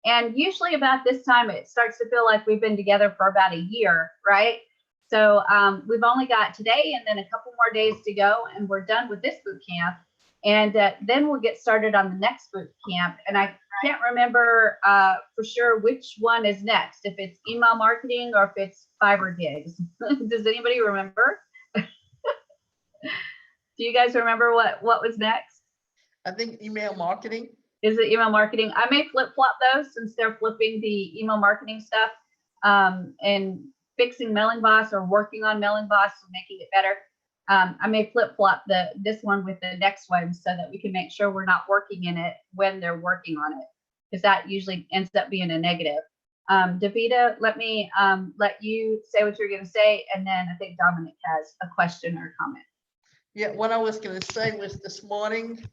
And usually about this time, it starts to feel like we've been together for about a year, right? So we've only got today and then a couple more days to go, and we're done with this boot camp. And then we'll get started on the next boot camp. And I can't remember for sure which one is next, if it's email marketing or if it's Fiverr gigs. Does anybody remember? Do you guys remember what was next? I think email marketing. Is it email marketing? I may flip-flop those since they're flipping the email marketing stuff and fixing Mailing Boss or working on Mailing Boss and making it better. I may flip-flop this one with the next one so that we can make sure we're not working in it when they're working on it, because that usually ends up being a negative. Davida, let me let you say what you're going to say, and then I think Dominic has a question or comment. Yeah, what I was going to say was this morning,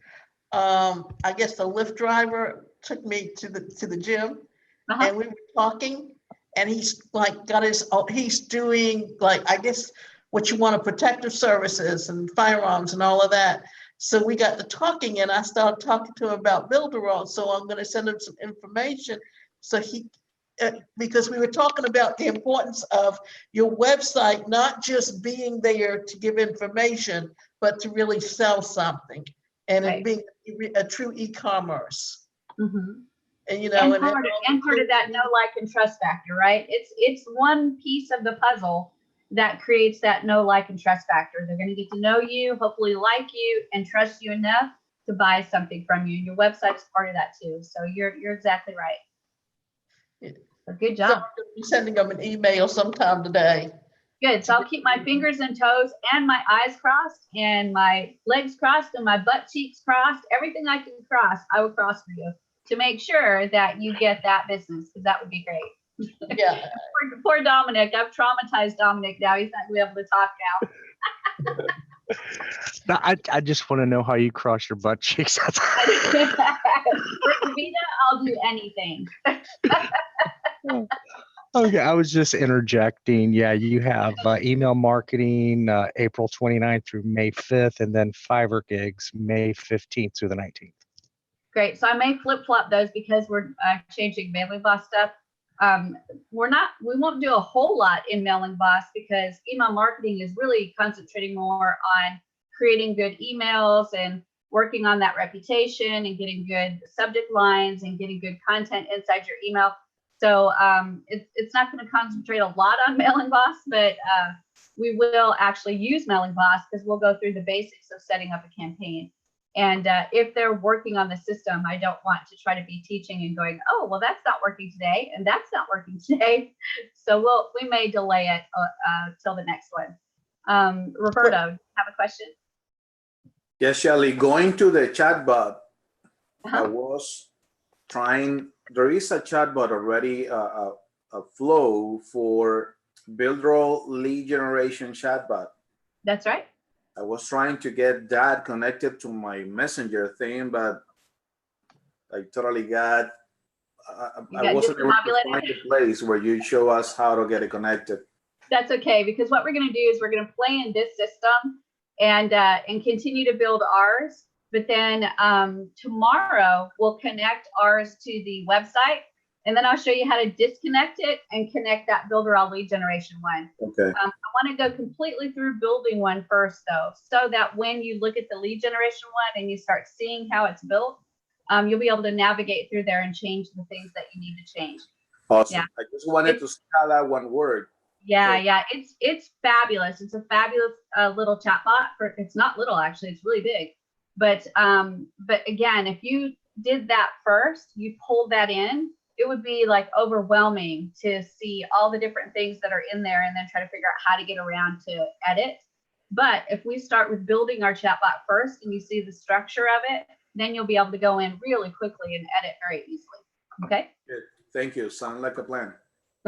I guess the Lyft driver took me to the gym, and we were talking, and he's like he's doing like, I guess what you want to protective services and firearms and all of that. So we got to talking, and I started talking to him about Builderall. So I'm going to send him some information. So he, because we were talking about the importance of your website, not just being there to give information, but to really sell something, and it being a true e-commerce. Mm-hmm. And you know, and part of that know, like, and trust factor, right? It's one piece of the puzzle that creates that know, like, and trust factor. They're going to get to know you, hopefully like you, and trust you enough to buy something from you. Your website is part of that too. So you're exactly right. Yeah. So good job. So I'm going to be sending them an email sometime today. Good. So I'll keep my fingers and toes and my eyes crossed and my legs crossed and my butt cheeks crossed. Everything I can cross, I will cross for you to make sure that you get that business, because that would be great. Yeah. Poor Dominic. I've traumatized Dominic now. He's not going to be able to talk now. No, I just want to know how you cross your butt cheeks. For Davida, I'll do anything. Okay, I was just interjecting. Yeah, you have email marketing April 29th through May 5th, and then Fiverr gigs May 15th through the 19th. Great. So I may flip-flop those because we're changing Mailing Boss stuff. We won't do a whole lot in Mailing Boss because email marketing is really concentrating more on creating good emails and working on that reputation and getting good subject lines and getting good content inside your email. So it's not going to concentrate a lot on Mailing Boss, but we will actually use Mailing Boss because we'll go through the basics of setting up a campaign. And if they're working on the system, I don't want to try to be teaching and going, oh, well, that's not working today, and that's not working today. So we may delay it till the next one. Roberto, have a question? Yes, Shelly, going to the chatbot, I was trying, there is a chatbot already, a flow for Builderall lead generation chatbot. That's right. I was trying to get that connected to my messenger thing, but I totally got, I wasn't able to find the place where you show us how to get it connected. That's okay, because what we're going to do is we're going to play in this system and continue to build ours. But then tomorrow we'll connect ours to the website, and then I'll show you how to disconnect it and connect that Builderall lead generation one. Okay. I want to go completely through building one first, though, so that when you look at the lead generation one and you start seeing how it's built, you'll be able to navigate through there and change the things that you need to change. Awesome. Yeah. I just wanted to see how that one worked. Yeah, so. Yeah, it's fabulous. It's a fabulous little chatbot. It's not little, actually. It's really big. But again, if you did that first, you pulled that in, it would be like overwhelming to see all the different things that are in there and then try to figure out how to get around to edit. But if we start with building our chatbot first and you see the structure of it, then you'll be able to go in really quickly and edit very easily. Okay? Good. Thank you. Sounds like a plan.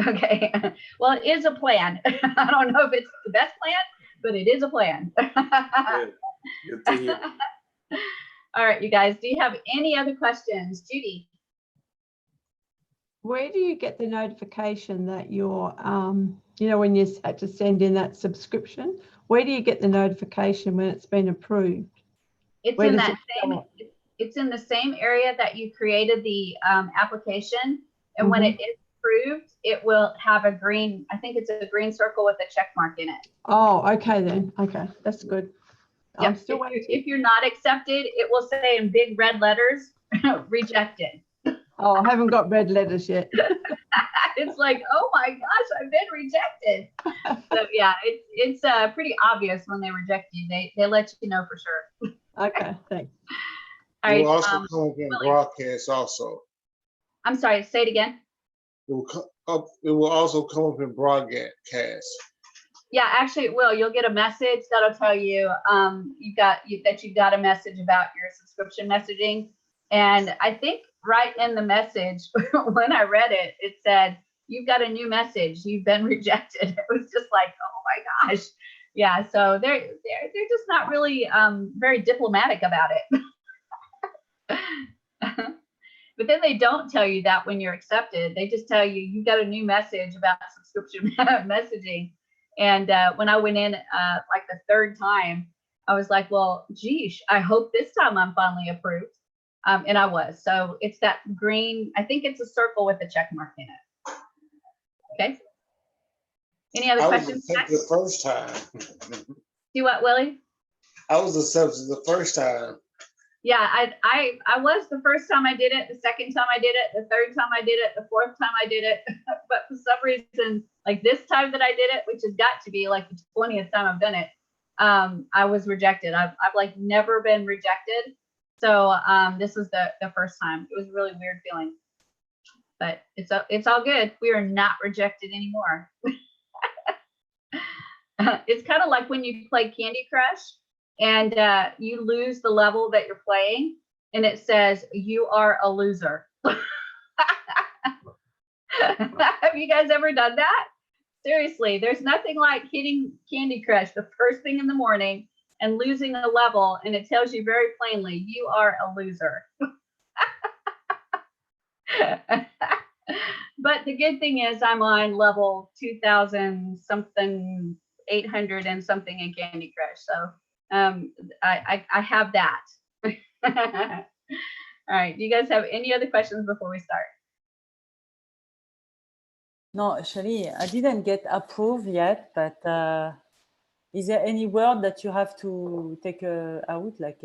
Okay. Well, it is a plan. I don't know if it's the best plan, but it is a plan. Good. Good to hear. All right, you guys, do you have any other questions? Judy? Where do you get the notification that you're, when you had to send in that subscription, where do you get the notification when it's been approved? It's it's in the same area that you created the application. And when it is approved, it will have a green, I think it's a green circle with a check mark in it. Oh, okay then. Okay, that's good. I'm still waiting. If you're not accepted, it will say in big red letters, rejected. Oh, I haven't got red letters yet. It's like, oh my gosh, I've been rejected. So yeah, it's pretty obvious when they reject you. They let you know for sure. Okay, thanks. All It right, will also come up in Willie. broadcast also. I'm sorry, say it again. It will also come up in broadcast. Yeah, actually it will. You'll get a message that'll tell you that you've got a message about your subscription messaging. And I think right in the message, when I read it, it said, you've got a new message, you've been rejected. It was just like, oh my gosh. Yeah, so they're just not really very diplomatic about it. But then they don't tell you that when you're accepted. They just tell you, you got a new message about subscription messaging. And when I went in like the third time, I was like, well, geez, I hope this time I'm finally approved. And I was. So it's that green, I think it's a circle with a check mark in it. Okay. Any other questions? I was accepted the first time. Do what, Willie? I was accepted the first time. Yeah, I was the first time I did it, the second time I did it, the third time I did it, the fourth time I did it. But for some reason, like this time that I did it, which has got to be like the 20th time I've done it, I was rejected. I've like never been rejected. So this was the first time. It was a really weird feeling, but it's all good. We are not rejected anymore. It's kind of like when you play Candy Crush and you lose the level that you're playing and it says you are a loser. Have you guys ever done that? Seriously, there's nothing like hitting Candy Crush the first thing in the morning and losing a level, and it tells you very plainly, you are a loser. But the good thing is I'm on level 2000 something, 800 and something in Candy Crush. So I have that. All right, do you guys have any other questions before we start? No, actually, I didn't get approved yet, but is there any word that you have to take out, like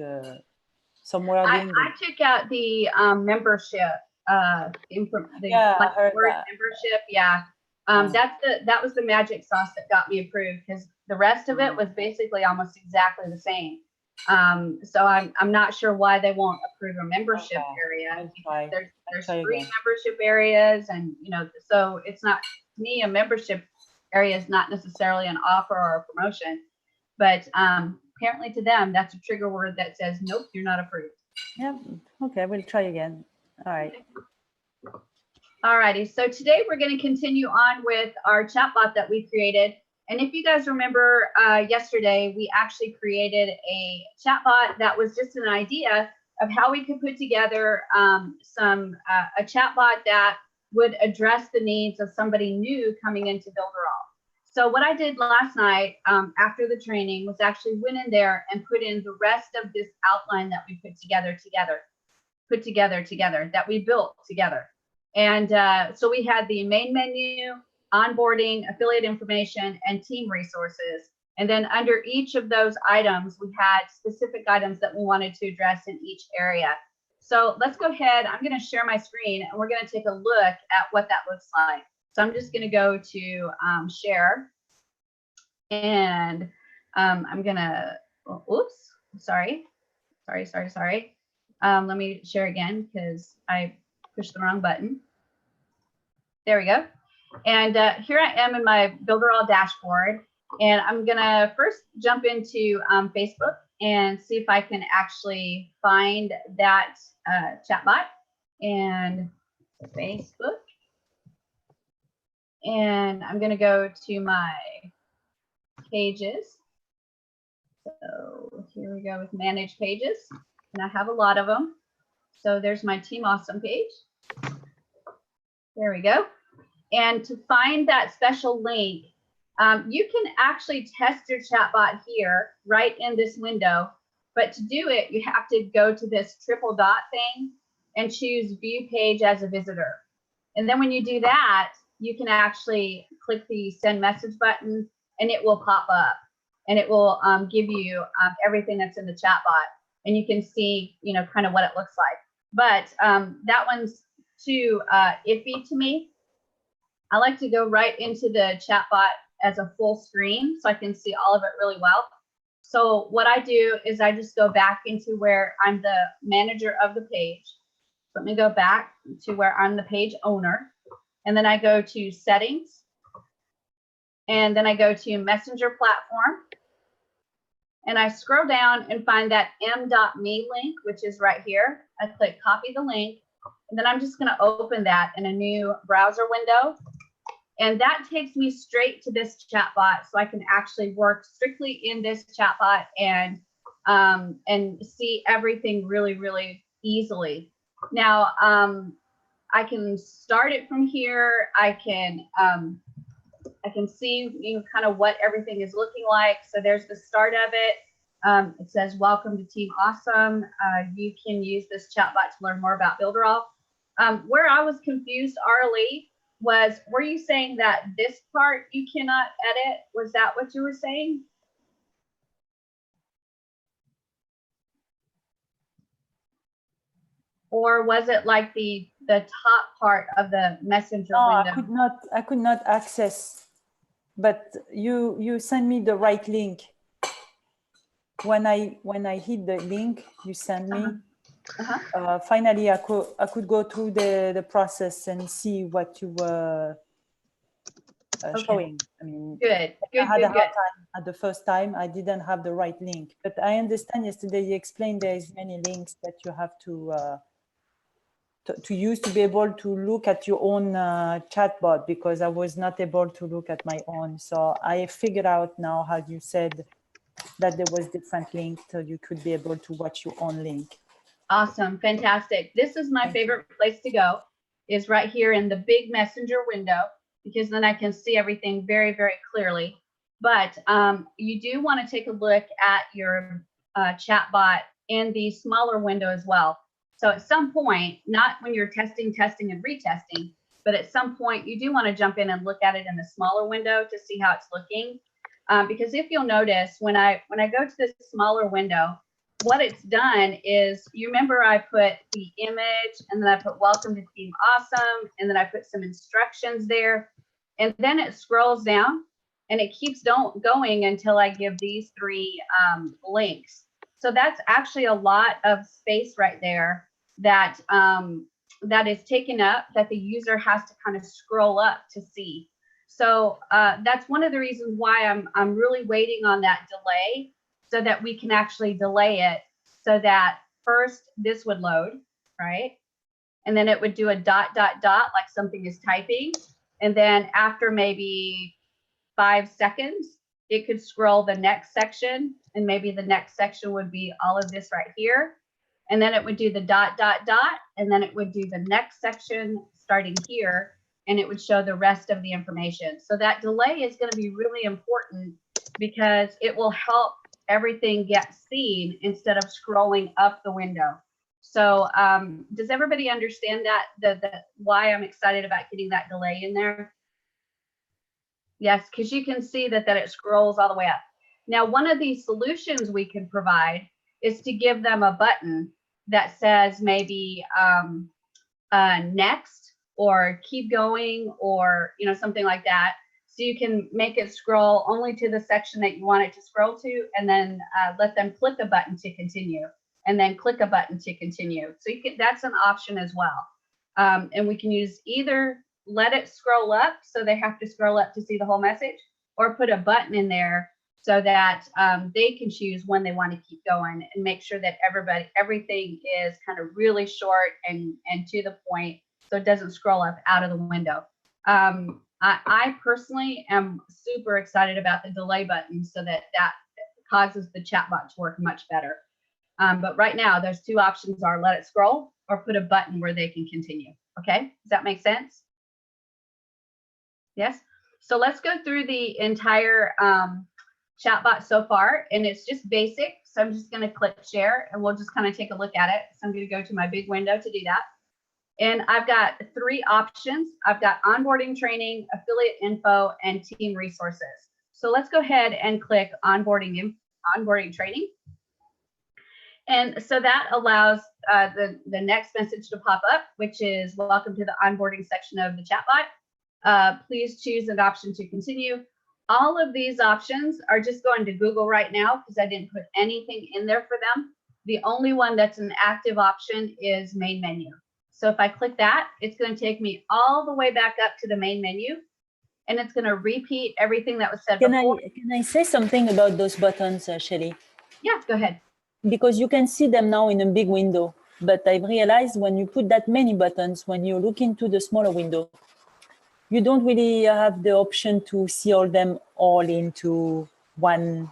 somewhere? I took out the membership, I like heard word that. membership. Yeah, that was the magic sauce that got me approved, because the rest of it was basically almost exactly the same. So I'm not sure why they won't approve a membership area. There's 3 membership areas, and so it's not, to me, a membership area is not necessarily an offer or a promotion, but apparently to them that's a trigger word that says nope, you're not approved. Yeah, okay, we'll try again. All right. All righty, so today we're going to continue on with our chatbot that we created. And if you guys remember yesterday, we actually created a chatbot that was just an idea of how we could put together a chatbot that would address the needs of somebody new coming into Builderall. So what I did last night after the training was actually went in there and put in the rest of this outline that we put together, that we built together. And so we had the main menu, onboarding, affiliate information, and team resources. And then under each of those items, we had specific items that we wanted to address in each area. So let's go ahead. I'm going to share my screen and we're going to take a look at what that looks like. So I'm just going to go to share, and I'm going to, oops, sorry. Let me share again because I pushed the wrong button. There we go. And here I am in my Builderall dashboard, and I'm gonna first jump into Facebook and see if I can actually find that chatbot, and Facebook. And I'm gonna go to my pages. So here we go with manage pages, and I have a lot of them. So there's my Team Awesome page. There we go. And to find that special link, you can actually test your chatbot here, right in this window. But to do it, you have to go to this triple dot thing and choose view page as a visitor. And then when you do that, you can actually click the send message button and it will pop up and it will give you everything that's in the chatbot, and you can see, you know, kind of what it looks like. But that one's too iffy to me. I like to go right into the chatbot as a full screen so I can see all of it really well. So what I do is I just go back into where I'm the manager of the page. Let me go back to where I'm the page owner, and then I go to settings, and then I go to messenger platform, and I scroll down and find that m.me link, which is right here. I click copy the link, and then I'm just going to open that in a new browser window. And that takes me straight to this chatbot, so I can actually work strictly in this chatbot and see everything really, really easily. Now, I can start it from here. I can see, you know, kind of what everything is looking like. So there's the start of it. It says, welcome to Team Awesome. You can use this chatbot to learn more about Builderall. Where I was confused, Arlie, was, were you saying that this part you cannot edit? Was that what you were saying? Or was it like the top part of the messenger window? I could not access, but you send me the right link. When I hit the link you send me, finally I could go through the process and see what you were showing. I mean, I had a hard time at the first time. I didn't have the right link, but I understand yesterday you explained there is many links that you have to use to be able to look at your own chatbot, because I was not able to look at my own. So I figured out now how you said that there was different links, so you could be able to watch your own link. Awesome, fantastic. This is my favorite place to go, is right here in the big messenger window, because then I can see everything very, very clearly. But you do want to take a look at your chatbot in the smaller window as well. So at some point, not when you're testing and retesting, but at some point you do want to jump in and look at it in the smaller window to see how it's looking. Because if you'll notice, when I go to this smaller window, what it's done is, you remember I put the image, and then I put welcome to Team Awesome, and then I put some instructions there, and then it scrolls down and it keeps going until I give these three links. So that's actually a lot of space right there that that is taken up, that the user has to kind of scroll up to see. So that's one of the reasons why I'm really waiting on that delay, so that we can actually delay it, so that first this would load, right? And then it would do a ... like something is typing. And then after maybe 5 seconds, it could scroll the next section, and maybe the next section would be all of this right here. And then it would do the ... and then it would do the next section starting here, and it would show the rest of the information. So that delay is going to be really important, because it will help everything get seen instead of scrolling up the window. So does everybody understand that, why I'm excited about getting that delay in there? Yes, because you can see that it scrolls all the way up. Now, one of these solutions we can provide is to give them a button that says maybe next, or keep going, or something like that. So you can make it scroll only to the section that you want it to scroll to, and then let them click a button to continue, and then click a button to continue. So that's an option as well. And we can use either let it scroll up, so they have to scroll up to see the whole message, or put a button in there so that they can choose when they want to keep going, and make sure that everything is kind of really short and to the point, so it doesn't scroll up out of the window. I personally am super excited about the delay button, so that causes the chatbot to work much better. But right now, those two options are let it scroll, or put a button where they can continue. Okay, does that make sense? Yes. So let's go through the entire chatbot so far, and it's just basic. So I'm just going to click share, and we'll just kind of take a look at it. So I'm going to go to my big window to do that. And I've got 3 options. I've got onboarding training, affiliate info, and team resources. So let's go ahead and click onboarding training. And so that allows the next message to pop up, which is welcome to the onboarding section of the chatbot. Please choose an option to continue. All of these options are just going to Google right now because I didn't put anything in there for them. The only one that's an active option is main menu. So if I click that, it's going to take me all the way back up to the main menu, and it's going to repeat everything that was said before. Can I say something about those buttons, Shelly? Yeah, go ahead. Because you can see them now in a big window, but I've realized when you put that many buttons, when you look into the smaller window, you don't really have the option to see all them all into one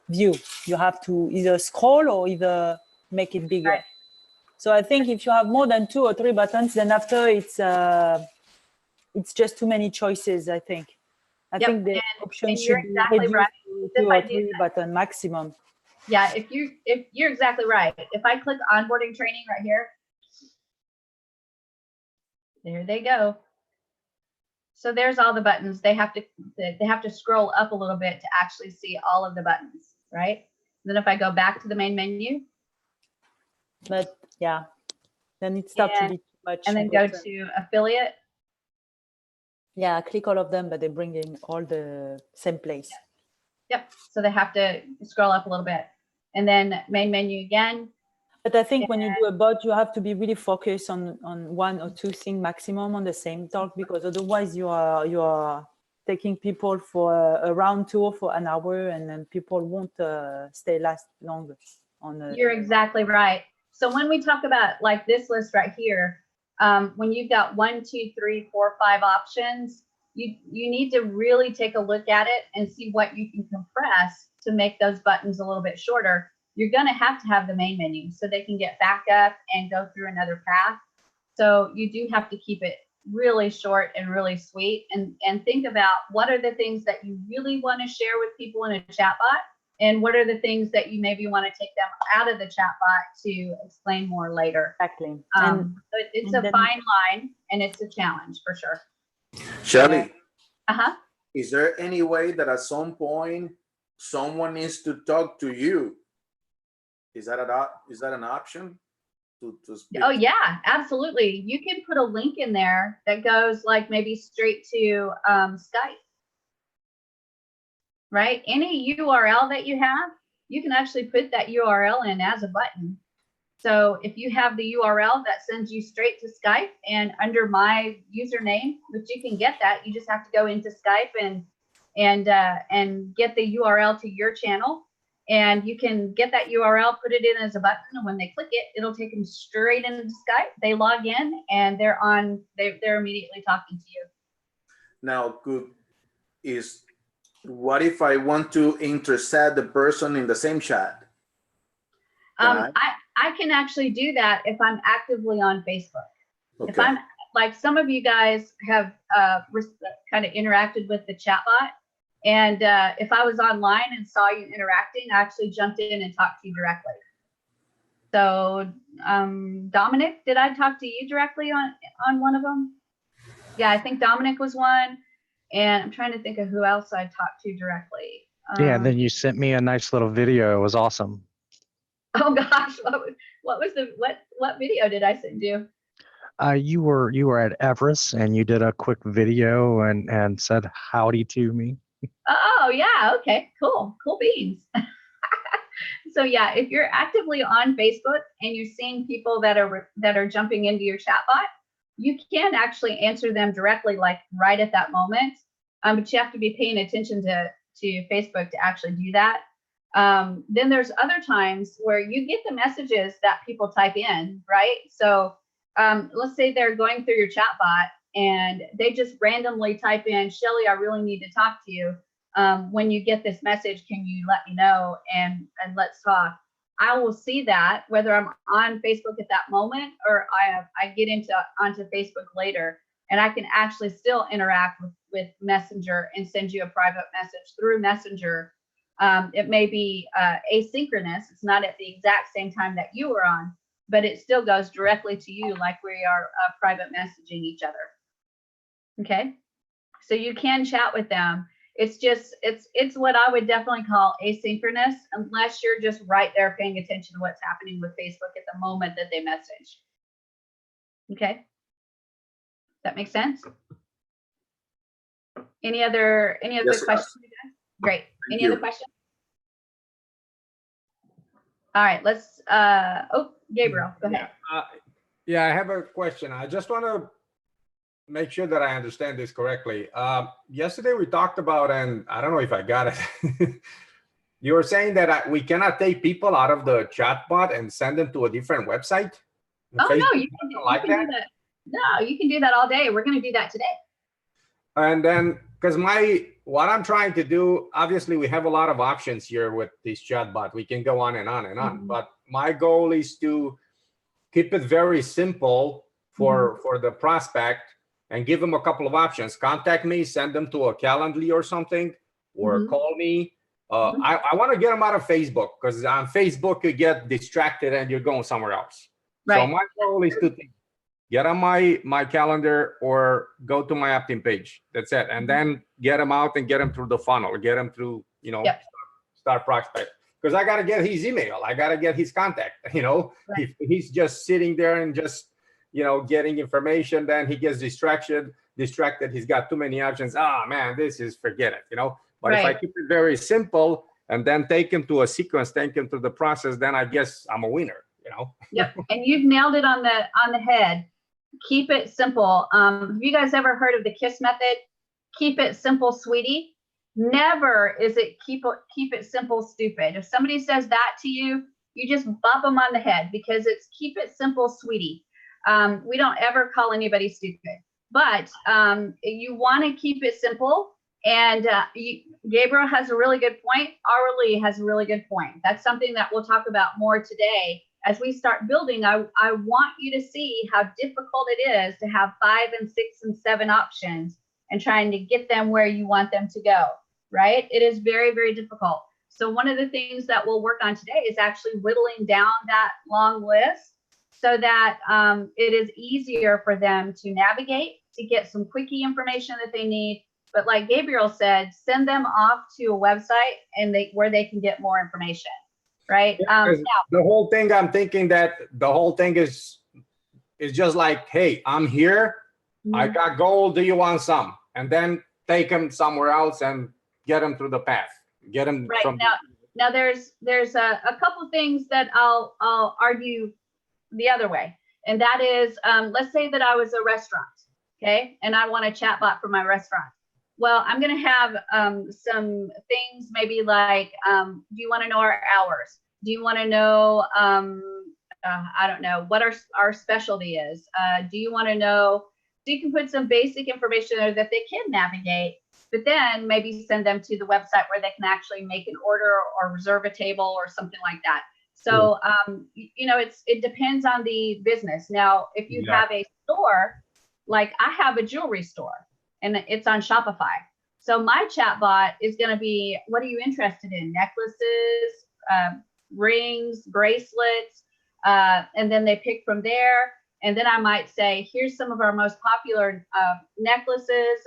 view. You have to either scroll or either make it bigger. Right. So I think if you have more than 2 or 3 buttons, then after it's just too many choices, I think. I think the option should be reduced to 2 or 3 button maximum. Yeah, if you're exactly right. If I click onboarding training right here, there they go. So there's all the buttons. They have to scroll up a little bit to actually see all of the buttons, right? Then if I go back to the main menu, but yeah, then it starts to be too much. And then go to affiliate. Yeah, click all of them, but they bring in all the same place. Yep. So they have to scroll up a little bit, and then main menu again. But I think when you do a bot, you have to be really focused on 1 or 2 things maximum on the same talk, because otherwise you are taking people for a round tour for an hour, and then people won't stay last longer. You're exactly right. So when we talk about like this list right here, when you've got 1, 2, 3, 4, 5 options, you need to really take a look at it and see what you can compress to make those buttons a little bit shorter. You're going to have the main menu so they can get back up and go through another path. So you do have to keep it really short and really sweet, and think about what are the things that you really want to share with people in a chatbot, and what are the things that you maybe want to take them out of the chatbot to explain more later. Exactly. So it's a fine line, and it's a challenge for sure. Shelly, Uh-huh. is there any way that at some point someone needs to talk to you? Is that an option to speak? Oh yeah, absolutely. You can put a link in there that goes like maybe straight to Skype, right? Any URL that you have, you can actually put that URL in as a button. So if you have the URL that sends you straight to Skype, and under my username, which you can get that, you just have to go into Skype and get the URL to your channel. And you can get that URL, put it in as a button, and when they click it, it'll take them straight into Skype. They log in and they're immediately talking to you. Now, what if I want to intercept the person in the same chat? I can actually do that if I'm actively on Facebook. Okay. If I'm like some of you guys have kind of interacted with the chatbot. And if I was online and saw you interacting, I actually jumped in and talked to you directly. So Dominic, did I talk to you directly on one of them? Yeah, I think Dominic was one. And I'm trying to think of who else I talked to directly. Yeah, and then you sent me a nice little video. It was awesome. Oh gosh, what video did I send you? You were at Everest, and you did a quick video and said howdy to me. Oh yeah, okay, cool beans. So yeah, if you're actively on Facebook and you're seeing people that are jumping into your chatbot, you can actually answer them directly, like right at that moment. But you have to be paying attention to Facebook to actually do that. Then there's other times where you get the messages that people type in, right? So let's say they're going through your chatbot and they just randomly type in, Shelly, I really need to talk to you. When you get this message, can you let me know and let's talk? I will see that whether I'm on Facebook at that moment or I get onto Facebook later, and I can actually still interact with Messenger and send you a private message through Messenger It may be asynchronous. It's not at the exact same time that you are on, but it still goes directly to you like we are private messaging each other. Okay, so you can chat with them. It's just, it's what I would definitely call asynchronous, unless you're just right there paying attention to what's happening with Facebook at the moment that they message. Okay, that makes sense? Any other Yes, questions? Great. Thank Any other you. questions? All right, let's, Gabriel, go ahead. Yeah, I have a question. I just want to make sure that I understand this correctly. Yesterday we talked about, and I don't know if I got it. You were saying that we cannot take people out of the chatbot and send them to a different website? Oh, Facebook no, you can do that? that. No, you can do that all day. We're going to do that today. And then, because what I'm trying to do, obviously we have a lot of options here with this chatbot. We can go on and on and on. But my goal is to keep it very simple for the prospect and give them a couple of options. Contact me, send them to a Calendly or something, or call me. I want to get them out of Facebook, because on Facebook you get distracted and you're going somewhere else. Right. So my goal is to get on my calendar or go to my opt-in page. That's it. And then get them out and get them through the funnel, get them through, start prospect. Because I got to get his email. I got to get his contact, Right. If he's just sitting there and just, getting information, then he gets distracted. He's got too many options. Ah, man, forget it, But Right. if I keep it very simple and then take him to a sequence, take him through the process, then I guess I'm a winner, Yep. And you've nailed it on the head. Keep it simple. Have you guys ever heard of the KISS method? Keep it simple, sweetie. Never is it keep it simple, stupid. If somebody says that to you, you just bump them on the head, because it's keep it simple, sweetie. We don't ever call anybody stupid, but you want to keep it simple. And Gabriel has a really good point. Arlie has a really good point. That's something that we'll talk about more today. As we start building, I want you to see how difficult it is to have 5 and 6 and 7 options and trying to get them where you want them to go, right? It is very, very difficult. So one of the things that we'll work on today is actually whittling down that long list so that it is easier for them to navigate, to get some quickie information that they need. But like Gabriel said, send them off to a website and where they can get more information. Right. The whole thing, I'm thinking that the whole thing is just like, hey, I'm here. I got gold. Do you want some? And then take them somewhere else and get them through the path. Get them right from now. There's a couple things that I'll argue the other way, and that is, let's say that I was a restaurant, okay, and I want a chatbot for my restaurant. Well, I'm going to have some things maybe like, do you want to know our hours? Do you want to know, I don't know, what our specialty is? Do you want to know, so you can put some basic information there that they can navigate, but then maybe send them to the website where they can actually make an order or reserve a table or something like that. So, it depends on the business. Now, if you have a store, like I have a jewelry store, and it's on Shopify. So my chatbot is going to be, what are you interested in? Necklaces, rings, bracelets, and then they pick from there. And then I might say, here's some of our most popular necklaces,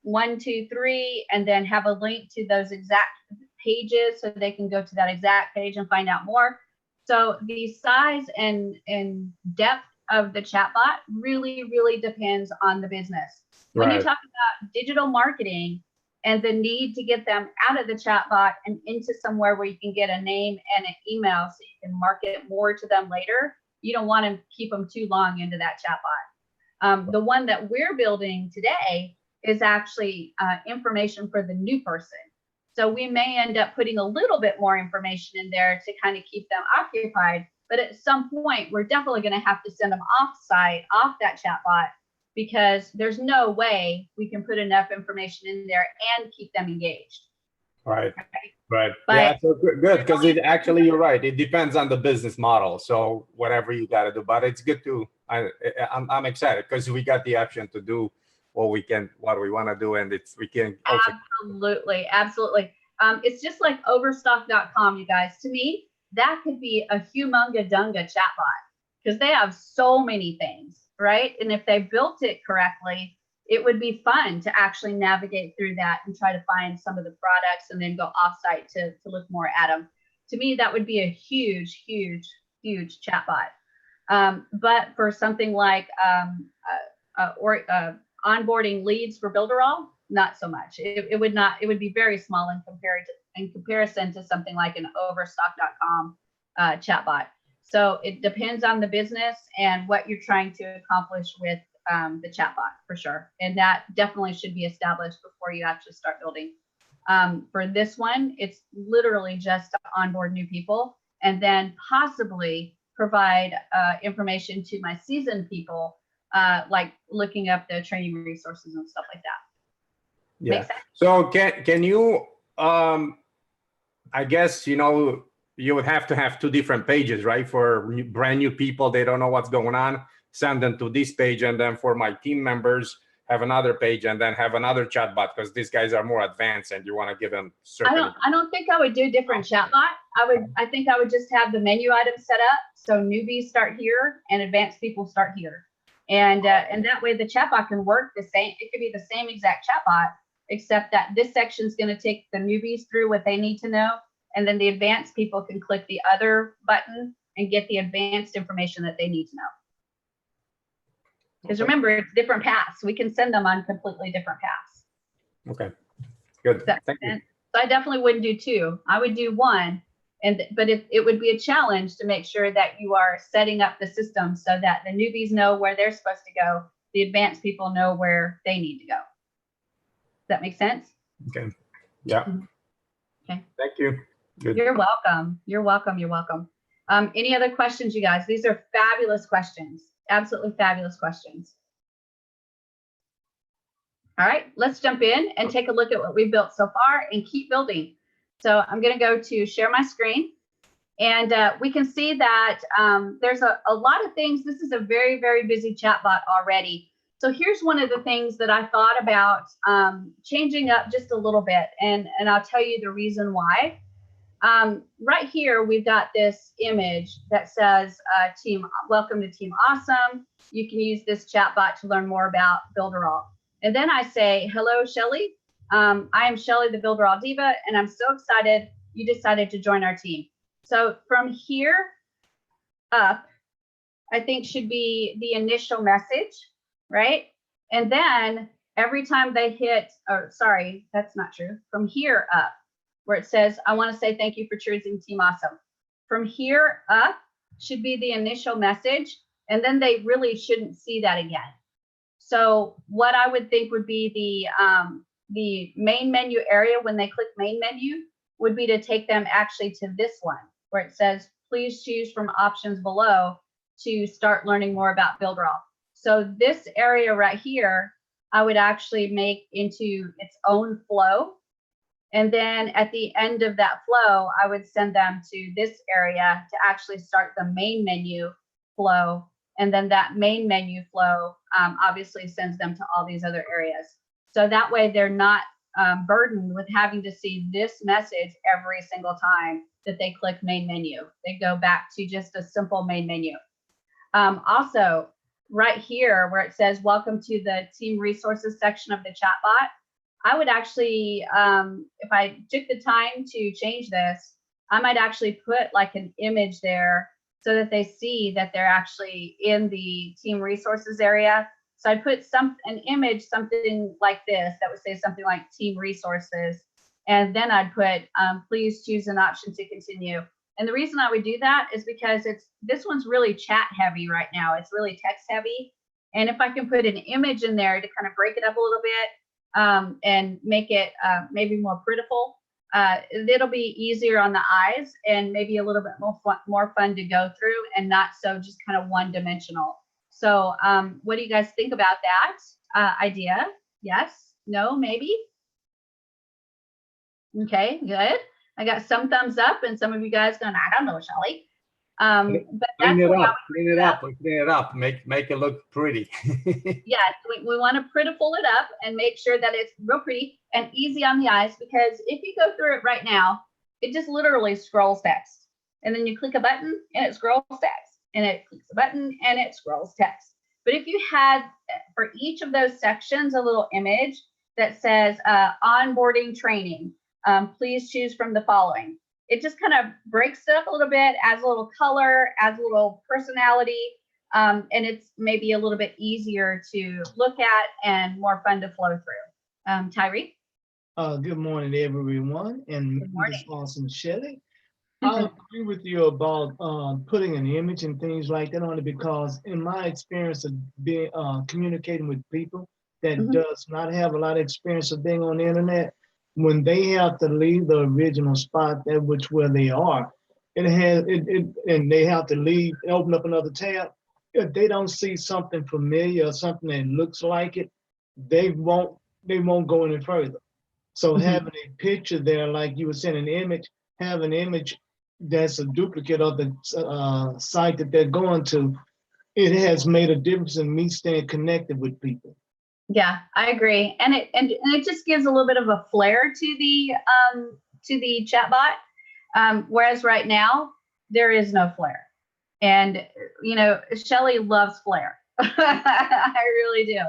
1, 2, 3, and then have a link to those exact pages so they can go to that exact page and find out more. So the size and depth of the chatbot really, really depends on the business. When you talk about digital marketing and the need to get them out of the chatbot and into somewhere where you can get a name and an email so you can market more to them later, you don't want to keep them too long into that chatbot. The one that we're building today is actually information for the new person. So we may end up putting a little bit more information in there to kind of keep them occupied. But at some point, we're definitely going to have to send them off that chatbot, because there's no way we can put enough information in there and keep them engaged. Right. But yeah, so good, because you're right. It depends on the business model. So whatever you got to do, but it's good to, I'm excited because we got the option to do what we want to do, and we can also. Absolutely. It's just like overstock.com, you guys. To me, that could be a humunga dunga chatbot because they have so many things, right? And if they built it correctly, it would be fun to actually navigate through that and try to find some of the products and then go offsite to look more at them. To me, that would be a huge, huge, huge chatbot. But for something like onboarding leads for Builderall, not so much. It would be very small in comparison to something like an overstock.com chatbot. So it depends on the business and what you're trying to accomplish with the chatbot for sure. And that definitely should be established before you actually start building. For this one, it's literally just to onboard new people and then possibly provide information to my seasoned people, like looking up the training resources and stuff like that. Yeah. So can you, I guess, you would have to have two different pages, right? For brand new people, they don't know what's going on, send them to this page. And then for my team members, have another page and then have another chatbot because these guys are more advanced and you want to give them certain. I don't think I would do different chatbot. I think I would just have the menu items set up. So newbies start here and advanced people start here. And that way the chatbot can work the same. It could be the same exact chatbot, except that this section is going to take the newbies through what they need to know. And then the advanced people can click the other button and get the advanced information that they need to know. Because remember, it's different paths. We can send them on completely different paths. Okay, good. Thank you. So I definitely wouldn't do two. I would do one. But it would be a challenge to make sure that you are setting up the system so that the newbies know where they're supposed to go. The advanced people know where they need to go. Does that make sense? Okay. Yeah. Okay. Thank you. Good. You're welcome. You're welcome. You're welcome. Any other questions, you guys? These are fabulous questions. Absolutely fabulous questions. All right, let's jump in and take a look at what we've built so far and keep building. So I'm going to go to share my screen, and we can see that there's a lot of things. This is a very, very busy chatbot already. So here's one of the things that I thought about changing up just a little bit, and I'll tell you the reason why. Right here, we've got this image that says, welcome to Team Awesome. You can use this chatbot to learn more about Builderall. And then I say, hello, Shelly. I am Shelly, the Builderall Diva, and I'm so excited you decided to join our team. So from here up, I think should be the initial message, right? And then every time they hit, or sorry, that's not true. From here up, where it says, I want to say thank you for choosing Team Awesome. From here up should be the initial message, and then they really shouldn't see that again. So what I would think would be the main menu area when they click main menu would be to take them actually to this one where it says, please choose from options below to start learning more about Builderall. So this area right here, I would actually make into its own flow. And then at the end of that flow, I would send them to this area to actually start the main menu flow. And then that main menu flow obviously sends them to all these other areas. So that way they're not burdened with having to see this message every single time that they click main menu. They go back to just a simple main menu. Also, right here where it says, welcome to the team resources section of the chatbot, I would actually, if I took the time to change this, I might actually put like an image there so that they see that they're actually in the team resources area. So I'd put an image, something like this, that would say something like team resources. And then I'd put, please choose an option to continue. And the reason I would do that is because this one's really chat heavy right now. It's really text heavy. And if I can put an image in there to kind of break it up a little bit and make it maybe more prettiful, it'll be easier on the eyes and maybe a little bit more fun to go through and not so just kind of one dimensional. So what do you guys think about that idea? Yes, no, maybe? Okay, good. I got some thumbs up and some of you guys going, I don't know, Shelly. But Clean that's it the way I up, would clean it up, clean it up, make it look pretty. yes, we want to prettiful it up and make sure that it's real pretty and easy on the eyes, because if you go through it right now, it just literally scrolls text. And then you click a button and it scrolls text, and it clicks a button and it scrolls text. But if you had for each of those sections a little image that says onboarding training, please choose from the following. It just kind of breaks it up a little bit, adds a little color, adds a little personality, and it's maybe a little bit easier to look at and more fun to flow through. Tyree? Good morning, everyone, and Good morning. Ms. Awesome Shelley. I agree with you about putting an image and things like that on it, because in my experience of being communicating with people that does not have a lot of experience of being on the internet, when they have to leave the original spot that which where they are, and they have to leave, open up another tab. If they don't see something familiar or something that looks like it, they won't go any further. So having a picture there, like you were saying, an image, have an image that's a duplicate of the site that they're going to, it has made a difference in me staying connected with people. Yeah, I agree, and it just gives a little bit of a flair to the chatbot, whereas right now there is no flair. And you know, Shelley loves flair. I really do.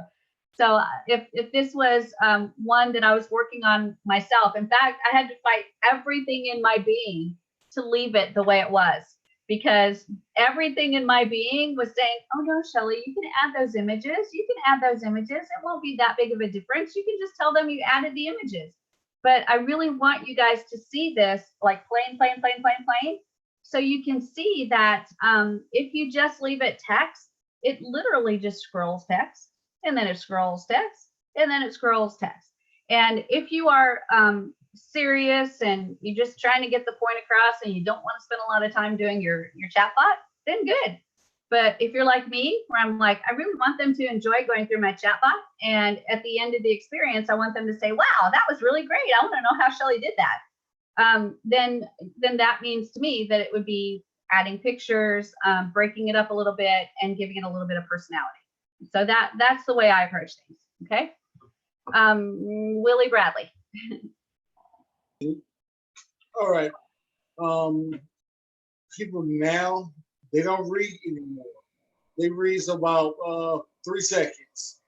So if this was one that I was working on myself, in fact, I had to fight everything in my being to leave it the way it was, because everything in my being was saying, oh no, Shelley, you can add those images. You can add those images. It won't be that big of a difference. You can just tell them you added the images. But I really want you guys to see this like plain, so you can see that if you just leave it text, it literally just scrolls text, and then it scrolls text, and then it scrolls text. And if you are serious and you're just trying to get the point across and you don't want to spend a lot of time doing your chatbot, then good. But if you're like me, where I'm like, I really want them to enjoy going through my chatbot, and at the end of the experience, I want them to say, wow, that was really great. I want to know how Shelley did that. Then that means to me that it would be adding pictures, breaking it up a little bit, and giving it a little bit of personality. So that's the way I approach things. Okay. Willie Bradley. All right. People now, they don't read anymore. They read about 3 seconds.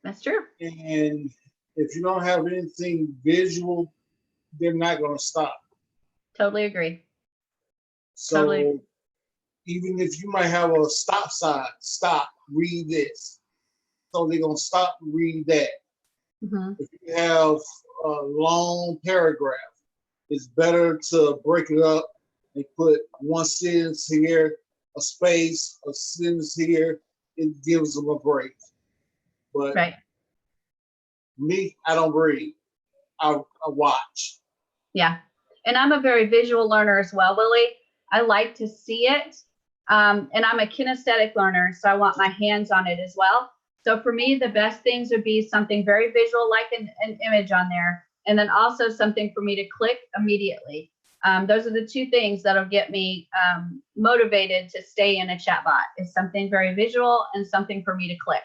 That's true. And if you don't have anything visual, they're not going to stop. Totally agree. So totally. Even if you might have a stop sign, stop, read this. So they're going to stop, read that. If you have a long paragraph, it's better to break it up and put one sentence here, a space, a sentence here. It gives them a break. But me, I don't read. I watch. Yeah. And I'm a very visual learner as well, Willie. I like to see it. And I'm a kinesthetic learner, so I want my hands on it as well. So for me, the best things would be something very visual, like an image on there, and then also something for me to click immediately. Those are the two things that'll get me motivated to stay in a chatbot, is something very visual and something for me to click.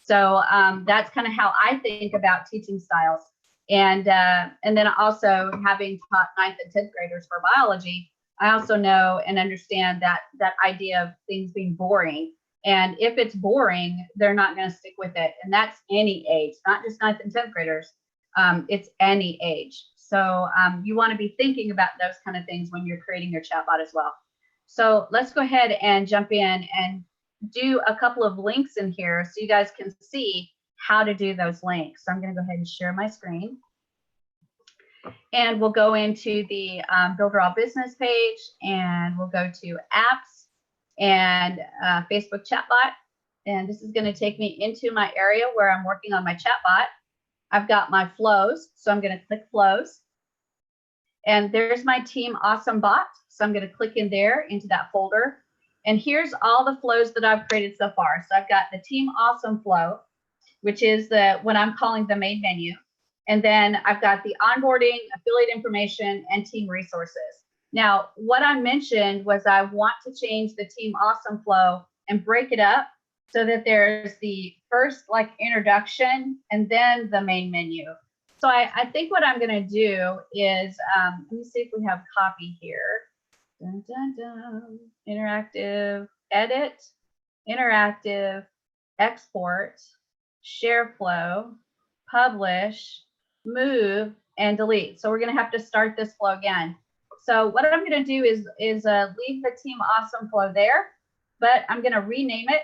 So that's kind of how I think about teaching styles. And then also, having taught 9th and 10th graders for biology, I also know and understand that idea of things being boring. And if it's boring, they're not going to stick with it. And that's any age, not just 9th and 10th graders. It's any age. So you want to be thinking about those kind of things when you're creating your chatbot as well. So let's go ahead and jump in and do a couple of links in here so you guys can see how to do those links. So I'm going to go ahead and share my screen. And we'll go into the Builder All Business page, and we'll go to apps and Facebook chatbot. And this is going to take me into my area where I'm working on my chatbot. I've got my flows, so I'm going to click flows. And there's my Team Awesome bot. So I'm going to click in there into that folder. And here's all the flows that I've created so far. So I've got the Team Awesome flow, which is what I'm calling the main menu. And then I've got the onboarding, affiliate information, and team resources. Now, what I mentioned was I want to change the Team Awesome flow and break it up so that there's the first like introduction and then the main menu. So I think what I'm going to do is, let me see if we have copy here. Dun, dun, dun. Interactive, edit, interactive, export, share flow, publish, move, and delete. So we're going to have to start this flow again. So what I'm going to do is leave the Team Awesome flow there, but I'm going to rename it.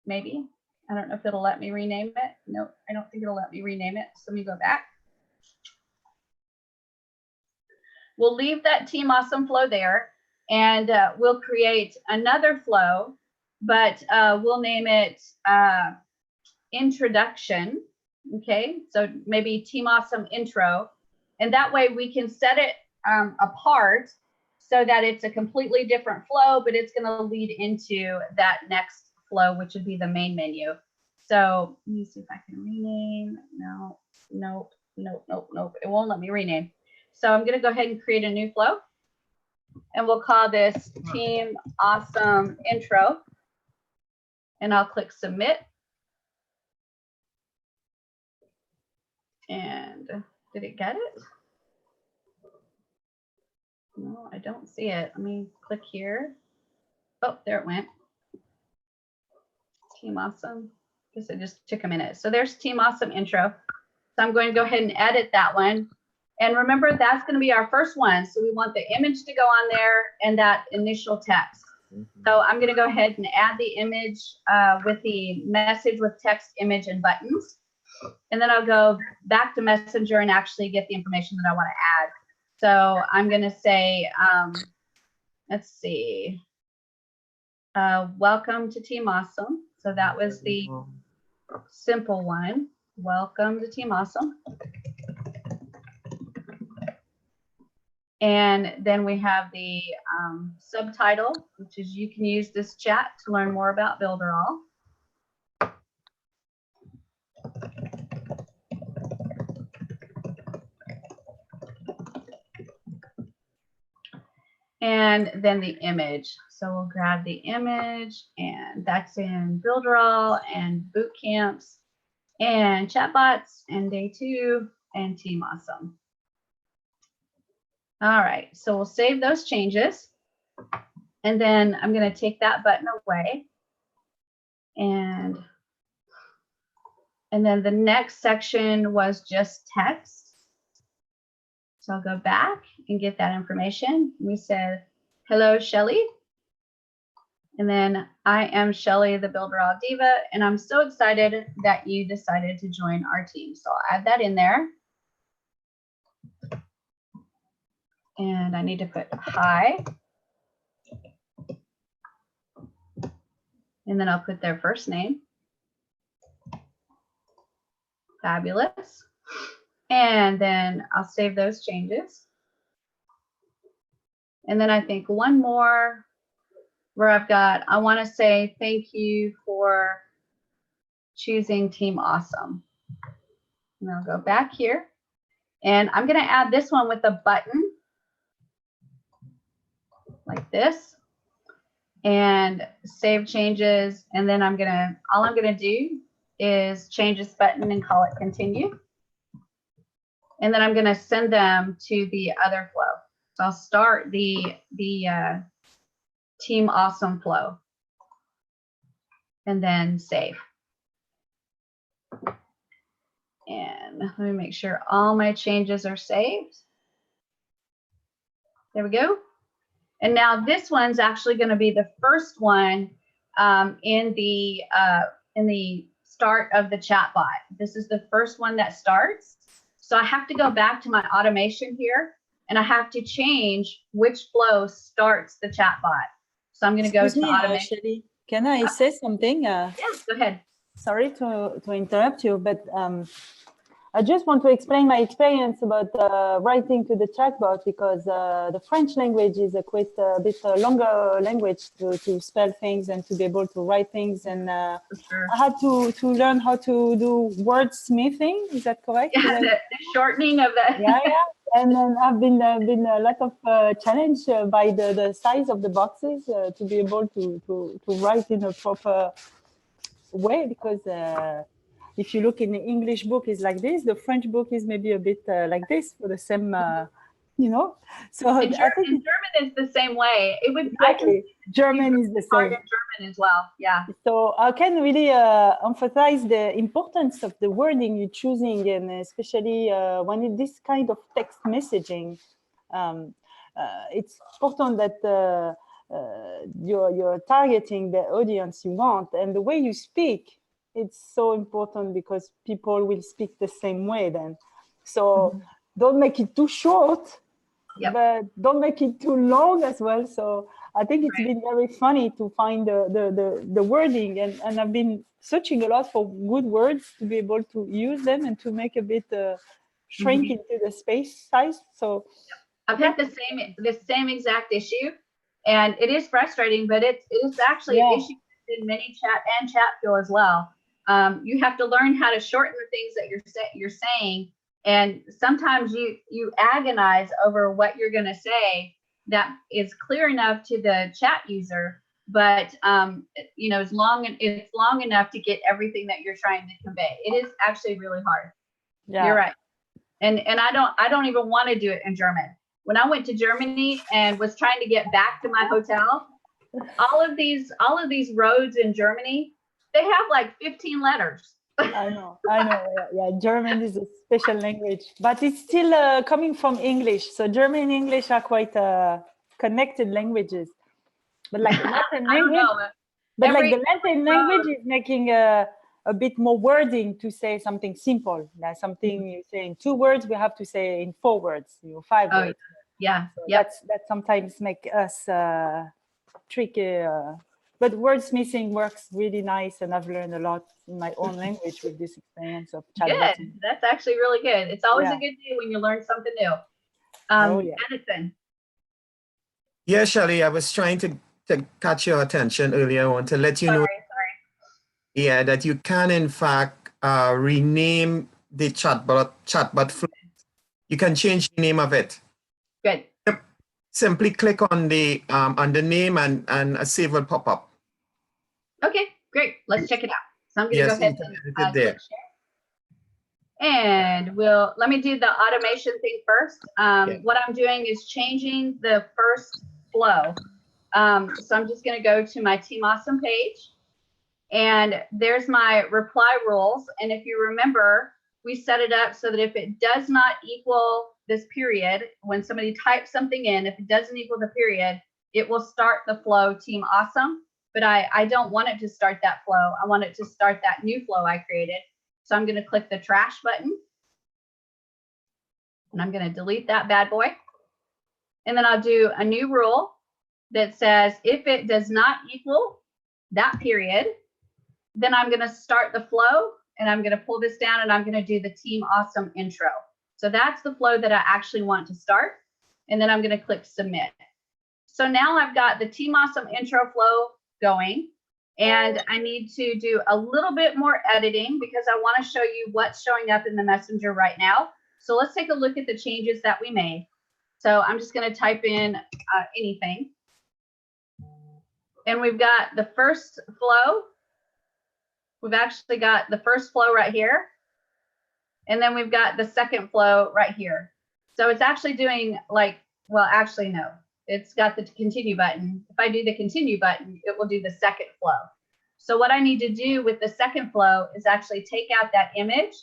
Maybe. I don't know if it'll let me rename it. No, I don't think it'll let me rename it. So let me go back. We'll leave that Team Awesome flow there, and we'll create another flow, but we'll name it Introduction. Okay, so maybe Team Awesome Intro. And that way we can set it apart so that it's a completely different flow, but it's going to lead into that next flow, which would be the main menu. So let me see if I can rename. No, nope, nope, nope, nope. It won't let me rename. So I'm going to go ahead and create a new flow, and we'll call this Team Awesome Intro, and I'll click Submit. And did it get it? No, I don't see it. Let me click here. Oh, there it went. Team Awesome. Guess it just took a minute. So there's Team Awesome Intro. So I'm going to go ahead and edit that one. And remember, that's going to be our first one. So we want the image to go on there and that initial text. So I'm going to go ahead and add the image with the message with text, image, and buttons. And then I'll go back to Messenger and actually get the information that I want to add. So I'm going to say, let's see, welcome to Team Awesome. So that was the simple one. Welcome to Team Awesome. And then we have the subtitle, which is you can use this chat to learn more about Builderall. And then the image. So we'll grab the image, and that's in Builderall and boot camps and chatbots and day 2 and Team Awesome. All right, so we'll save those changes. And then I'm going to take that button away. And then the next section was just text. So I'll go back and get that information. We said, hello, Shelly. And then I am Shelly, the Builderall Diva, and I'm so excited that you decided to join our team. So I'll add that in there. And I need to put hi. And then I'll put their first name. Fabulous. And then I'll save those changes. And then I think one more where I've got, I want to say thank you for choosing Team Awesome. And I'll go back here. And I'm going to add this one with a button like this. And save changes. And then all I'm going to do is change this button and call it continue. And then I'm going to send them to the other flow. So I'll start the Team Awesome flow and then save. And let me make sure all my changes are saved. There we go. And now this one's actually going to be the first one in the start of the chatbot. This is the first one that starts. So I have to go back to my automation here, and I have to change which flow starts the chatbot. So I'm going to go to automation. Shelly, can I say something? Yes, go ahead. Sorry to interrupt you, but I just want to explain my experience about writing to the chatbot, because the French language is quite a bit longer language to spell things and to be able to write things. And Sure. I had to learn how to do wordsmithing. Is that correct? Yeah, the shortening of that. Yeah. And then I've been a lot of challenged by the size of the boxes to be able to write in a proper way, because if you look in the English book is like this, the French book is maybe a bit like this for the same, you know. So In German is the same way. It would exactly. German is the hard same. in German as well. Yeah. So I can really emphasize the importance of the wording you're choosing, and especially when it this kind of text messaging, it's important that you're targeting the audience you want, and the way you speak. It's so important, because people will speak the same way then. So don't make it too short, but don't make it too long as well. So I think it's been very funny to find the wording, and I've been searching a lot for good words to be able to use them and to make a bit shrink into the space size. So I've had the same exact issue, and it is frustrating, but it is actually an issue in ManyChat and Chatfuel as well. You have to learn how to shorten the things that you're saying, and sometimes you agonize over what you're going to say that is clear enough to the chat user, but you know, it's long enough to get everything that you're trying to convey. It is actually really hard. Yeah. You're right. And I don't even want to do it in German. When I went to Germany and was trying to get back to my hotel, all of these roads in Germany, they have like 15 letters. I know. Yeah, German is a special language, but it's still coming from English. So German and English are quite connected languages. But like Latin language, the Latin language is making a bit more wording to say something simple. Like something you say in 2 words, we have to say in 4 words, 5 words. Yeah, so that sometimes make us tricky. But wordsmithing works really nice, and I've learned a lot in my own language with this experience of chatbots. Good. That's actually really good. It's always a good day when you learn something new. Edison. Yeah, Shelley, I was trying to catch your attention earlier. I want to let you know. Sorry. Yeah, that you can in fact rename the chatbot flow. You can change the name of it. Good. Yep. Simply click on the name and a save will pop up. Okay, great. Let's check it out. So I'm going to go ahead and click share. And let me do the automation thing first. What I'm doing is changing the first flow. So I'm just going to go to my Team Awesome page, and there's my reply rules. And if you remember, we set it up so that if it does not equal this period, when somebody types something in, if it doesn't equal the period, it will start the flow Team Awesome. But I don't want it to start that flow. I want it to start that new flow I created. So I'm going to click the trash button, and I'm going to delete that bad boy. And then I'll do a new rule that says if it does not equal that period, then I'm going to start the flow, and I'm going to pull this down, and I'm going to do the Team Awesome intro. So that's the flow that I actually want to start. And then I'm going to click submit. So now I've got the Team Awesome intro flow going, and I need to do a little bit more editing because I want to show you what's showing up in the messenger right now. So let's take a look at the changes that we made. So I'm just going to type in anything. And we've got the first flow. We've actually got the first flow right here. And then we've got the second flow right here. So it's actually doing like, well, actually, no, it's got the continue button. If I do the continue button, it will do the second flow. So what I need to do with the second flow is actually take out that image,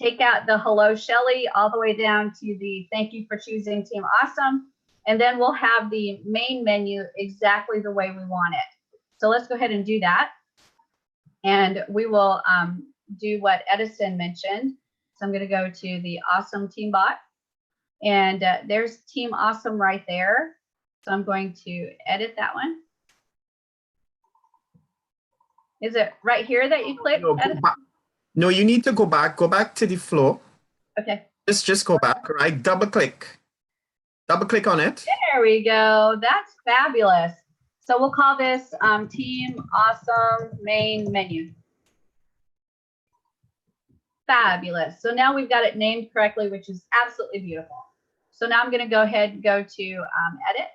take out the hello, Shelley, all the way down to the thank you for choosing Team Awesome. And then we'll have the main menu exactly the way we want it. So let's go ahead and do that. And we will do what Edison mentioned. So I'm going to go to the Awesome Team Bot, and there's Team Awesome right there. So I'm going to edit that one. Is it right here that you click? No, you need to go back to the flow. Okay. Just go back, right? Double click on it. There we go. That's fabulous. So we'll call this Team Awesome main menu. Fabulous. So now we've got it named correctly, which is absolutely beautiful. So now I'm going to go ahead and go to edit.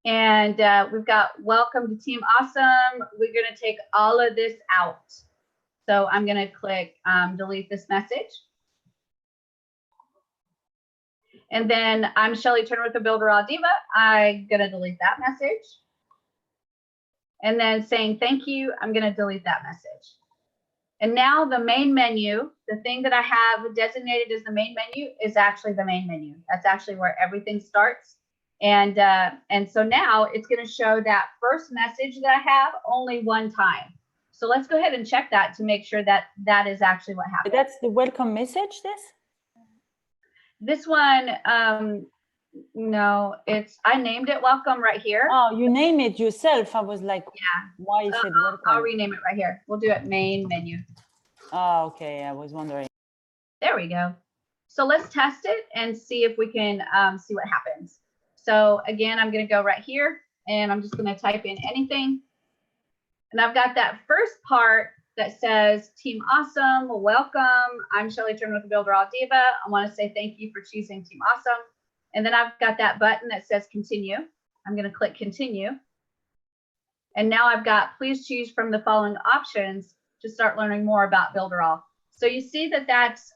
And we've got welcome to Team Awesome. We're going to take all of this out. So I'm going to click delete this message. And then I'm Shelly Turner with the Builder All Diva. I'm going to delete that message. And then saying thank you, I'm going to delete that message. And now the main menu, the thing that I have designated as the main menu is actually the main menu. That's actually where everything starts. And so now it's going to show that first message that I have only one time. So let's go ahead and check that to make sure that that is actually what happened. That's the welcome message, This one, no, I named it welcome right here. Oh, you name it yourself. I was like, yeah. Why is it welcome? I'll rename it right here. We'll do it main menu. Oh, okay. I was wondering. There we go. So let's test it and see if we can see what happens. So again, I'm going to go right here and I'm just going to type in anything. And I've got that first part that says Team Awesome, welcome. I'm Shelly Turner with the Builder All Diva. I want to say thank you for choosing Team Awesome. And then I've got that button that says continue. I'm going to click continue. And now I've got please choose from the following options to start learning more about Builder All. So you see that that's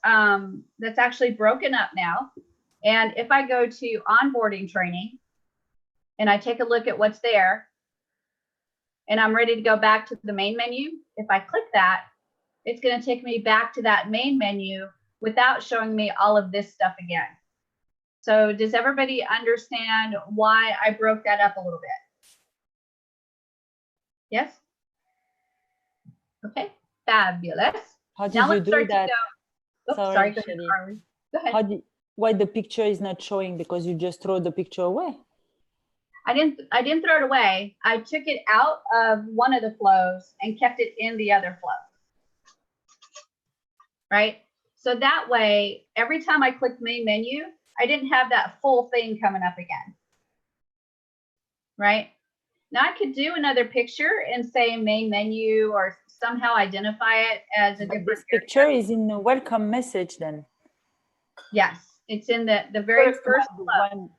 actually broken up now. And if I go to onboarding training and I take a look at what's there and I'm ready to go back to the main menu, if I click that, it's going to take me back to that main menu without showing me all of this stuff again. So does everybody understand why I broke that up a little bit? Yes? Okay, fabulous. How did you do that? Oops, sorry, go ahead, Carly. Go ahead. Why the picture is not showing? Because you just throw the picture away. I didn't throw it away. I took it out of one of the flows and kept it in the other flow. Right? So that way, every time I clicked main menu, I didn't have that full thing coming up again. Right? Now I could do another picture and say main menu or somehow identify it as a different this picture is in the welcome message then. Yes, it's in the very first flow.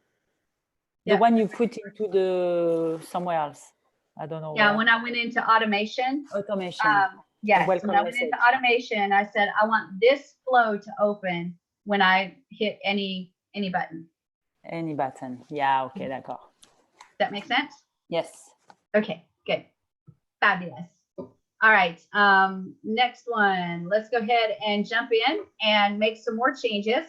The one you put into the somewhere else. I don't know. Yeah, when I went into automation. Automation. Yes, when I went into automation, I said I want this flow to open when I hit any button. Any button. Yeah, okay, d'accord. Does that make sense? Yes. Okay, good. Fabulous. All right, next one. Let's go ahead and jump in and make some more changes.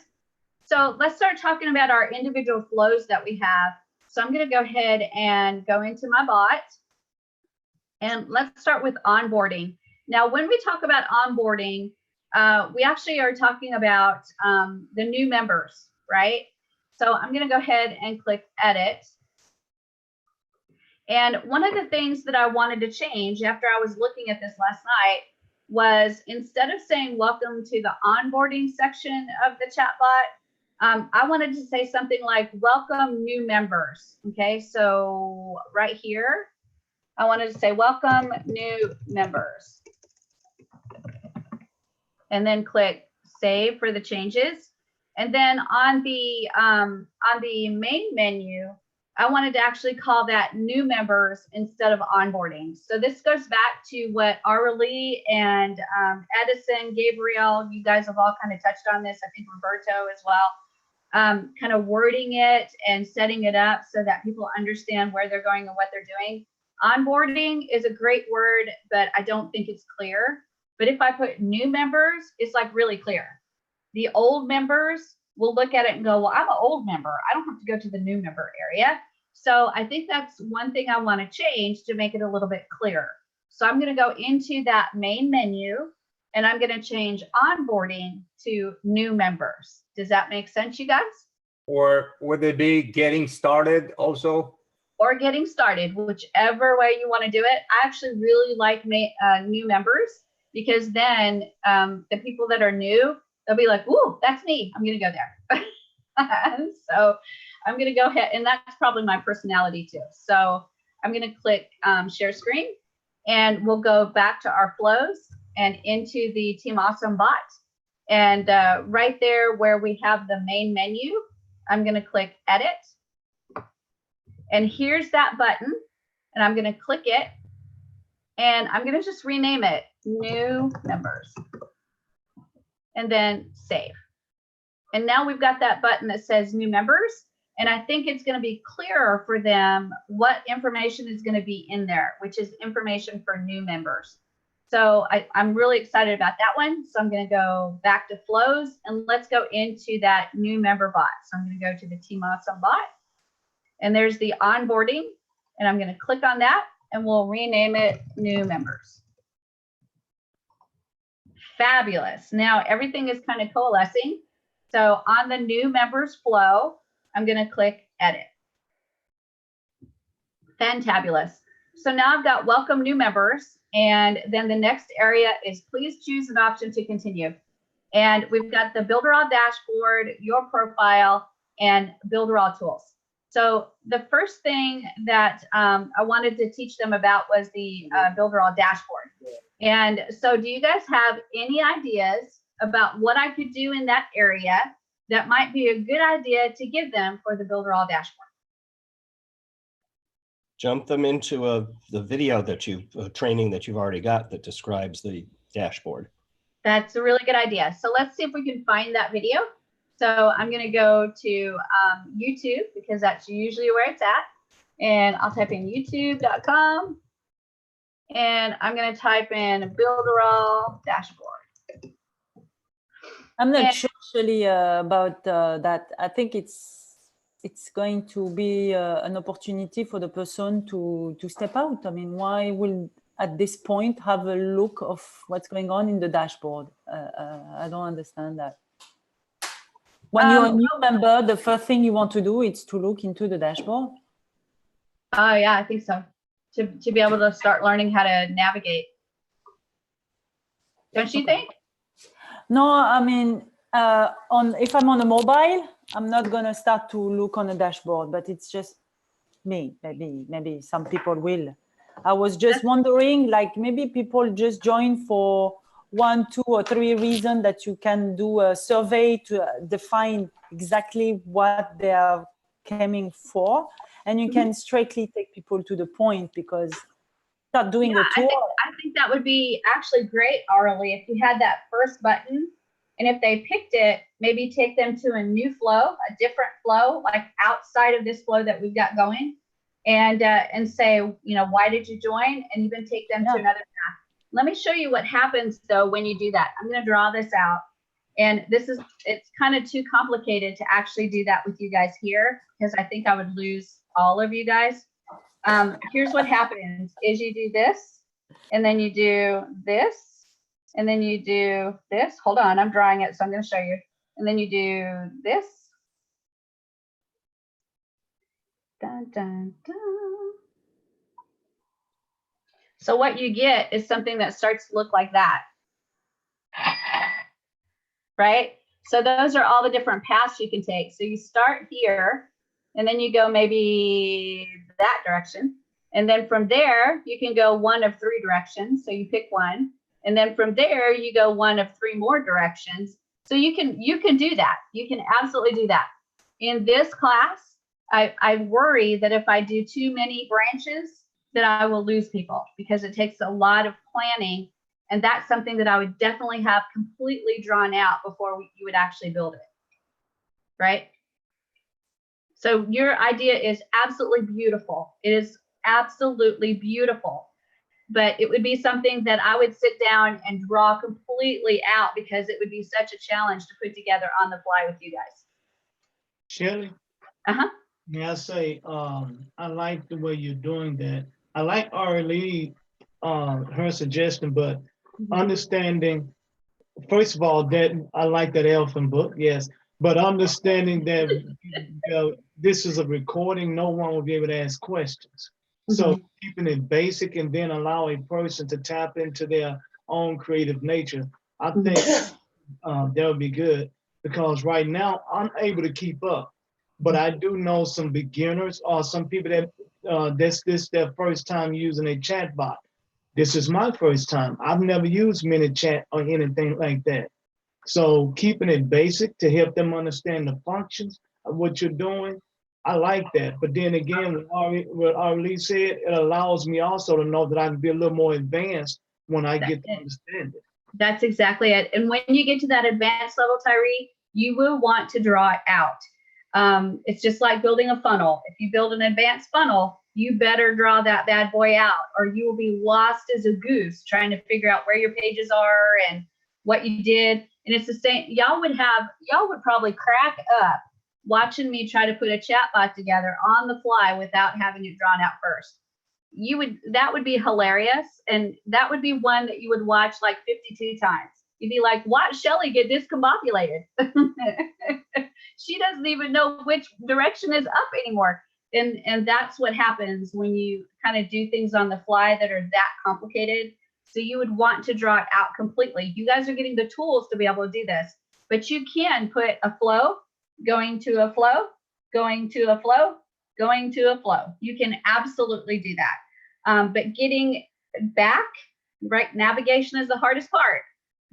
So let's start talking about our individual flows that we have. So I'm going to go ahead and go into my bot. And let's start with onboarding. Now, when we talk about onboarding, we actually are talking about the new members, right? So I'm going to go ahead and click edit. And one of the things that I wanted to change after I was looking at this last night was instead of saying welcome to the onboarding section of the chatbot, I wanted to say something like welcome new members. Okay, so right here, I wanted to say welcome new members. And then click save for the changes. And then on the main menu, I wanted to actually call that new members instead of onboarding. So this goes back to what Aurelie and Edison, Gabriel, you guys have all kind of touched on this. I think Roberto as well. Kind of wording it and setting it up so that people understand where they're going and what they're doing. Onboarding is a great word, but I don't think it's clear. But if I put new members, it's like really clear. The old members will look at it and go, well, I'm an old member. I don't have to go to the new member area. So I think that's one thing I want to change to make it a little bit clearer. So I'm going to go into that main menu and I'm going to change onboarding to new members. Does that make sense, you guys? Or would it be getting started also? Or getting started, whichever way you want to do it. I actually really like new members because then the people that are new, They'll be like, "Ooh, that's me. I'm going to go there." So I'm going to go ahead, and that's probably my personality too. So I'm going to click share screen, and we'll go back to our flows and into the Team Awesome bot. And right there where we have the main menu, I'm going to click edit. And here's that button, and I'm going to click it, and I'm going to just rename it new members, and then save. And now we've got that button that says new members, and I think it's going to be clearer for them what information is going to be in there, which is information for new members. So I'm really excited about that one. So I'm going to go back to flows, and let's go into that new member bot. So I'm going to go to the Team Awesome bot, and there's the onboarding, and I'm going to click on that, and we'll rename it new members. Fabulous. Now everything is kind of coalescing. So on the new members flow, I'm going to click edit. Fantabulous. So now I've got welcome new members, and then the next area is please choose an option to continue. And we've got the Builder All dashboard, your profile, and Builder All tools. So the first thing that I wanted to teach them about was the Builder All dashboard. And so do you guys have any ideas about what I could do in that area that might be a good idea to give them for the Builder All dashboard? Jump them into the video that training that you've already got that describes the dashboard. That's a really good idea. So let's see if we can find that video. So I'm going to go to YouTube, because that's usually where it's at. And I'll type in youtube.com. And I'm going to type in Builder All dashboard. I'm not sure actually about that. I think it's going to be an opportunity for the person to step out. I mean, why will at this point have a look of what's going on in the dashboard? I don't understand that. When you're a new member, the first thing you want to do is to look into the dashboard. Oh yeah, I think so. To be able to start learning how to navigate. Don't you think? No, I mean, if I'm on a mobile, I'm not going to start to look on the dashboard, but it's just me. Maybe some people will. I was just wondering, like maybe people just join for 1, 2, or 3 reasons that you can do a survey to define exactly what they are coming for. And you can straightly take people to the point, because start doing a tour. I think that would be actually great, Arlie, if you had that first button, and if they picked it, maybe take them to a new flow, a different flow, like outside of this flow that we've got going, and say, you know, why did you join? And even take them to another path. Let me show you what happens though when you do that. I'm going to draw this out, and it's kind of too complicated to actually do that with you guys here, because I think I would lose all of you guys. Here's what happens is you do this, and then you do this, and then you do this. Hold on, I'm drawing it, so I'm going to show you. And then you do this. Dun, dun, dun. So what you get is something that starts to look like that. Right? So those are all the different paths you can take. So you start here, and then you go maybe that direction. And then from there, you can go one of 3 directions. So you pick one. And then from there, you go one of 3 more directions. So you can do that. You can absolutely do that. In this class, I worry that if I do too many branches, that I will lose people, because it takes a lot of planning. And that's something that I would definitely have completely drawn out before you would actually build it. Right? So your idea is absolutely beautiful. It is absolutely beautiful. But it would be something that I would sit down and draw completely out, because it would be such a challenge to put together on the fly with you guys. Shirley? May I say, I like the way you're doing that. I like Arlie, her suggestion, but understanding, first of all, that I like that elephant book, yes, but understanding that this is a recording, no one will be able to ask questions. So keeping it basic, and then allow a person to tap into their own creative nature. I think that would be good, because right now I'm able to keep up. But I do know some beginners or some people that this their first time using a chatbot. This is my first time. I've never used ManyChat or anything like that. So keeping it basic to help them understand the functions of what you're doing, I like that. But then again, what Arlie said, it allows me also to know that I can be a little more advanced when I get to understand it. That's exactly it. And when you get to that advanced level, Tyree, you will want to draw it out. It's just like building a funnel. If you build an advanced funnel, you better draw that bad boy out, or you will be lost as a goose trying to figure out where your pages are and what you did. And it's the same. Y'all would probably crack up watching me try to put a chatbot together on the fly without having it drawn out first. That would be hilarious. And that would be one that you would watch like 52 times. You'd be like, watch Shelly get discombobulated. She doesn't even know which direction is up anymore. And that's what happens when you kind of do things on the fly that are that complicated. So you would want to draw it out completely. You guys are getting the tools to be able to do this, but you can put a flow, going to a flow, going to a flow, going to a flow. You can absolutely do that. But getting back, right? Navigation is the hardest part.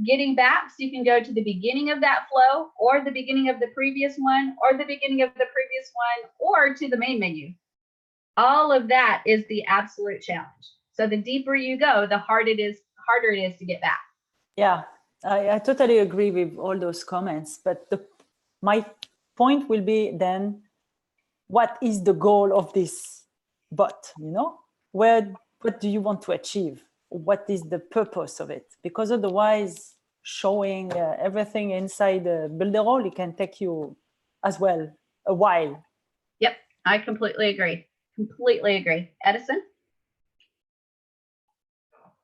Getting back, so you can go to the beginning of that flow, or the beginning of the previous one, or the beginning of the previous one, or to the main menu. All of that is the absolute challenge. So the deeper you go, the harder it is to get back. Yeah, I totally agree with all those comments. But my point will be then, what is the goal of this bot? You know, what do you want to achieve? What is the purpose of it? Because otherwise, showing everything inside Builderall, it can take you as well a while. Yep, I completely agree. Completely agree. Edison?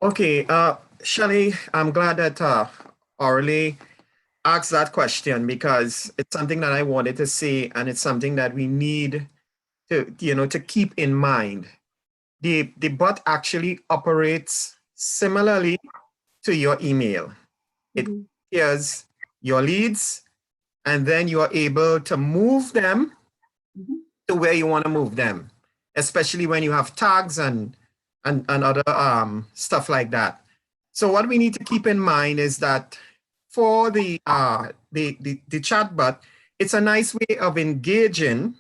Okay, Shelly, I'm glad that Orly asked that question, because it's something that I wanted to say, and it's something that we need to keep in mind. The bot actually operates similarly to your email. It hears your leads, and then you are able to move them to where you want to move them, especially when you have tags and other stuff like that. So what we need to keep in mind is that for the chatbot, it's a nice way of engaging,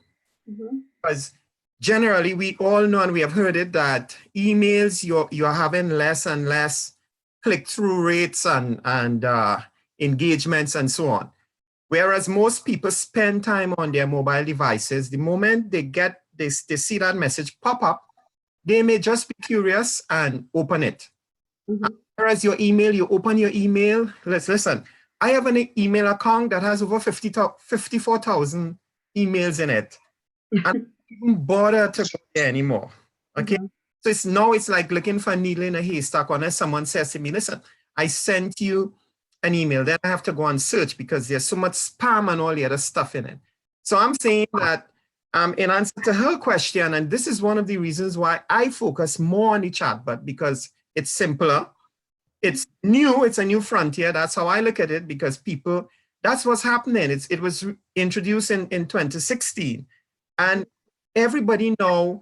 because generally we all know, and we have heard it, that emails, you're having less and less click-through rates and engagements and so on. Whereas most people spend time on their mobile devices, the moment they see that message pop up, they may just be curious and open it. Whereas your email, you open your email, listen, I have an email account that has over 54,000 emails in it. And I don't even bother to go there anymore, okay? So it's like looking for a needle in a haystack, unless someone says to me, listen, I sent you an email, then I have to go and search because there's so much spam and all the other stuff in it. So I'm saying that in answer to her question, and this is one of the reasons why I focus more on the chatbot, because it's simpler, it's new, it's a new frontier. That's how I look at it, because people, that's what's happening. It was introduced in 2016, and everybody know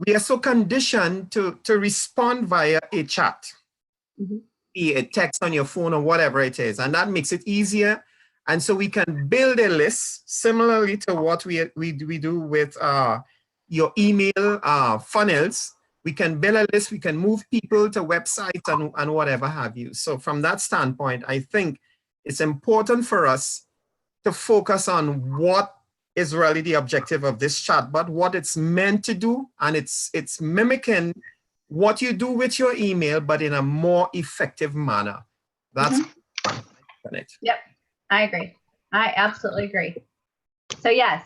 we are so conditioned to respond via a chat, be it text on your phone or whatever it is, and that makes it easier. And so we can build a list similarly to what we do with your email funnels. We can build a list, we can move people to websites and whatever have you. So from that standpoint, I think it's important for us to focus on what is really the objective of this chatbot, what it's meant to do, and it's mimicking what you do with your email, but in a more effective manner. That's it. Yep, I agree. I absolutely agree. So yes,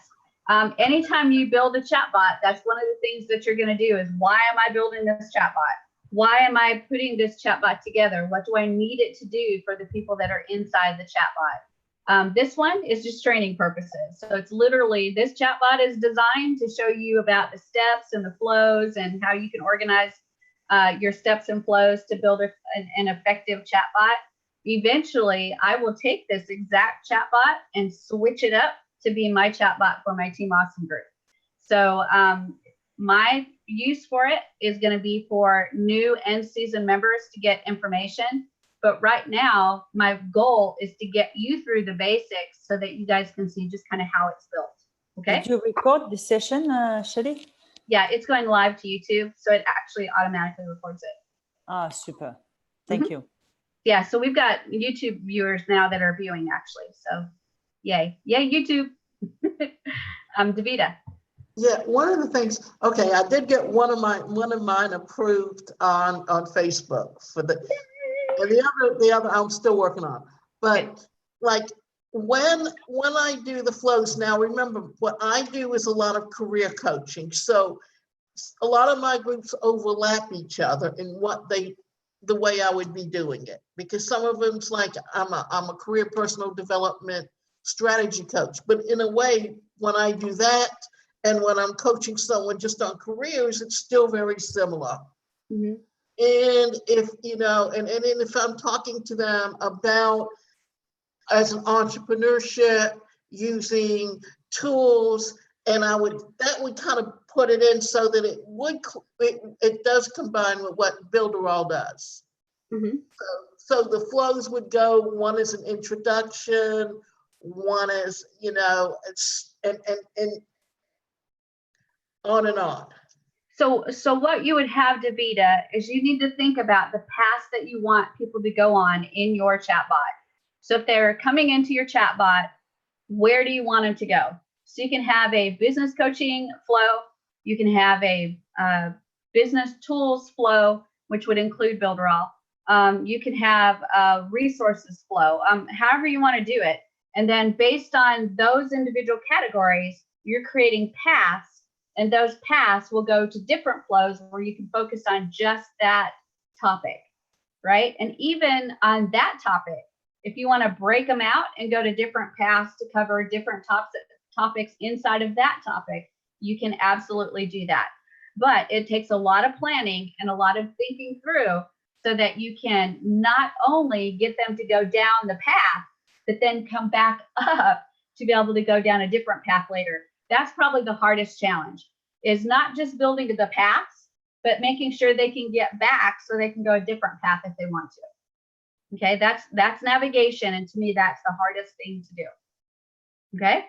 anytime you build a chatbot, that's one of the things that you're going to do is, why am I building this chatbot? Why am I putting this chatbot together? What do I need it to do for the people that are inside the chatbot? This one is just training purposes. So it's literally, this chatbot is designed to show you about the steps and the flows and how you can organize your steps and flows to build an effective chatbot. eventually I will take this exact chatbot and switch it up to be my chatbot for my Team Awesome group. So my use for it is going to be for new and seasoned members to get information. But right now, my goal is to get you through the basics so that you guys can see just kind of how it's built. Okay. Did you record the session, Shelly? Yeah, it's going live to YouTube, so it actually automatically records it. Ah, super. Thank you. Yeah, so we've got YouTube viewers now that are viewing actually. So yay. Yay, YouTube. Davida. Yeah, one of the things, okay, I did get one of mine approved on Facebook for the, and the other I'm still working on. But like when I do the flows now, remember what I do is a lot of career coaching. So a lot of my groups overlap each other in the way I would be doing it, because some of them's like I'm a career personal development strategy coach, but in a way when I do that and when I'm coaching someone just on careers, it's still very similar. Mm-hmm. And if and if I'm talking to them about as an entrepreneurship using tools, and that would kind of put it in so that it does combine with what Builderall does. Mm-hmm. So the flows would go, one is an introduction, one is, it's and on and on. So what you would have, Davida, is you need to think about the path that you want people to go on in your chatbot. So if they're coming into your chatbot, where do you want them to go? So you can have a business coaching flow. You can have a business tools flow, which would include Builderall. You can have a resources flow, however you want to do it. And then based on those individual categories, you're creating paths. And those paths will go to different flows where you can focus on just that topic, right? And even on that topic, if you want to break them out and go to different paths to cover different topics inside of that topic, you can absolutely do that. But it takes a lot of planning and a lot of thinking through so that you can not only get them to go down the path, but then come back up to be able to go down a different path later. That's probably the hardest challenge, is not just building the paths, but making sure they can get back so they can go a different path if they want to. Okay, that's navigation, and to me, that's the hardest thing to do. Okay.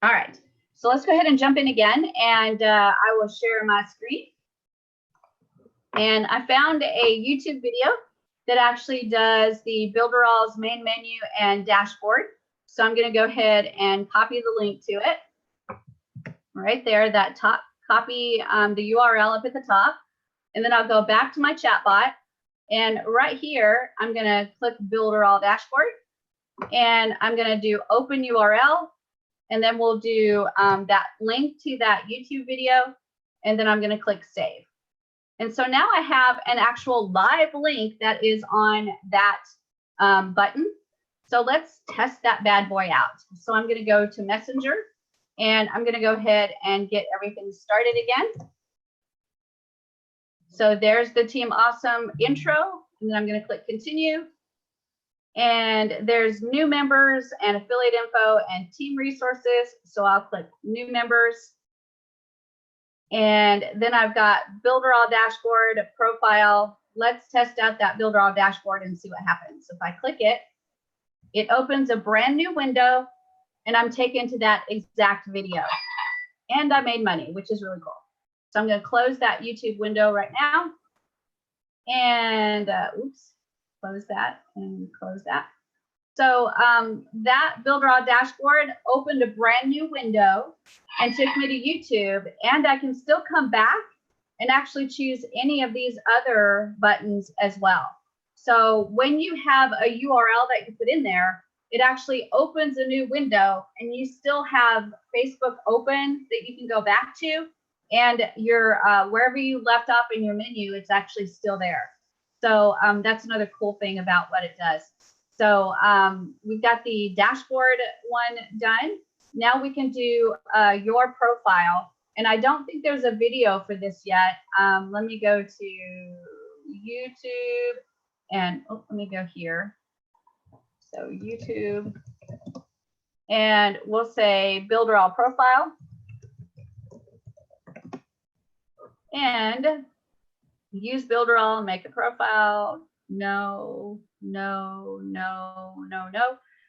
All right, so let's go ahead and jump in again, and I will share my screen. And I found a YouTube video that actually does the Builderall's main menu and dashboard. So I'm going to go ahead and copy the link to it right there, that top, copy the URL up at the top. And then I'll go back to my chatbot. And right here, I'm going to click Builderall dashboard. And I'm going to do open URL. And then we'll do that link to that YouTube video. And then I'm going to click save. And so now I have an actual live link that is on that button. So let's test that bad boy out. So I'm going to go to Messenger, and I'm going to go ahead and get everything started again. So there's the Team Awesome intro, and then I'm going to click continue. And there's new members and affiliate info and team resources. So I'll click new members. And then I've got Builderall dashboard profile. Let's test out that Builderall dashboard and see what happens. So if I click it, it opens a brand new window, and I'm taken to that exact video. And I made money, which is really cool. So I'm going to close that YouTube window right now. And oops, close that and close that. So that Builderall dashboard opened a brand new window and took me to YouTube, and I can still come back and actually choose any of these other buttons as well. So when you have a URL that you put in there, it actually opens a new window, and you still have Facebook open that you can go back to, and your wherever you left off in your menu, it's actually still there. So that's another cool thing about what it does. So we've got the dashboard one done. Now we can do your profile. And I don't think there's a video for this yet. Let me go to YouTube, and oh, let me go here. So YouTube, and we'll say Builderall profile, and use Builderall and make a profile. No.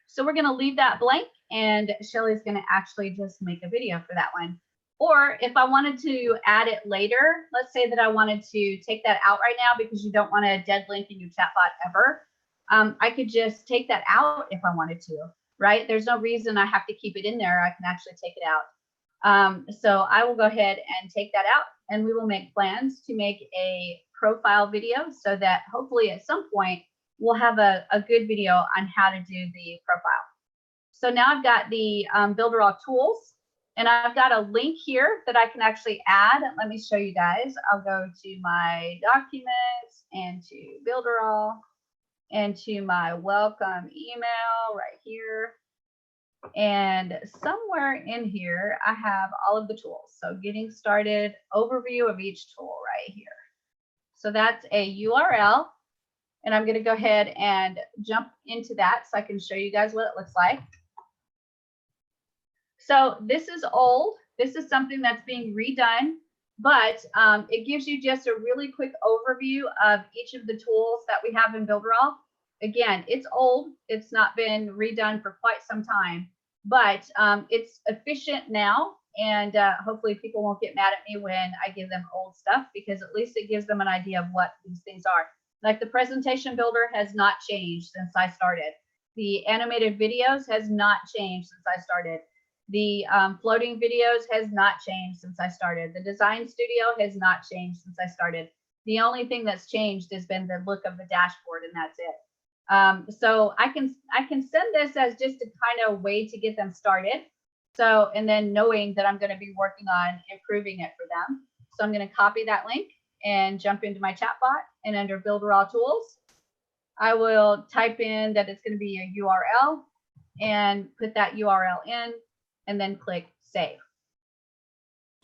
So we're going to leave that blank, and Shelly's going to actually just make a video for that one. Or if I wanted to add it later, let's say that I wanted to take that out right now because you don't want a dead link in your chatbot ever. I could just take that out if I wanted to, right? There's no reason I have to keep it in there. I can actually take it out. So I will go ahead and take that out, and we will make plans to make a profile video so that hopefully at some point we'll have a good video on how to do the profile. So now I've got the Builderall tools, and I've got a link here that I can actually add. Let me show you guys. I'll go to my documents and to Builderall and to my welcome email right here. And somewhere in here, I have all of the tools. So getting started, overview of each tool right here. So that's a URL. And I'm going to go ahead and jump into that so I can show you guys what it looks like. So this is old. This is something that's being redone, but it gives you just a really quick overview of each of the tools that we have in Builderall. Again, it's old. It's not been redone for quite some time, but it's efficient now. And hopefully people won't get mad at me when I give them old stuff, because at least it gives them an idea of what these things are. Like the presentation builder has not changed since I started. The animated videos has not changed since I started. The floating videos has not changed since I started. The design studio has not changed since I started. The only thing that's changed has been the look of the dashboard, and that's it. So I can send this as just a kind of way to get them started. So, and then knowing that I'm going to be working on improving it for them. So I'm going to copy that link and jump into my chatbot, and under Builderall tools, I will type in that it's going to be a URL and put that URL in, and then click save.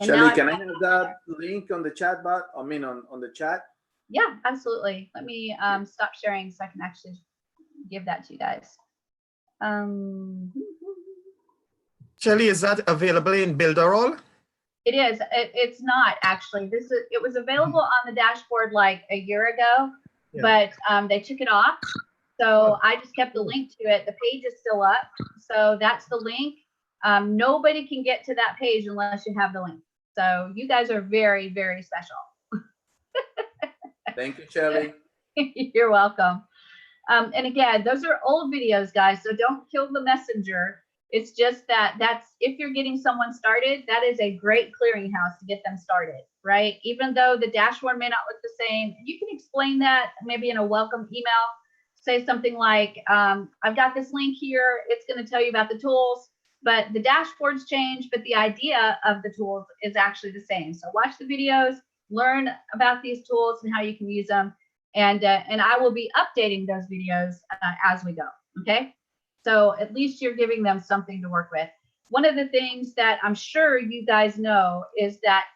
And Shelly, can I have that link on the chatbot? I mean, on the chat? Yeah, absolutely. Let me stop sharing so I can actually give that to you guys. Shelly, is that available in Builderall? It is. It's not actually. It was available on the dashboard like a year ago, but they took it off. So I just kept the link to it. The page is still up. So that's the link. Nobody can get to that page unless you have the link. So you guys are very, very special. Thank you, Shelly. You're welcome. And again, those are old videos, guys. So don't kill the messenger. It's just that's if you're getting someone started, that is a great clearinghouse to get them started, right? Even though the dashboard may not look the same, you can explain that maybe in a welcome email. Say something like, I've got this link here. It's going to tell you about the tools, but the dashboard's changed, but the idea of the tools is actually the same. So watch the videos, learn about these tools and how you can use them. And I will be updating those videos as we go. Okay. So at least you're giving them something to work with. One of the things that I'm sure you guys know is that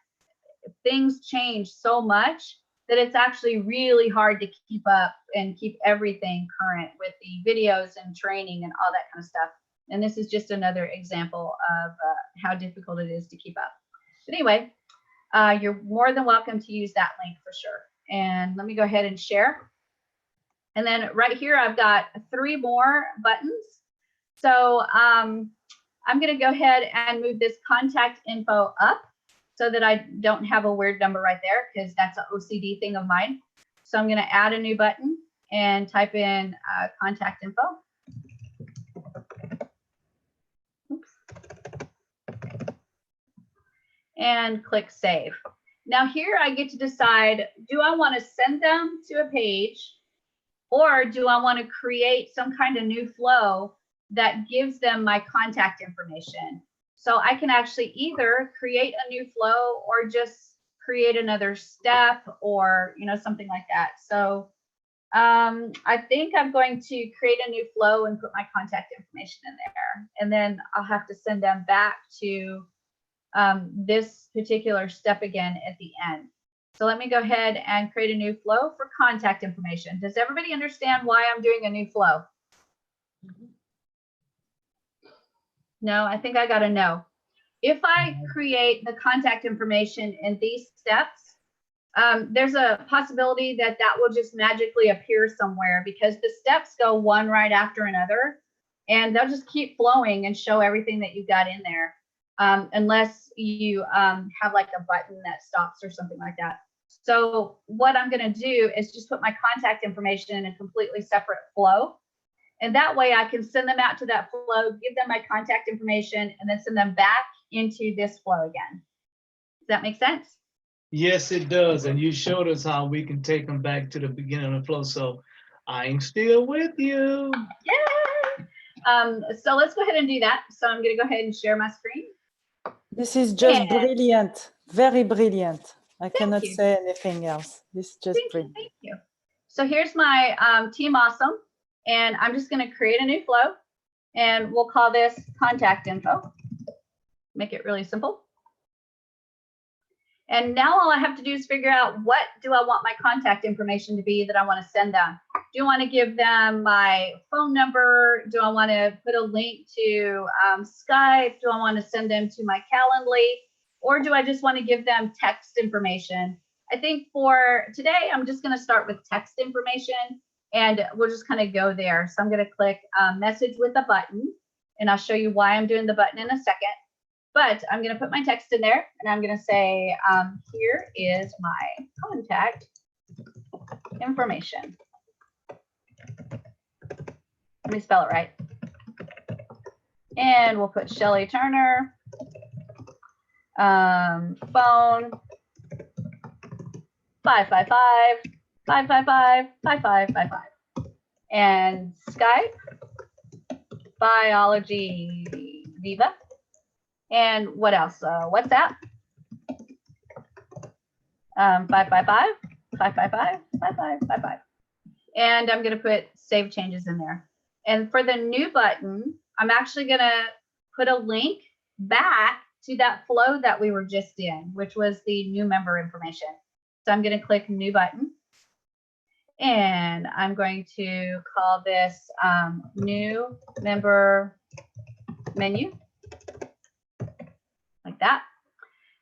things change so much that it's actually really hard to keep up and keep everything current with the videos and training and all that kind of stuff. And this is just another example of how difficult it is to keep up. But anyway, you're more than welcome to use that link for sure. And let me go ahead and share. And then right here, I've got 3 more buttons. So I'm going to go ahead and move this contact info up so that I don't have a weird number right there, because that's an OCD thing of mine. So I'm going to add a new button and type in contact info. Oops. And click save. Now here I get to decide, do I want to send them to a page, or do I want to create some kind of new flow that gives them my contact information? So I can actually either create a new flow or just create another step, or something like that. So I think I'm going to create a new flow and put my contact information in there, and then I'll have to send them back to this particular step again at the end. So let me go ahead and create a new flow for contact information. Does everybody understand why I'm doing a new flow? No, I think I got to know. If I create the contact information in these steps, there's a possibility that that will just magically appear somewhere because the steps go one right after another, and they'll just keep flowing and show everything that you got in there, unless you have like a button that stops or something like that. So what I'm going to do is just put my contact information in a completely separate flow. And that way I can send them out to that flow, give them my contact information, and then send them back into this flow again. Does that make sense? Yes, it does. And you showed us how we can take them back to the beginning of the flow. So I'm still with you. Yay! So let's go ahead and do that. So I'm going to go ahead and share my screen. This is just brilliant, very brilliant. I cannot say anything else. This is just brilliant. Thank you. So here's my Team Awesome, and I'm just going to create a new flow, and we'll call this contact info. Make it really simple. And now all I have to do is figure out what do I want my contact information to be that I want to send them. Do I want to give them my phone number? Do I want to put a link to Skype? Do I want to send them to my Calendly? Or do I just want to give them text information? I think for today, I'm just going to start with text information, and we'll just kind of go there. So I'm going to click message with a button, and I'll show you why I'm doing the button in a second. But I'm going to put my text in there, and I'm going to say, here is my contact information. Let me spell it right. And we'll put Shelly Turner, phone 555-555-5555, and Skype, Biology Viva. And what else? WhatsApp, 555-555-5555. And I'm going to put save changes in there. And for the new button, I'm actually going to put a link back to that flow that we were just in, which was the new member information. So I'm going to click new button. And I'm going to call this new member menu. Like that.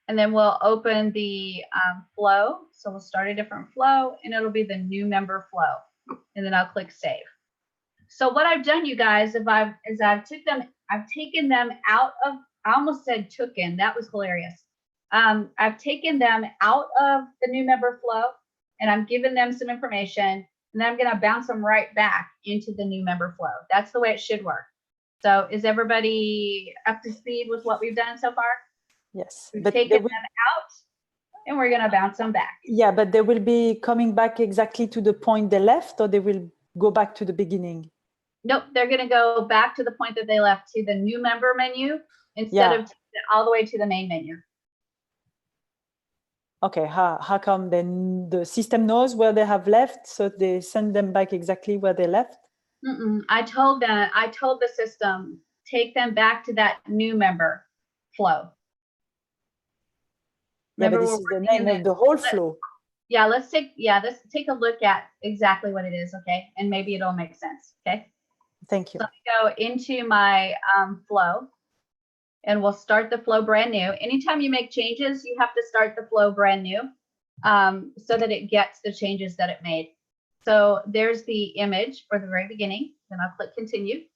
And then we'll open the flow. So we'll start a different flow, and it'll be the new member flow. And then I'll click save. So what I've done, you guys, I've taken them out of, I almost said tooken, that was hilarious. I've taken them out of the new member flow, and I'm giving them some information, and then I'm going to bounce them right back into the new member flow. That's the way it should work. So is everybody up to speed with what we've done so far? Yes. We've taken them out, and we're going to bounce them back. Yeah, but they will be coming back exactly to the point they left, or they will go back to the beginning? Nope, they're going to go back to the point that they left, to the new member menu, instead of all the way to the main menu. Okay, how come then the system knows where they have left, so they send them back exactly where they left? I told the system, take them back to that new member flow. Yeah, but this is the name of the whole flow. Yeah, let's take a look at exactly what it is, okay? And maybe it'll make sense, okay? Thank you. So let me go into my flow, and we'll start the flow brand new. Anytime you make changes, you have to start the flow brand new, so that it gets the changes that it made. So there's the image for the very beginning. Then I'll click continue.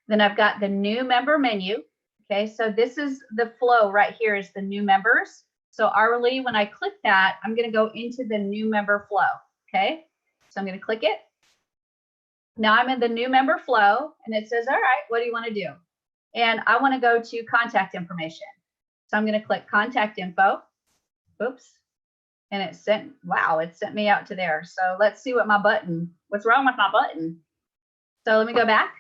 Then I've got the new member menu. Okay, so this is the flow right here is the new members. So hourly, when I click that, I'm going to go into the new member flow. Okay, so I'm going to click it. Now I'm in the new member flow, and it says, all right, what do you want to do? And I want to go to contact information. So I'm going to click contact info. Oops. And it sent, wow, it sent me out to there. So let's see what's wrong with my button. So let me go back.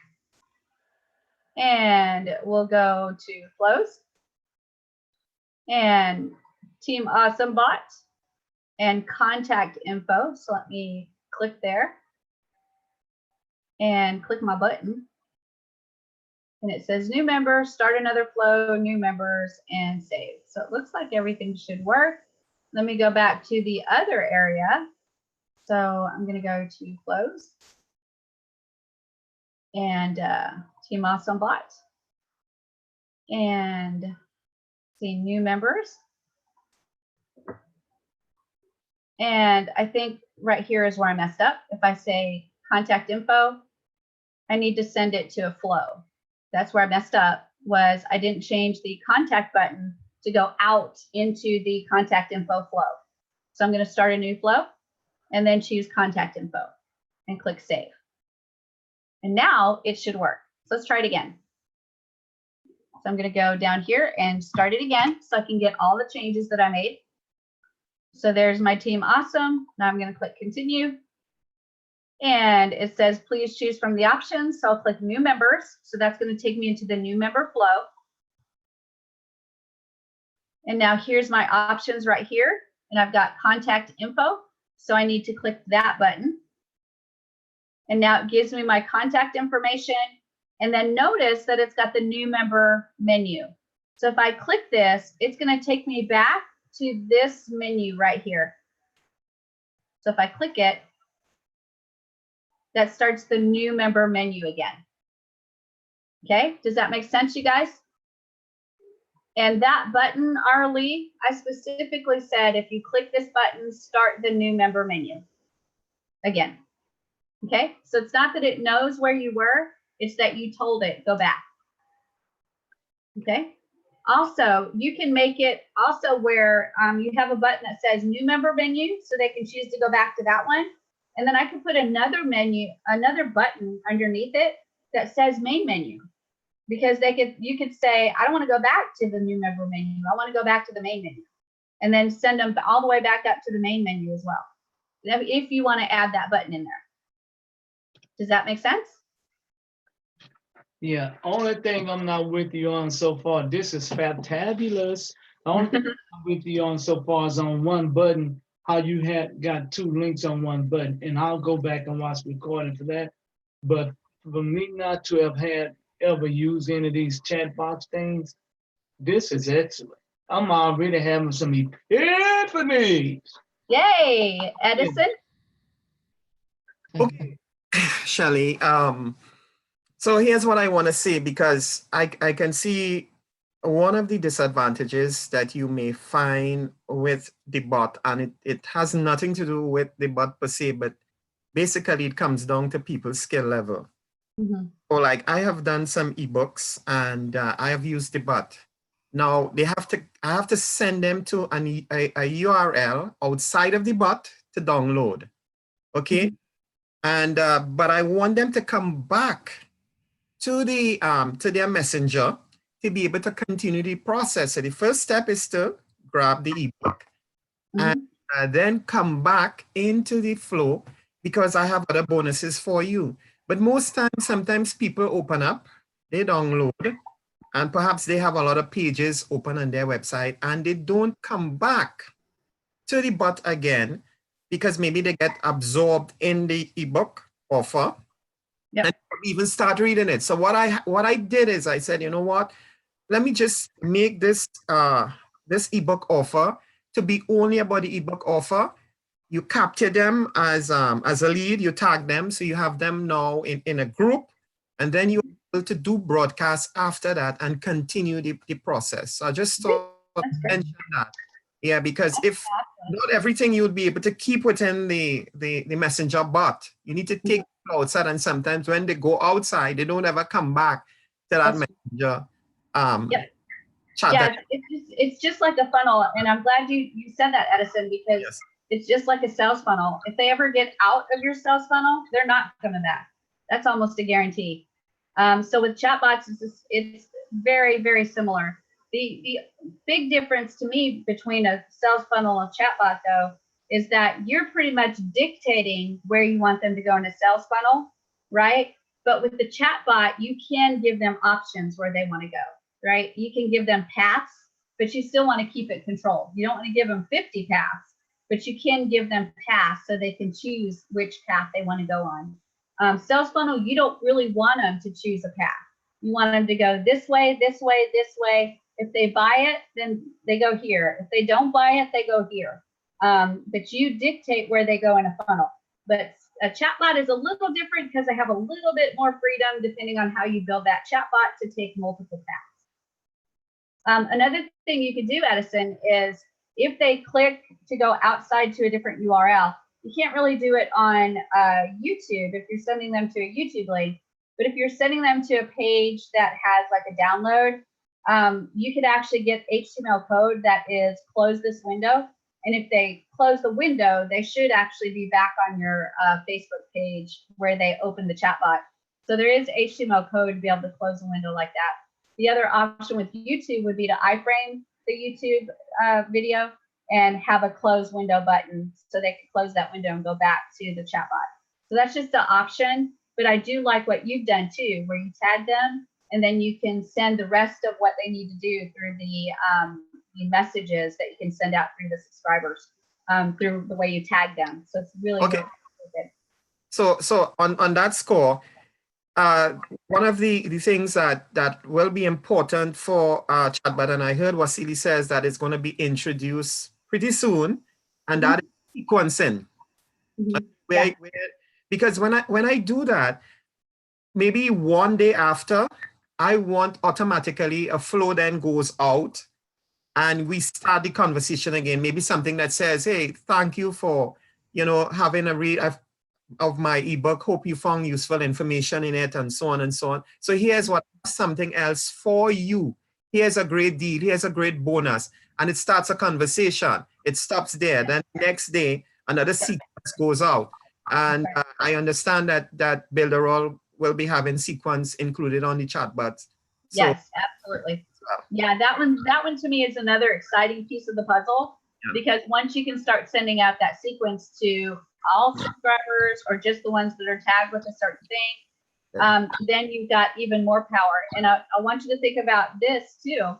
And we'll go to flows and Team Awesome Bot and contact info. So let me click there and click my button. And it says new member, start another flow, new members, and save. So it looks like everything should work. let me go back to the other area. So I'm going to go to close and Team Awesome Bot and see new members. And I think right here is where I messed up. If I say contact info, I need to send it to a flow. That's where I messed up, was I didn't change the contact button to go out into the contact info flow. So I'm going to start a new flow and then choose contact info and click save. And now it should work. So let's try it again. So I'm going to go down here and start it again so I can get all the changes that I made. So there's my Team Awesome. Now I'm going to click continue. And it says, please choose from the options. So I'll click new members. So that's going to take me into the new member flow. And now here's my options right here. And I've got contact info. So I need to click that button. And now it gives me my contact information. And then notice that it's got the new member menu. So if I click this, it's going to take me back to this menu right here. So if I click it, that starts the new member menu again. Okay, does that make sense, you guys? And that button, Arlie, I specifically said if you click this button, start the new member menu again. Okay, so it's not that it knows where you were, it's that you told it go back. Okay, also you can make it also where you have a button that says new member menu, so they can choose to go back to that one. And then I could put another menu, another button underneath it that says main menu, because you could say, I don't want to go back to the new member menu. I want to go back to the main menu, and then send them all the way back up to the main menu as well, if you want to add that button in there. Does that make sense? Yeah, only thing I'm not with you on so far, this is fantabulous. The only thing I'm with you on so far is on one button, how you had got two links on one button, and I'll go back and watch the recording for that. But for me not to have had ever used any of these chatbots things, this is excellent. I'm already having some epiphanies. Yay, Edison. Okay, Shelly. So here's what I want to say, because I can see one of the disadvantages that you may find with the bot, and it has nothing to do with the bot per se, but basically it comes down to people's skill level. Mm-hmm. So like I have done some ebooks and I have used the bot. Now I have to send them to a URL outside of the bot to download. Okay. Mm-hmm. And but I want them to come back to their messenger to be able to continue the process. So the first step is to grab the ebook. Mm-hmm. And then come back into the flow, because I have other bonuses for you. But most times, sometimes people open up, they download, and perhaps they have a lot of pages open on their website, and they don't come back to the bot again, because maybe they get absorbed in the ebook offer. Yep. And even start reading it. So what I did is I said, you know what, let me just make this this ebook offer to be only about the ebook offer. You capture them as a lead, you tag them, so you have them now in a group, and then you're able to do broadcasts after that and continue the process. So I just thought to mention that. Yeah, because if not everything you would be able to keep within the messenger bot, you need to take outside, and sometimes when they go outside, they don't ever come back to that messenger chat. Yeah, it's just like a funnel, and I'm glad you said that, Edison, because yes, it's just like a sales funnel. If they ever get out of your sales funnel, they're not coming back. That's almost a guarantee. So with chatbots, it's very, very similar. The big difference to me between a sales funnel and a chatbot, though, is that you're pretty much dictating where you want them to go in a sales funnel, right? But with the chatbot, you can give them options where they want to go, right? You can give them paths, but you still want to keep it controlled. You don't want to give them 50 paths, but you can give them paths so they can choose which path they want to go on. Sales funnel, you don't really want them to choose a path. You want them to go this way, this way, this way. If they buy it, then they go here. If they don't buy it, they go here. but you dictate where they go in a funnel. But a chatbot is a little different because they have a little bit more freedom depending on how you build that chatbot to take multiple tasks. Another thing you could do, Edison, is if they click to go outside to a different URL, you can't really do it on YouTube if you're sending them to a YouTube link. But if you're sending them to a page that has like a download, you could actually get HTML code that is close this window. And if they close the window, they should actually be back on your Facebook page where they open the chatbot. So there is HTML code to be able to close a window like that. The other option with YouTube would be to iframe the YouTube video and have a close window button so they can close that window and go back to the chatbot. So that's just an option, but I do like what you've done too, where you tag them and then you can send the rest of what they need to do through the messages that you can send out through the subscribers through the way you tag them. So it's really, okay. really good. So on that score, one of the things that will be important for chatbot, and I heard Wasili says that it's going to be introduced pretty soon, and that is sequencing. Because when I do that, maybe one day after, I want automatically a flow then goes out and we start the conversation again. Maybe something that says, hey, thank you for, having a read of my ebook. Hope you found useful information in it, and so on and so on. So here's something else for you. Here's a great deal. Here's a great bonus. And it starts a conversation. It stops there. Then next day, another sequence goes out. And I understand that Builderall will be having sequence included on the chatbot. So, yes, absolutely. Yeah, that one to me is another exciting piece of the puzzle, because once you can start sending out that sequence to all subscribers or just the ones that are tagged with a certain thing, then you've got even more power. And I want you to think about this too.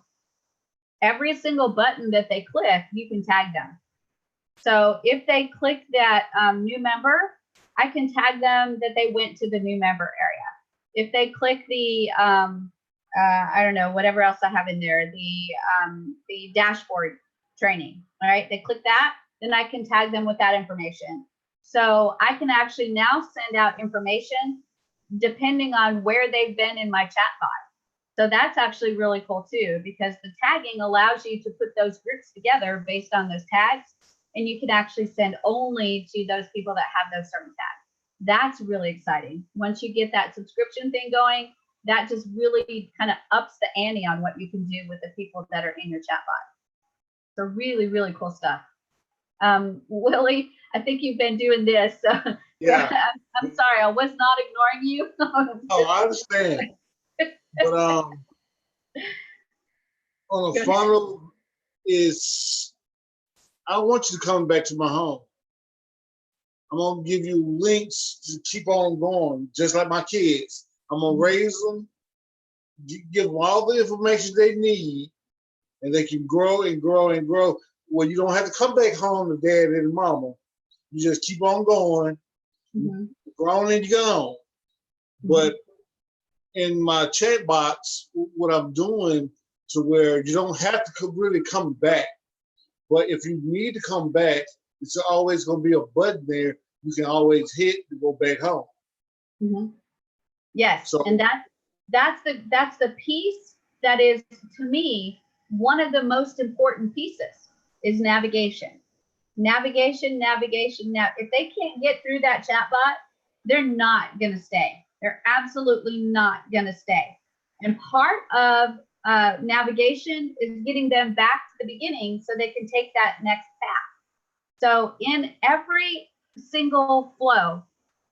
Every single button that they click, you can tag them. So if they click that new member, I can tag them that they went to the new member area. If they click the I don't know, whatever else I have in there, the dashboard training, all right, they click that, then I can tag them with that information. So I can actually now send out information depending on where they've been in my chatbot. So that's actually really cool too, because the tagging allows you to put those groups together based on those tags, and you can actually send only to those people that have those certain tags. That's really exciting. Once you get that subscription thing going, that just really kind of ups the ante on what you can do with the people that are in your chatbot. So really, really cool stuff. Willie, I think you've been doing this. So yeah. I'm sorry, I was not ignoring you. Oh, I understand. But on a funnel is, I want you to come back to my home. I'm gonna give you links to keep on going, just like my kids. I'm gonna raise them, give them all the information they need, and they can grow and grow and grow. Well, you don't have to come back home to dad and mama. You just keep on going, grown and gone. But in my chat box, what I'm doing to where you don't have to really come back. But if you need to come back, it's always going to be a button there you can always hit to go back home. Yes, so, and that's the piece that is, to me, one of the most important pieces is navigation. Navigation. Now, if they can't get through that chatbot, they're not going to stay. They're absolutely not going to stay. And part of navigation is getting them back to the beginning so they can take that next path. So in every single flow,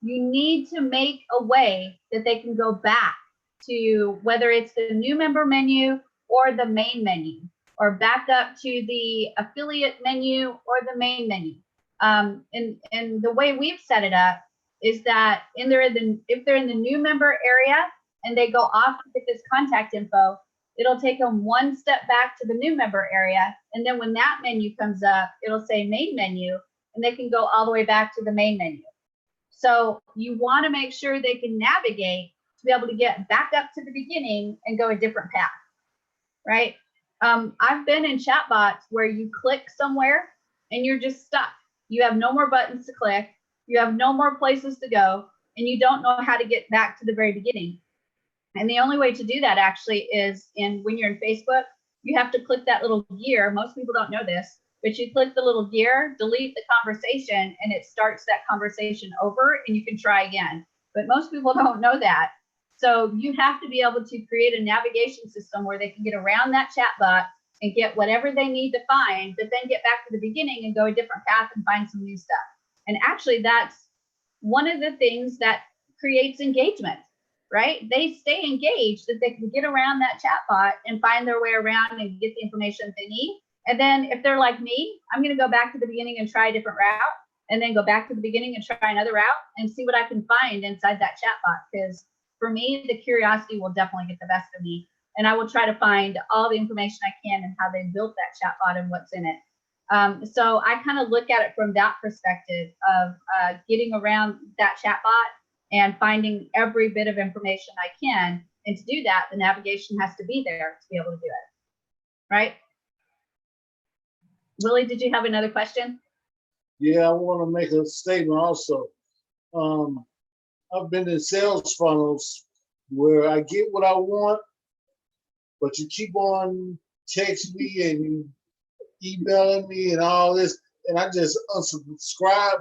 you need to make a way that they can go back to, whether it's the new member menu or the main menu, or back up to the affiliate menu or the main menu. And the way we've set it up is that if they're in the new member area and they go off to get this contact info, it'll take them one step back to the new member area. And then when that menu comes up, it'll say main menu, and they can go all the way back to the main menu. So you want to make sure they can navigate to be able to get back up to the beginning and go a different path, right? I've been in chatbots where you click somewhere and you're just stuck. You have no more buttons to click. You have no more places to go, and you don't know how to get back to the very beginning. And the only way to do that actually is when you're in Facebook, you have to click that little gear. Most people don't know this, but you click the little gear, delete the conversation, and it starts that conversation over, and you can try again. But most people don't know that. So you have to be able to create a navigation system where they can get around that chatbot and get whatever they need to find, but then get back to the beginning and go a different path and find some new stuff. And actually, that's one of the things that creates engagement, right? They stay engaged, that they can get around that chatbot and find their way around and get the information that they need. And then if they're like me, I'm going to go back to the beginning and try a different route, and then go back to the beginning and try another route and see what I can find inside that chatbot. Because for me, the curiosity will definitely get the best of me. And I will try to find all the information I can and how they built that chatbot and what's in it. So I kind of look at it from that perspective of getting around that chatbot and finding every bit of information I can. And to do that, the navigation has to be there to be able to do it, right? Willie, did you have another question? Yeah, I want to make a statement also. I've been in sales funnels where I get what I want, but you keep on texting me and emailing me and all this, and I just unsubscribe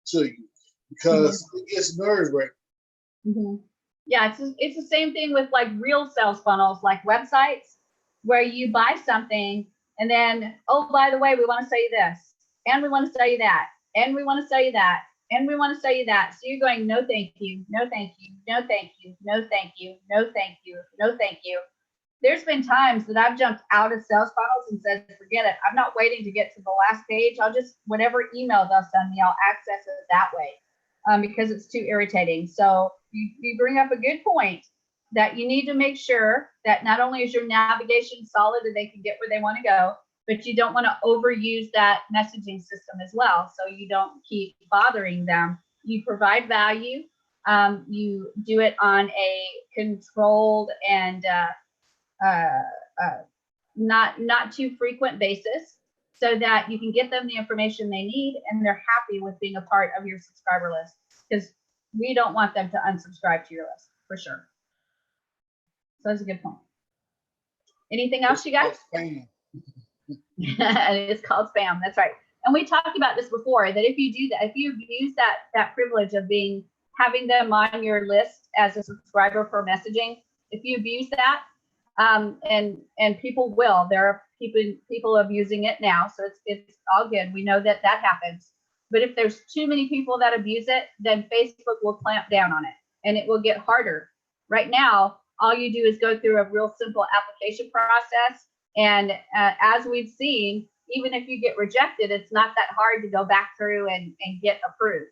to you because it gets nerve-wracking. Yeah, it's the same thing with like real sales funnels, like websites, where you buy something and then, oh, by the way, we want to sell you this, and we want to sell you that, and we want to sell you that, and we want to sell you that. So you're going, no, thank you, no, thank you, no, thank you, no, thank you, no, thank you, no, thank you. There's been times that I've jumped out of sales funnels and said, forget it. I'm not waiting to get to the last page. I'll just, whatever email they'll send me, I'll access it that way because it's too irritating. So you bring up a good point that you need to make sure that not only is your navigation solid and they can get where they want to go, but you don't want to overuse that messaging system as well. So you don't keep bothering them. You provide value. You do it on a controlled and not too frequent basis, so that you can get them the information they need and they're happy with being a part of your subscriber list, because we don't want them to unsubscribe to your list for sure. So that's a good point. Anything else, you guys? It's called spam. That's right. And we talked about this before, that if you do that, if you use that privilege of having them on your list as a subscriber for messaging, if you abuse that, and people will, there are people abusing it now, so it's all good. We know that happens. But if there's too many people that abuse it, then Facebook will clamp down on it, and it will get harder. Right now, all you do is go through a real simple application process, and as we've seen, even if you get rejected, it's not that hard to go back through and get approved.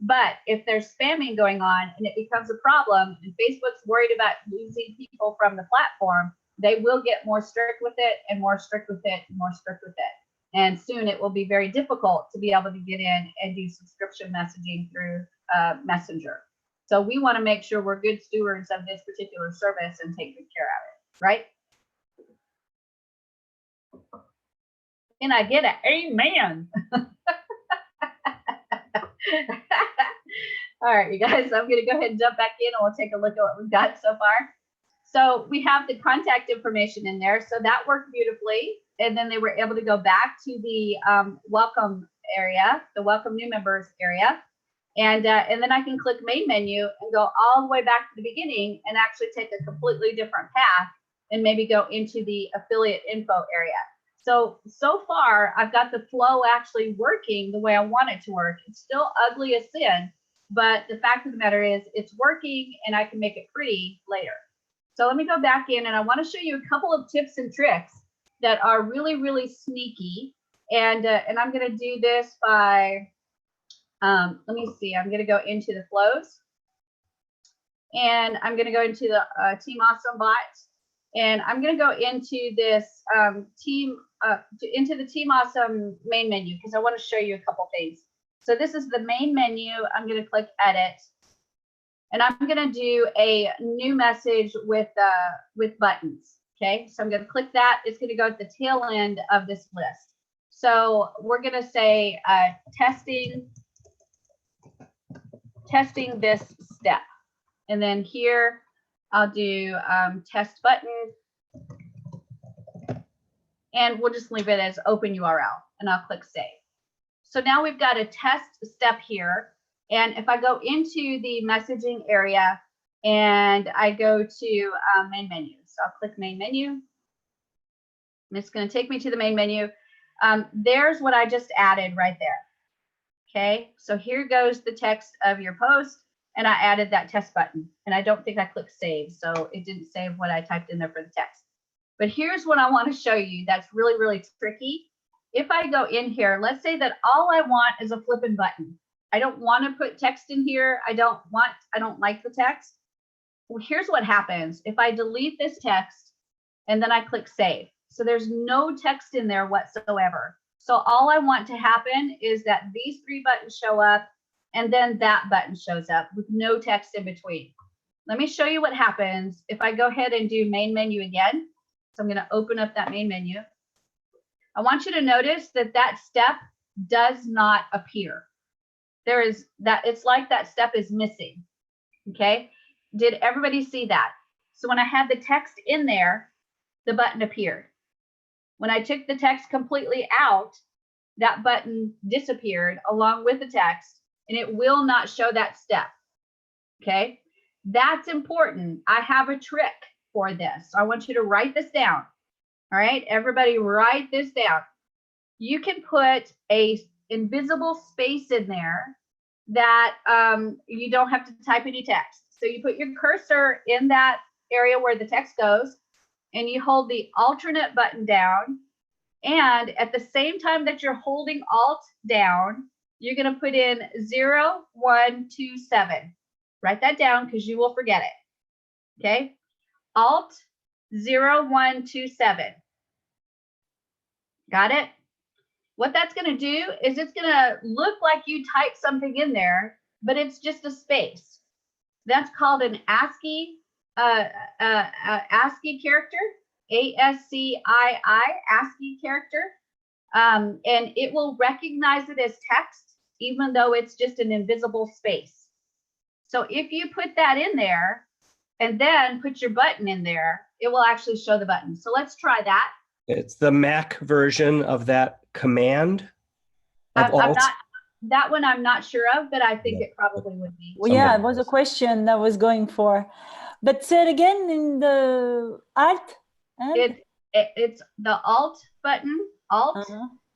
But if there's spamming going on and it becomes a problem, and Facebook's worried about losing people from the platform, they will get more strict with it and more strict with it and more strict with it. And soon it will be very difficult to be able to get in and do subscription messaging through Messenger. So we want to make sure we're good stewards of this particular service and take good care of it, right? Can I get an amen? All right, you guys, I'm going to go ahead and jump back in and we'll take a look at what we've got so far. So we have the contact information in there. So that worked beautifully. And then they were able to go back to the welcome area, the welcome new members area. And then I can click main menu and go all the way back to the beginning and actually take a completely different path and maybe go into the affiliate info area. So far, I've got the flow actually working the way I want it to work. It's still ugly as sin, but the fact of the matter is it's working and I can make it pretty later. So let me go back in and I want to show you a couple of tips and tricks that are really, really sneaky. And I'm going to do this by, let me see, I'm going to go into the flows. And I'm going to go into the Team Awesome bot. And I'm going to go into this into the Team Awesome main menu because I want to show you a couple things. So this is the main menu. I'm going to click edit. And I'm going to do a new message with buttons. Okay, so I'm going to click that. It's going to go at the tail end of this list. So we're going to say testing this step. And then here I'll do test button. And we'll just leave it as open URL and I'll click save. So now we've got a test step here. And if I go into the messaging area and I go to main menu, so I'll click main menu. And it's going to take me to the main menu. There's what I just added right there. Okay, so here goes the text of your post, and I added that test button. And I don't think I clicked save, so it didn't save what I typed in there for the text. But here's what I want to show you that's really, really tricky. If I go in here, let's say that all I want is a flipping button. I don't want to put text in here. I don't like the text. Well, here's what happens. If I delete this text and then I click save. So there's no text in there whatsoever. So all I want to happen is that these three buttons show up and then that button shows up with no text in between. Let me show you what happens if I go ahead and do main menu again. So I'm going to open up that main menu. I want you to notice that that step does not appear. There is that, it's like that step is missing. Okay. Did everybody see that? So when I had the text in there, the button appeared. When I took the text completely out, that button disappeared along with the text, and it will not show that step. Okay. That's important. I have a trick for this. So I want you to write this down. All right, everybody write this down. You can put a invisible space in there that you don't have to type any text. So you put your cursor in that area where the text goes and you hold the alternate button down. And at the same time that you're holding Alt down, you're going to put in 0127. Write that down because you will forget it. Okay. Alt 0127. Got it? What that's going to do is it's going to look like you typed something in there, but it's just a space. That's called an ASCII ASCII character, ASCII, ASCII character, and it will recognize it as text, even though it's just an invisible space. So if you put that in there and then put your button in there, it will actually show the button. So let's try that. It's the Mac version of that command of Alt. That one I'm not sure of, but I think it probably would be. Well, yeah, it was a question I was going for. But say it again in the Alt. It's the Alt button, Alt,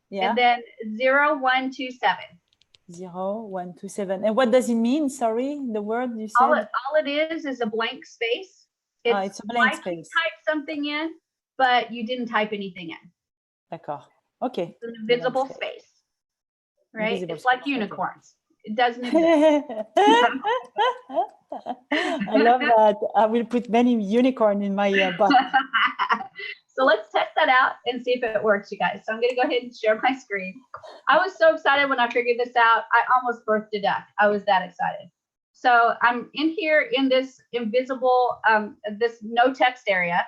yeah. and then 0127. 0127. And what does it mean? Sorry, the word you said? All it is a blank space. It's a blank like space. You type something in, but you didn't type anything in. D'accord. Okay. It's an invisible space. Right? Invisible it's like space. unicorns. It doesn't exist. I love that. I will put many unicorn in my bot. So let's test that out and see if it works, you guys. So I'm going to go ahead and share my screen. I was so excited when I figured this out. I almost birthed a duck. I was that excited. So I'm in here in this invisible, this no text area.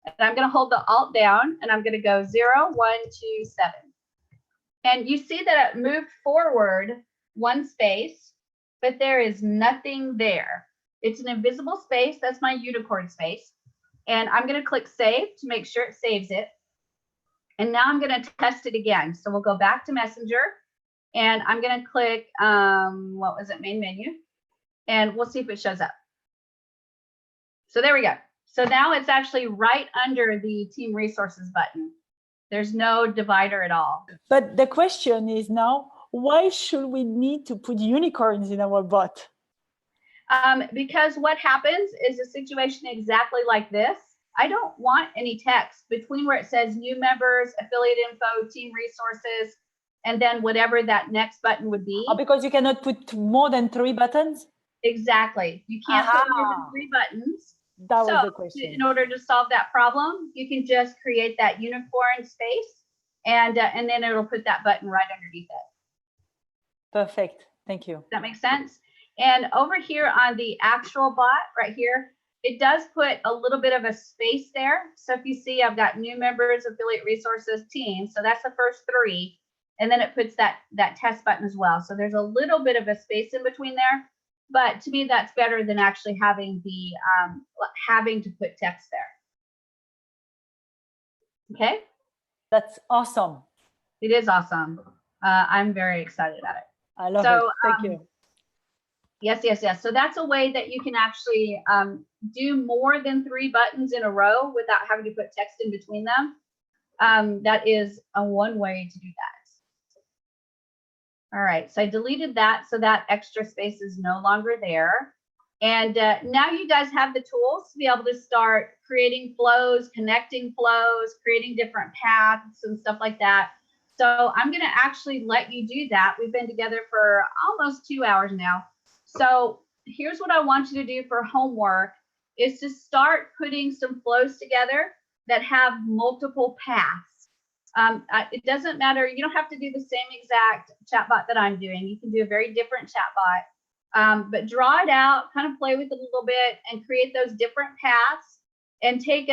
And I'm going to hold the Alt down and I'm going to go 0127. And you see that it moved forward one space, but there is nothing there. It's an invisible space. That's my unicorn space. And I'm going to click save to make sure it saves it. And now I'm going to test it again. So we'll go back to Messenger and I'm going to click, what was it, main menu, and we'll see if it shows up. So there we go. So now it's actually right under the team resources button. There's no divider at all. But the question is now, why should we need to put unicorns in our bot? Because what happens is a situation exactly like this. I don't want any text between where it says new members, affiliate info, team resources, and then whatever that next button would be. Oh, because you cannot put more than 3 buttons? Exactly. You can't put more than 3 buttons. That was the question. In order to solve that problem, you can just create that unicorn space and then it'll put that button right underneath it. Perfect. Thank you. Does that make sense? And over here on the actual bot right here, it does put a little bit of a space there. So if you see, I've got new members, affiliate resources, team. So that's the first 3. and then it puts that test button as well. So there's a little bit of a space in between there, but to me that's better than actually having the having to put text there. Okay, That's awesome. it is awesome. I'm very excited about it. I love So, it. Thank you. Yes. So that's a way that you can actually do more than 3 buttons in a row without having to put text in between them. That is one way to do that. All right, so I deleted that, so that extra space is no longer there. And now you guys have the tools to be able to start creating flows, connecting flows, creating different paths and stuff like that. So I'm going to actually let you do that. We've been together for almost 2 hours now. So here's what I want you to do for homework is to start putting some flows together that have multiple paths. It doesn't matter. You don't have to do the same exact chatbot that I'm doing. You can do a very different chatbot, but draw it out, kind of play with it a little bit and create those different paths and take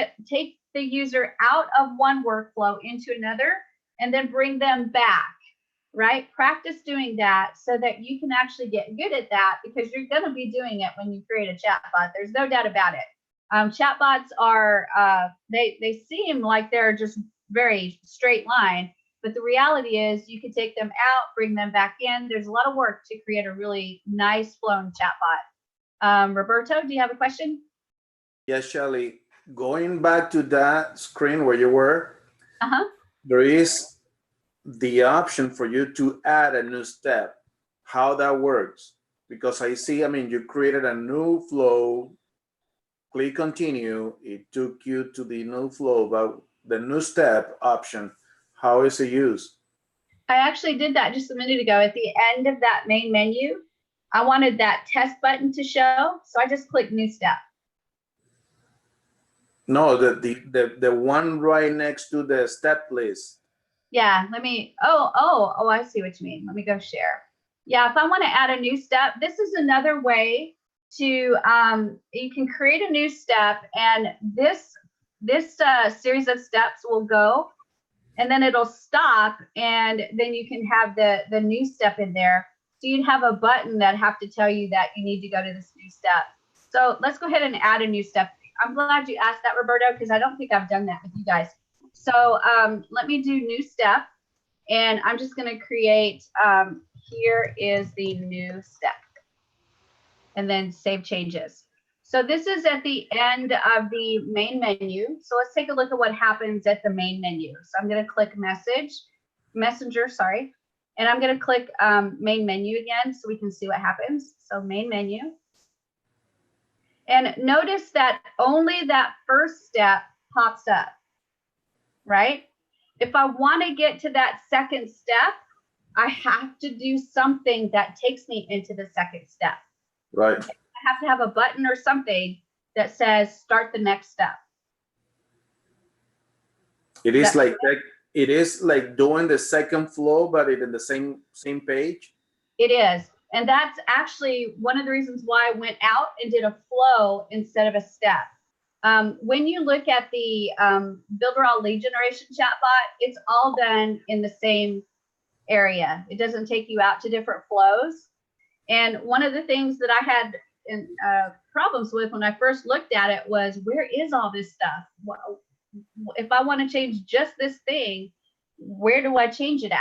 the user out of one workflow into another and then bring them back, right? Practice doing that so that you can actually get good at that because you're going to be doing it when you create a chatbot. There's no doubt about it. Chatbots are, they seem like they're just very straight line, but the reality is you can take them out, bring them back in. There's a lot of work to create a really nice flowing chatbot. Roberto, do you have a question? Yes, Shelly. Going back to that screen where you were, there is the option for you to add a new step. How that works? Because I see, you created a new flow, click continue, it took you to the new flow, but the new step option, how is it used? I actually did that just a minute ago. At the end of that main menu, I wanted that test button to show, so I just clicked new step. No, the one right next to the step list. Yeah, let me, oh, I see what you mean. Let me go share. Yeah, if I want to add a new step, this is another way to, you can create a new step and this series of steps will go and then it'll stop and then you can have the new step in there. So you'd have a button that have to tell you that you need to go to this new step. So let's go ahead and add a new step. I'm glad you asked that, Roberto, because I don't think I've done that with you guys. So let me do new step and I'm just going to create, here is the new step and then save changes. So this is at the end of the main menu. So let's take a look at what happens at the main menu. So I'm going to click messenger, sorry. And I'm going to click main menu again so we can see what happens. So main menu. And notice that only that first step pops up, right? If I want to get to that second step, I have to do something that takes me into the second step. Right. I have to have a button or something that says start the next step. It is like doing the second flow, but it in the same page. It is. And that's actually one of the reasons why I went out and did a flow instead of a step. When you look at the Builderall lead generation chatbot, it's all done in the same area. It doesn't take you out to different flows. And one of the things that I had problems with when I first looked at it was, where is all this stuff? If I want to change just this thing, where do I change it at?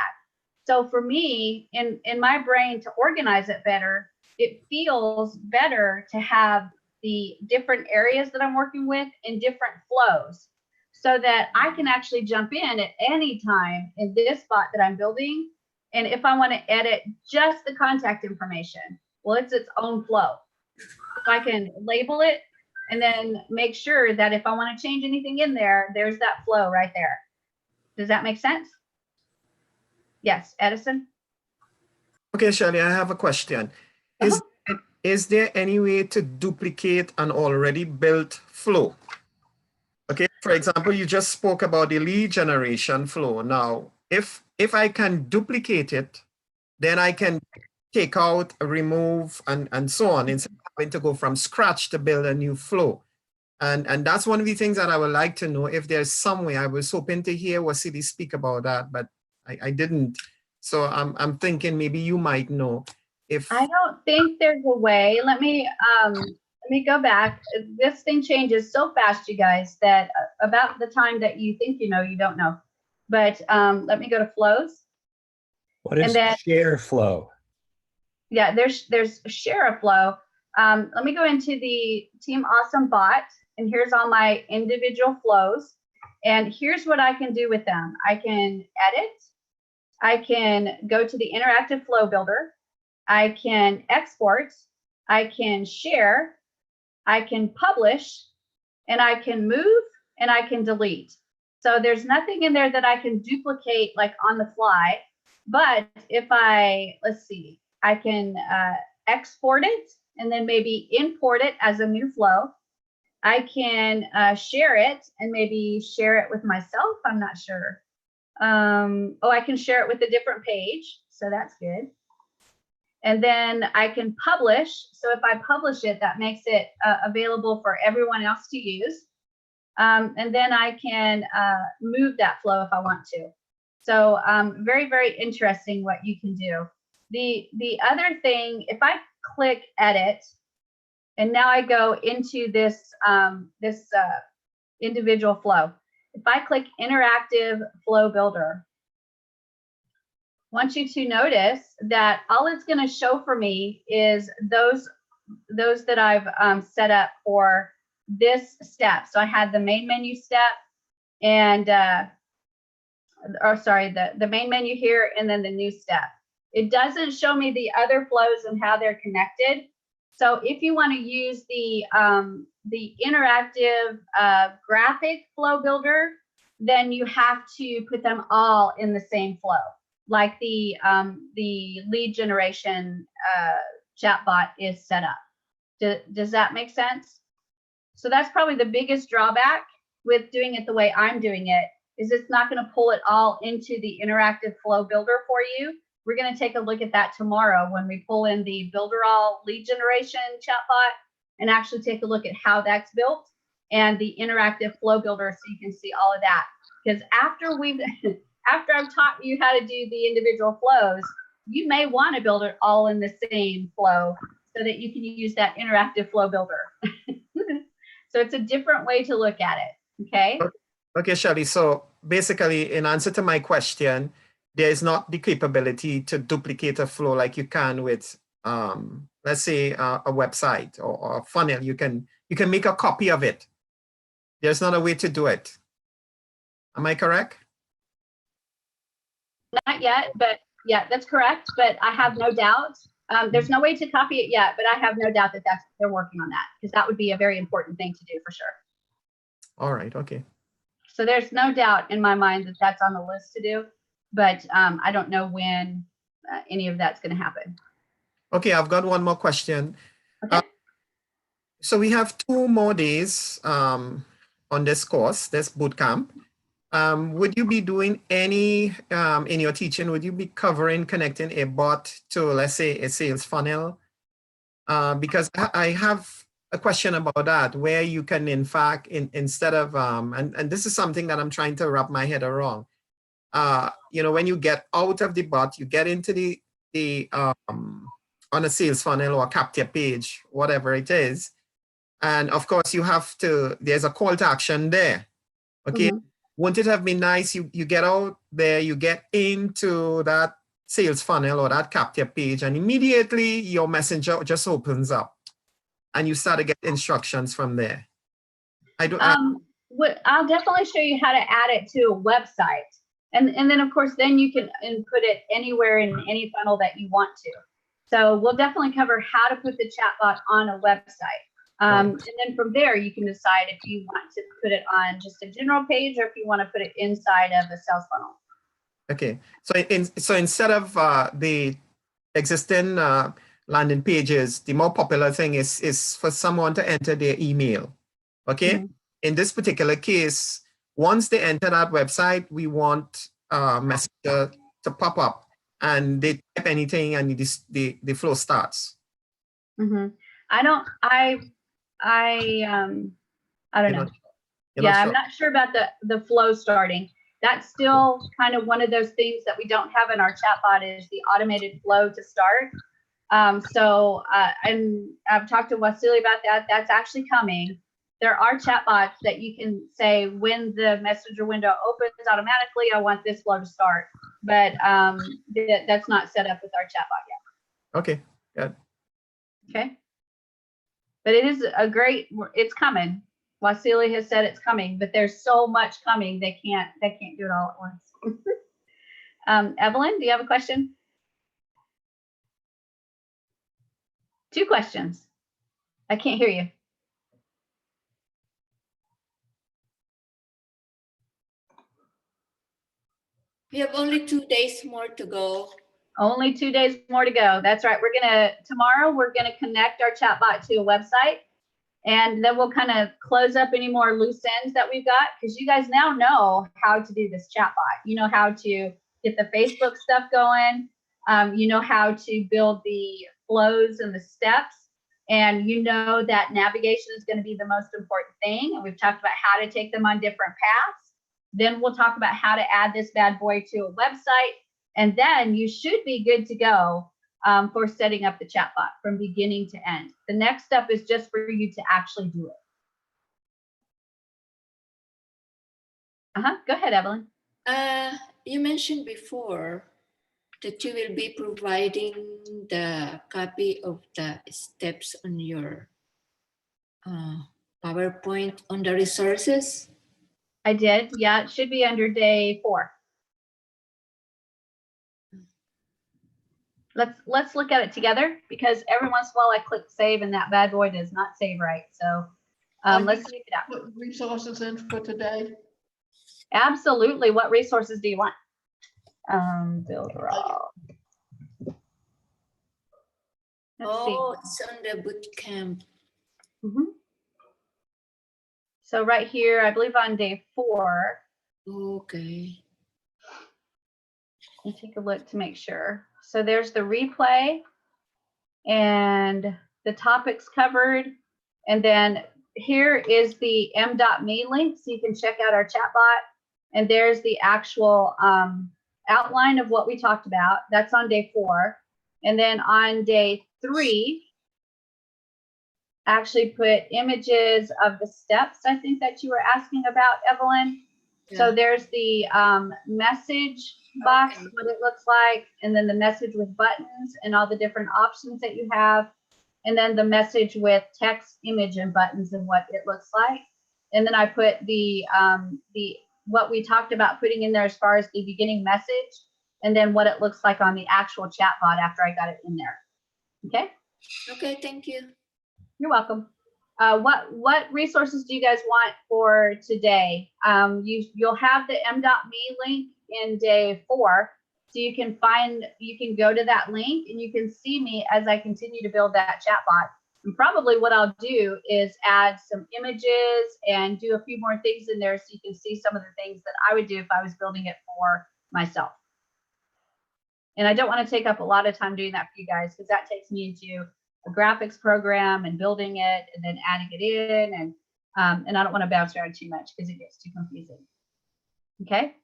So for me, in my brain, to organize it better, it feels better to have the different areas that I'm working with in different flows so that I can actually jump in at any time in this spot that I'm building. And if I want to edit just the contact information, well, it's its own flow. So I can label it and then make sure that if I want to change anything in there, there's that flow right there. Does that make sense? Yes, Edison? Okay, Shelley, I have a question. Is there any way to duplicate an already built flow? Okay, for example, you just spoke about the lead generation flow. Now, if I can duplicate it, then I can take out, remove, and so on, instead of having to go from scratch to build a new flow. And that's one of the things that I would like to know if there's some way. I was hoping to hear Wasili speak about that, but I didn't So I'm thinking maybe you might know if. I don't think there's a way. Let me go back. This thing changes so fast, you guys, that about the time that you think you know, you don't know. But let me go to flows. What is share flow? Yeah, there's share a flow. Let me go into the Team Awesome bot, and here's all my individual flows. And here's what I can do with them. I can edit. I can go to the interactive flow builder. I can export. I can share. I can publish, and I can move, and I can delete. So there's nothing in there that I can duplicate like on the fly. But if let's see, I can export it and then maybe import it as a new flow. I can share it and maybe share it with myself. I'm not sure. Oh, I can share it with a different page. So that's good. And then I can publish. So if I publish it, that makes it available for everyone else to use. And then I can move that flow if I want to. So very, very interesting what you can do. The other thing, if I click edit, and now I go into this individual flow. If I click interactive flow builder, I want you to notice that all it's going to show for me is those that I've set up for this step. So I had the main menu step and the main menu here, and then the new step. It doesn't show me the other flows and how they're connected. So if you want to use the interactive graphic flow builder, then you have to put them all in the same flow, like the lead generation chatbot is set up. Does that make sense? So that's probably the biggest drawback with doing it the way I'm doing it, is it's not going to pull it all into the interactive flow builder for you. We're going to take a look at that tomorrow when we pull in the builder all lead generation chatbot and actually take a look at how that's built and the interactive flow builder, so you can see all of that. Because after I've taught you how to do the individual flows, you may want to build it all in the same flow so that you can use that interactive flow builder. So it's a different way to look at it. Okay. Okay, Shelly. So basically, in answer to my question, there is not the capability to duplicate a flow like you can with, let's say, a website or a funnel. You can make a copy of it. There's not a way to do it. Am I correct? Not yet, but yeah, that's correct. But I have no doubt. There's no way to copy it yet, but I have no doubt that they're working on that, because that would be a very important thing to do for sure. All right. Okay. So there's no doubt in my mind that that's on the list to do, but I don't know when any of that's going to happen. Okay, I've got one more question. Okay. So we have 2 more days on this course, this boot camp. Would you be doing any, in your teaching, would you be covering connecting a bot to, let's say, a sales funnel? Because I have a question about that, where you can, in fact, instead of, and this is something that I'm trying to wrap my head around. You know, when you get out of the bot, you get into the on a sales funnel or a capture page, whatever it is. And of course, you have to, there's a call to action there. Okay. Mm-hmm. Wouldn't it have been nice, you get out there, you get into that sales funnel or that capture page, and immediately your messenger just opens up and you start to get instructions from there? I'll definitely show you how to add it to a website. And then, of course, then you can input it anywhere in any funnel that you want to. So we'll definitely cover how to put the chatbot on a website. And then from there, you can decide if you want to put it on just a general page or if you want to put it inside of a sales funnel. Okay. So instead of the existing landing pages, the more popular thing is for someone to enter their email. Okay. Mm-hmm. In this particular case, once they enter that website, we want a messenger to pop up and they type anything and the flow starts. Mm-hmm. I don't know. Yeah, I'm not sure about the flow starting. That's still kind of one of those things that we don't have in our chatbot is the automated flow to start. And I've talked to Wasili about that. That's actually coming. There are chatbots that you can say when the messenger window opens automatically, I want this flow to start. But that's not set up with our chatbot yet. Okay, good. Okay. But it is it's coming. Wasili has said it's coming, but there's so much coming, they can't do it all at once. Evelyn, do you have a question? 2 questions. I can't hear you. We have only 2 days more to go. Only 2 days more to go. That's right. Tomorrow we're gonna connect our chatbot to a website, and then we'll kind of close up any more loose ends that we've got, because you guys now know how to do this chatbot. You know how to get the Facebook stuff going. You know how to build the flows and the steps. And you know that navigation is going to be the most important thing. And we've talked about how to take them on different paths. Then we'll talk about how to add this bad boy to a website. And then you should be good to go for setting up the chatbot from beginning to end. The next step is just for you to actually do it. Go ahead, Evelyn. You mentioned before that you will be providing the copy of the steps on your PowerPoint on the resources. I did. Yeah, it should be under day 4. Let's look at it together, because every once in a while I click save and that bad boy does not save right. So let's check it out. Put resources in for today. Absolutely. What resources do you want? Build raw. It's on the boot camp. So right here, I believe on day 4. Okay. Let me take a look to make sure. So there's the replay and the topics covered. And then here is the m.me link, so you can check out our chatbot. And there's the actual outline of what we talked about. That's on day 4. And then on day 3, actually put images of the steps, I think, that you were asking about, Evelyn. Yeah. So there's the message box, what it looks like, and then the message with buttons and all the different options that you have, and then the message with text, image, and buttons and what it looks like. And then I put the what we talked about putting in there as far as the beginning message, and then what it looks like on the actual chatbot after I got it in there. Okay. Okay. Thank you. You're welcome. What resources do you guys want for today? You'll have the m.me link in day 4, so you can go to that link and you can see me as I continue to build that chatbot. And probably what I'll do is add some images and do a few more things in there so you can see some of the things that I would do if I was building it for myself. And I don't want to take up a lot of time doing that for you guys, because that takes me into a graphics program and building it and then adding it in, and I don't want to bounce around too much because it gets too confusing. Okay.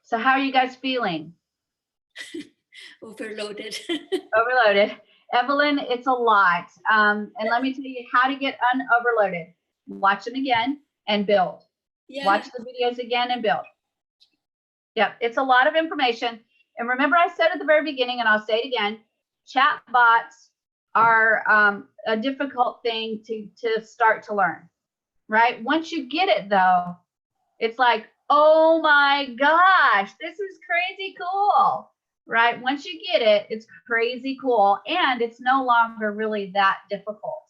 So how are you guys feeling? Overloaded. Overloaded. Evelyn, it's a lot. And let me tell you how to get unoverloaded. Watch them again and build. Yeah. Watch the videos again and build. Yep, it's a lot of information. And remember, I said at the very beginning, and I'll say it again, chatbots are a difficult thing to start to learn, right? Once you get it, though, it's like, oh my gosh, this is crazy cool, right? Once you get it, it's crazy cool, and it's no longer really that difficult.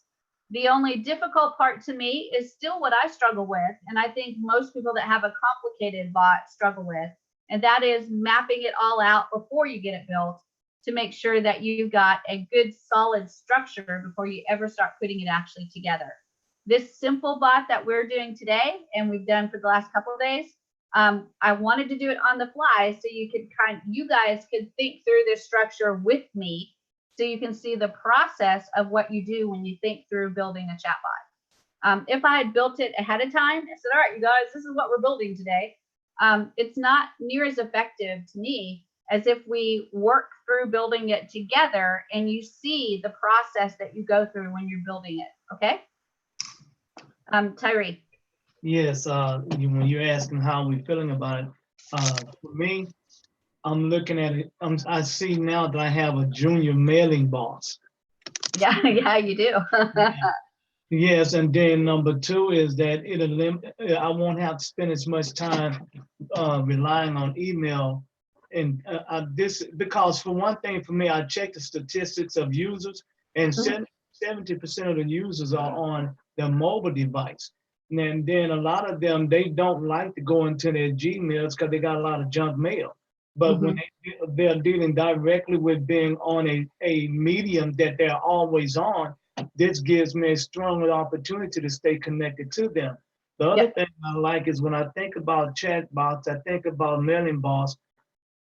The only difficult part to me is still what I struggle with, and I think most people that have a complicated bot struggle with, and that is mapping it all out before you get it built to make sure that you've got a good solid structure before you ever start putting it actually together. This simple bot that we're doing today, and we've done for the last couple of days, I wanted to do it on the fly so you guys could think through this structure with me, so you can see the process of what you do when you think through building a chatbot. If I had built it ahead of time and said, all right, you guys, this is what we're building today, it's not near as effective to me as if we work through building it together and you see the process that you go through when you're building it. Okay. Tyree. Yes, when you're asking how we're feeling about it, for me, I'm looking at it. I see now that I have a junior mailing boss. Yeah, yeah, you do. Yes, and then number two is that I won't have to spend as much time relying on email. And because for one thing, for me, I check the statistics of users, and 70% of the users are on their mobile device. And then a lot of them, they don't like to go into their Gmails because they got a lot of junk mail. But when they're dealing directly with being on a medium that they're always on, this gives me a stronger opportunity to stay connected to them. The other thing I like is when I think about ChatBots, I think about Mailing Boss,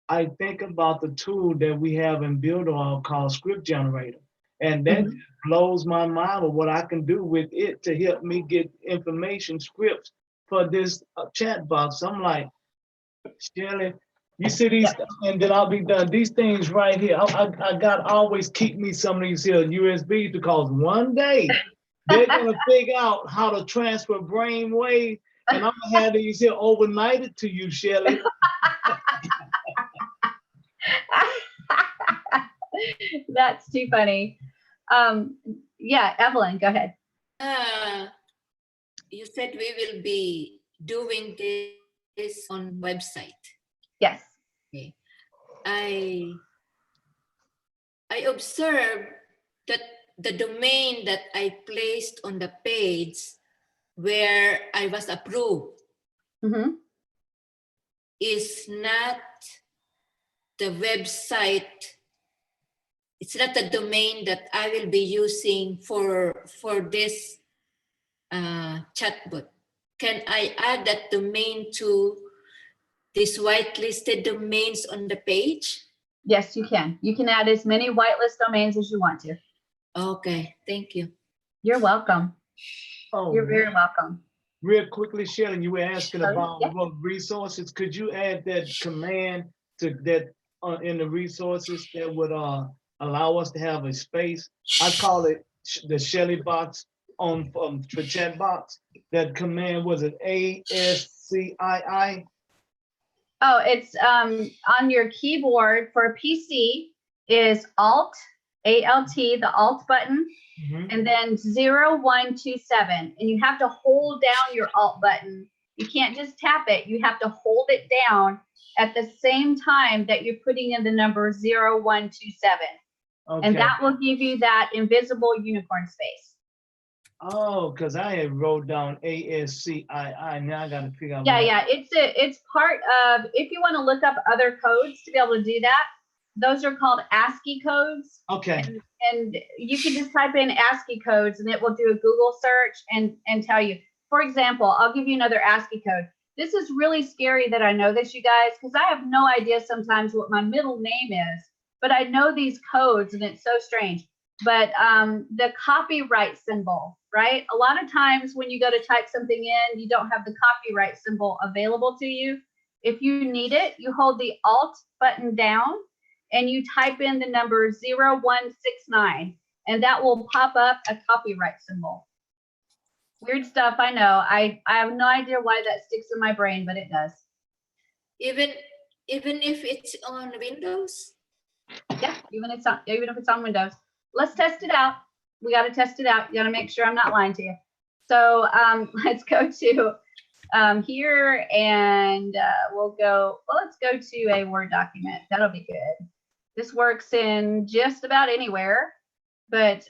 I think about the tool that we have in Builderall called Script Generator. And that blows my mind of what I can do with it to help me get information scripts for this chatbot. So I'm like, Shirley, you see these, and then I'll be done. These things right here, I got to always keep me some of these here USBs because one day they're going to figure out how to transfer brainwave, and I'm going to have these here overnighted to you, Shirley. That's too funny. Yeah, Evelyn, go ahead. You said we will be doing this on website. Yes. Okay. I observed that the domain that I placed on the page where I was approved is not the website. It's not the domain that I will be using for this chatbot. Can I add that domain to these whitelisted domains on the page? Yes, you can. You can add as many whitelist domains as you want to. Okay, thank you. You're welcome. Oh, you're very welcome. Real quickly, Shirley, you were asking about what resources. Could you add that command to that in the resources that would allow us to have a space? I call it the Shirley box for chat box. That command was it ASCII? Oh, it's on your keyboard for a PC is Alt, A-L-T, the Alt button, and then 0127. And you have to hold down your Alt button. You can't just tap it. You have to hold it down at the same time that you're putting in the number 0127. Okay. And that will give you that invisible unicorn space. Oh, because I had wrote down ASCII. Now I got to figure out. Yeah, it's part of, if you want to look up other codes to be able to do that, those are called ASCII codes. Okay. And you can just type in ASCII codes and it will do a Google search and tell you. For example, I'll give you another ASCII code. This is really scary that I know this, you guys, because I have no idea sometimes what my middle name is, but I know these codes and it's so strange. But the copyright symbol, right? A lot of times when you go to type something in, you don't have the copyright symbol available to you. If you need it, you hold the Alt button down and you type in the number 0169, and that will pop up a copyright symbol. Weird stuff, I know. I have no idea why that sticks in my brain, but it does. Even if it's on Windows? Yeah, even if it's on Windows. Let's test it out. We got to test it out. You got to make sure I'm not lying to you. So let's go to here and we'll go, well, let's go to a Word document. That'll be good. This works in just about anywhere, but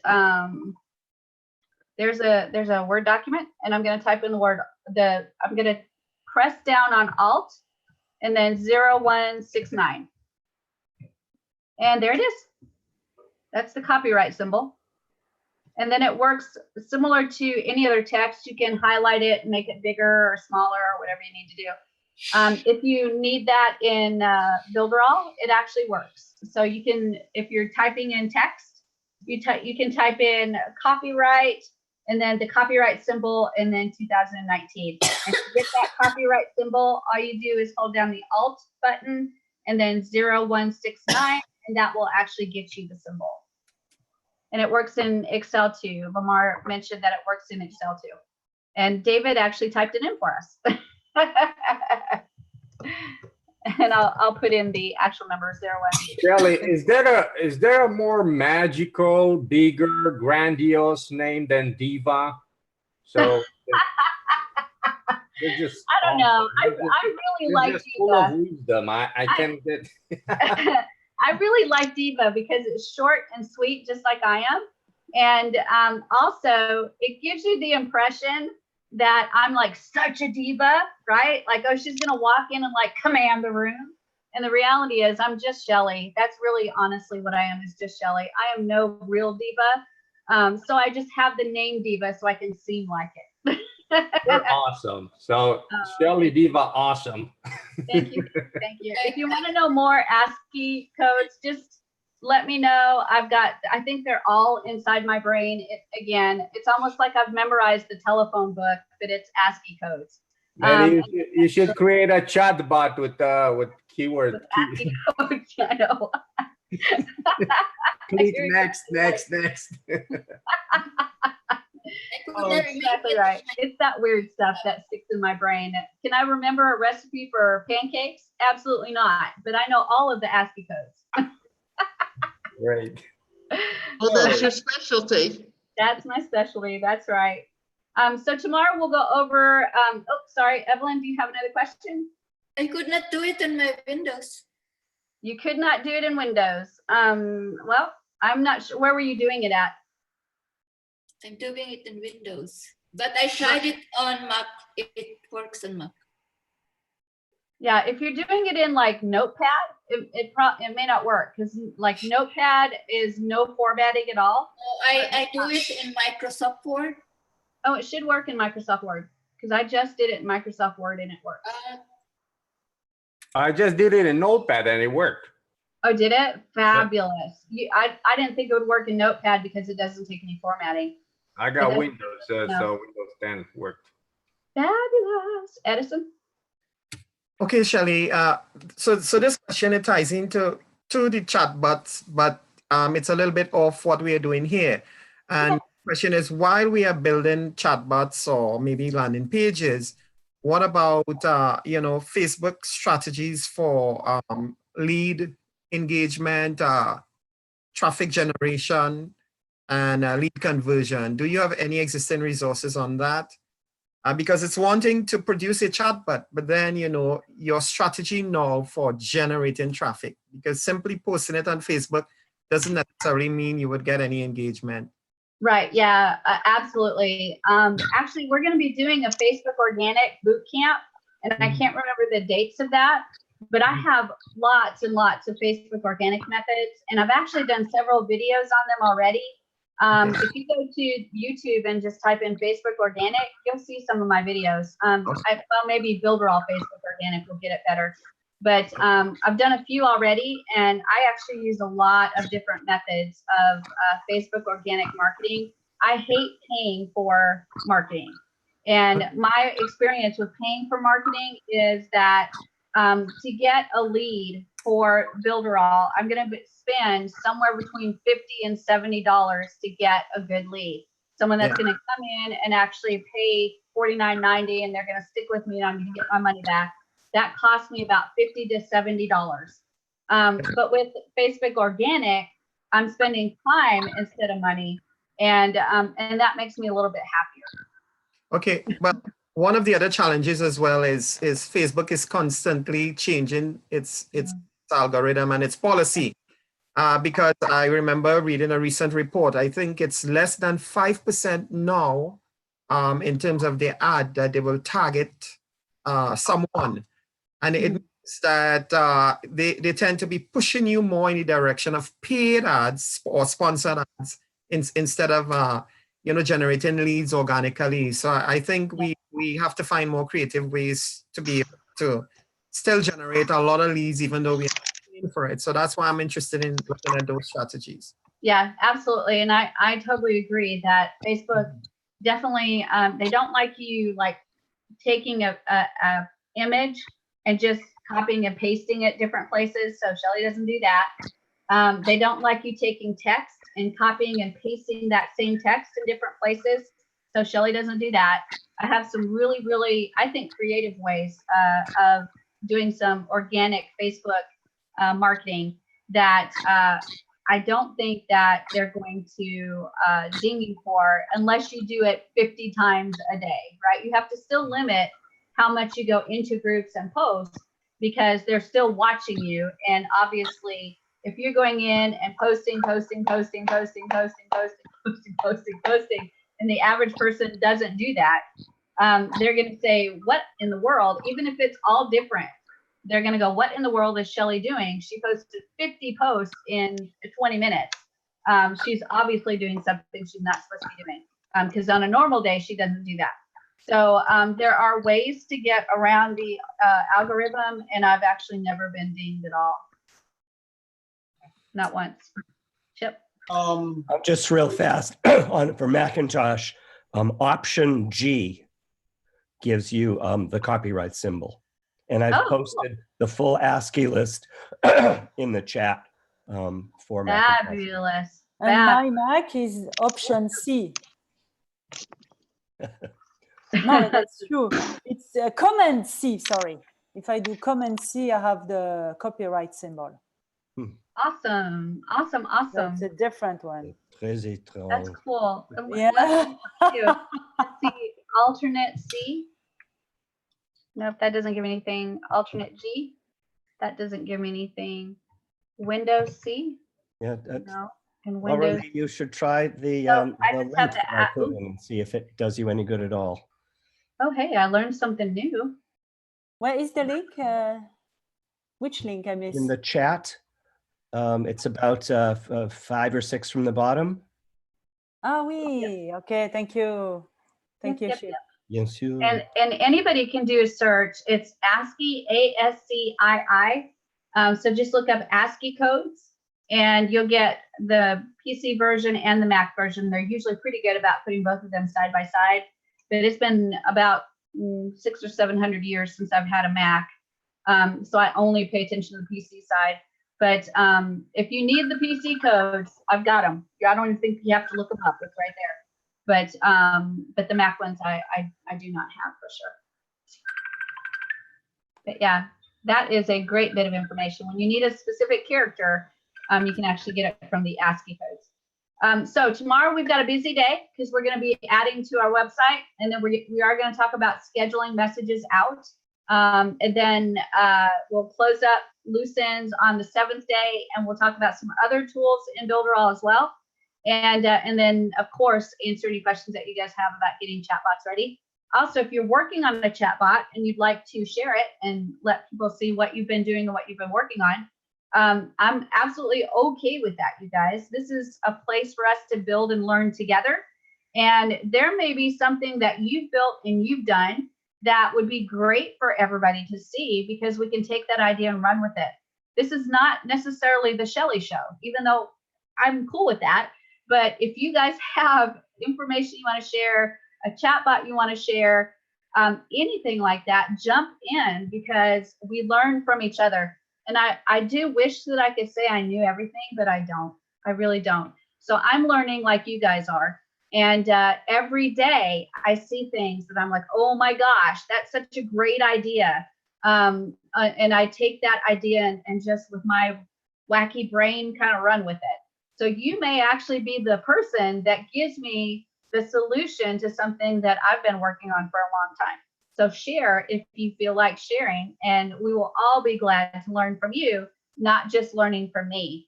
there's a Word document and I'm going to type in the word, I'm going to press down on Alt and then 0169. And there it is. That's the copyright symbol. And then it works similar to any other text. You can highlight it and make it bigger or smaller or whatever you need to do. If you need that in Builderall, it actually works. So you can, if you're typing in text, you can type in copyright and then the copyright symbol, and then 2019. And to get that copyright symbol, all you do is hold down the Alt button and then 0169, and that will actually get you the symbol. And it works in Excel too. Lamar mentioned that it works in Excel too. And David actually typed it in for us. And I'll put in the actual numbers there. Shelley, is there a more magical, bigger, grandiose name than Diva? So they're just I don't know. I really like just full of Diva. wisdom. I can't get. I really like Diva because it's short and sweet, just like I am. And also, it gives you the impression that I'm like such a diva, right? Like, oh, she's gonna walk in and like command the room. And the reality is I'm just Shelley. That's really honestly what I am, is just Shelley. I am no real diva. So I just have the name Diva so I can seem like it. You're awesome. So Shelley Diva, awesome. Thank you. Thank you. If you want to know more ASCII codes, just let me know. I think they're all inside my brain. Again, it's almost like I've memorized the telephone book, but it's ASCII codes. Maybe you should create a chat bot with keyword. With ASCII codes, I know. Click next. Oh, exactly right. It's that weird stuff that sticks in my brain. Can I remember a recipe for pancakes? Absolutely not. But I know all of the ASCII codes. Great. Well, that's your specialty. That's my specialty. That's right. So tomorrow we'll go over. Oh, sorry, Evelyn. Do you have another question? I could not do it on my Windows. You could not do it in Windows. Well, I'm not sure. Where were you doing it at? I'm doing it in Windows, but I tried it on Mac. It works on Mac. Yeah, if you're doing it in like Notepad, it may not work because like Notepad is no formatting at all. I do it in Microsoft Word. Oh, it should work in Microsoft Word because I just did it in Microsoft Word and it worked. I just did it in Notepad and it worked. Oh, did it? Fabulous. I didn't think it would work in Notepad because it doesn't take any formatting. I got Windows, so Windows 10 worked. Fabulous. Edison? Okay, Shelley. So this question, it ties into the chatbots, but it's a little bit off what we are doing here. And the question is, while we are building chatbots or maybe landing pages, what about Facebook strategies for lead engagement, traffic generation, and lead conversion? Do you have any existing resources on that? Because it's one thing to produce a chatbot, but then, your strategy now for generating traffic, because simply posting it on Facebook doesn't necessarily mean you would get any engagement. Right. Yeah, absolutely. Actually, we're going to be doing a Facebook organic boot camp, and I can't remember the dates of that, but I have lots and lots of Facebook organic methods, and I've actually done several videos on them already. If you go to YouTube and just type in Facebook organic, you'll see some of my videos. Well, maybe Builderall Facebook organic will get it better. But I've done a few already, and I actually use a lot of different methods of Facebook organic marketing. I hate paying for marketing. And my experience with paying for marketing is that to get a lead for Builderall, I'm going to spend somewhere between $50 and $70 to get a good lead. Someone that's going to come in and actually pay $49.90, and they're going to stick with me, and I'm going to get my money back. That costs me about $50 to $70. But with Facebook organic, I'm spending time instead of money, and that makes me a little bit happier. Okay, but one of the other challenges as well is Facebook is constantly changing its algorithm and its policy. Because I remember reading a recent report, I think it's less than 5% now in terms of their ad that they will target someone. And it means that they tend to be pushing you more in the direction of paid ads or sponsored ads instead of generating leads organically. So I think we have to find more creative ways to be able to still generate a lot of leads even though we are paying for it. So that's why I'm interested in looking at those strategies. Yeah, absolutely. And I totally agree that Facebook definitely, they don't like you like taking a image and just copying and pasting it different places. So Shelly doesn't do that. They don't like you taking text and copying and pasting that same text in different places. So Shelly doesn't do that. I have some really, really, I think, creative ways of doing some organic Facebook marketing that I don't think that they're going to ding you for unless you do it 50 times a day, right? You have to still limit how much you go into groups and posts because they're still watching you. And obviously, if you're going in and posting, and the average person doesn't do that, they're going to say, what in the world, even if it's all different, they're going to go, what in the world is Shelly doing? She posted 50 posts in 20 minutes. She's obviously doing something she's not supposed to be doing because on a normal day, she doesn't do that. So there are ways to get around the algorithm, and I've actually never been dinged at all. Not once. Chip? Just real fast for Macintosh, option G gives you the copyright symbol. And I've posted the full ASCII list in the chat for Macintosh. Fabulous. And my Mac is option C. No, that's true. It's Command C, sorry. If I do Command C, I have the copyright symbol. Awesome. Awesome. Awesome. That's a different one. That's cool. Yeah. Let's see. Alternate C. Nope, that doesn't give me anything. Alternate G. That doesn't give me anything. Windows C. Yeah. No. And Windows. Well, you should try the just link have to that I put in and see if it does you any good at all. Oh, hey, I learned something new. Where is the link? Which link I missed? In the chat. It's about 5 or 6 from the bottom. Ah, oui. Okay, thank you. Thank you, Chip. Yes, you. And anybody can do a search. It's ASCII, ASCII. So just look up ASCII codes and you'll get the PC version and the Mac version. They're usually pretty good about putting both of them side by side. But it's been about 600 or 700 years since I've had a Mac. So I only pay attention to the PC side. But if you need the PC codes, I've got them. I don't even think you have to look them up. It's right there. But the Mac ones, I do not have for sure. But yeah, that is a great bit of information. When you need a specific character, you can actually get it from the ASCII codes. So tomorrow we've got a busy day because we're going to be adding to our website, and then we are going to talk about scheduling messages out. And then we'll close up loose ends on the 7th day, and we'll talk about some other tools in Builderall as well. And then, of course, answer any questions that you guys have about getting chatbots ready. Also, if you're working on a chatbot and you'd like to share it and let people see what you've been doing and what you've been working on, I'm absolutely okay with that, you guys. This is a place for us to build and learn together. And there may be something that you've built and you've done that would be great for everybody to see because we can take that idea and run with it. This is not necessarily the Shelly show, even though I'm cool with that. But if you guys have information you want to share, a chatbot you want to share, anything like that, jump in because we learn from each other. And I do wish that I could say I knew everything, but I don't. I really don't. So I'm learning like you guys are. And every day I see things that I'm like, oh my gosh, that's such a great idea. And I take that idea and just with my wacky brain kind of run with it. So you may actually be the person that gives me the solution to something that I've been working on for a long time. So share if you feel like sharing, and we will all be glad to learn from you, not just learning from me,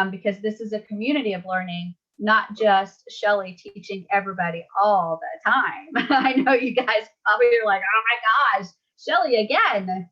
because this is a community of learning, not just Shelly teaching everybody all the time. I know you guys probably are like, oh my gosh, Shelly again.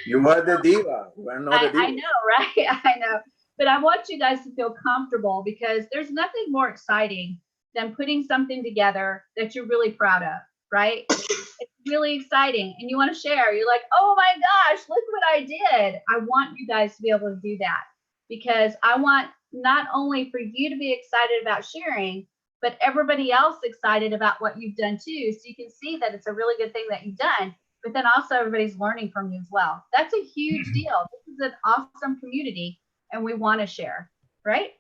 You are the diva. We're not the diva. I know, right? I know. But I want you guys to feel comfortable because there's nothing more exciting than putting something together that you're really proud of, right? It's really exciting and you want to share. You're like, oh my gosh, look what I did. I want you guys to be able to do that because I want not only for you to be excited about sharing, but everybody else excited about what you've done too. So you can see that it's a really good thing that you've done, but then also everybody's learning from you as well. That's a huge deal. This is an awesome community and we want to share, right?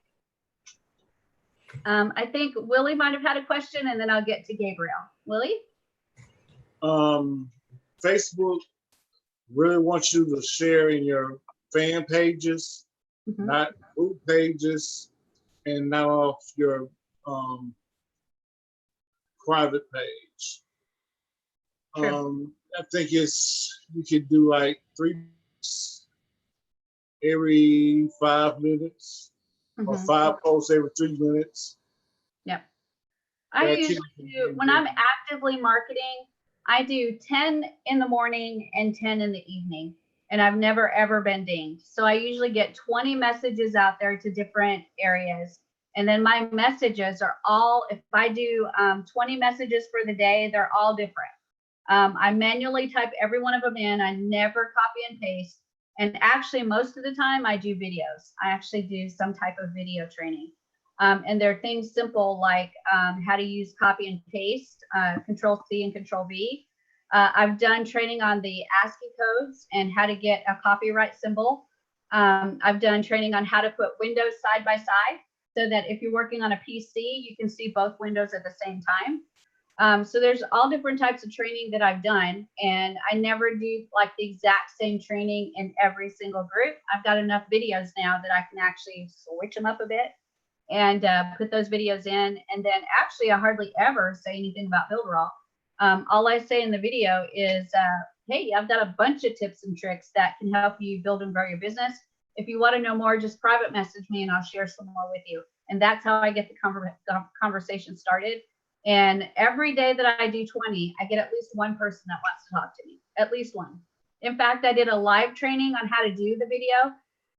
I think Willie might have had a question and then I'll get to Gabriel. Willie? Facebook really wants you to share in your fan pages, not group pages, and not off your private page. I think you could do like 3 every 5 minutes or 5 posts every 3 minutes. Yep. I usually do, when I'm actively marketing, I do 10 in the morning and 10 in the evening, and I've never ever been dinged. So I usually get 20 messages out there to different areas. And then my messages are all, if I do 20 messages for the day, they're all different. I manually type every one of them in. I never copy and paste. And actually, most of the time I do videos. I actually do some type of video training. And there are things simple like how to use copy and paste, Control C and Control V. I've done training on the ASCII codes and how to get a copyright symbol. I've done training on how to put windows side by side so that if you're working on a PC, you can see both windows at the same time. So there's all different types of training that I've done, and I never do like the exact same training in every single group. I've got enough videos now that I can actually switch them up a bit and put those videos in. And then actually I hardly ever say anything about Builderall. All I say in the video is, hey, I've got a bunch of tips and tricks that can help you build and grow your business. If you want to know more, just private message me and I'll share some more with you. And that's how I get the conversation started. And every day that I do 20, I get at least one person that wants to talk to me, at least one. In fact, I did a live training on how to do the video,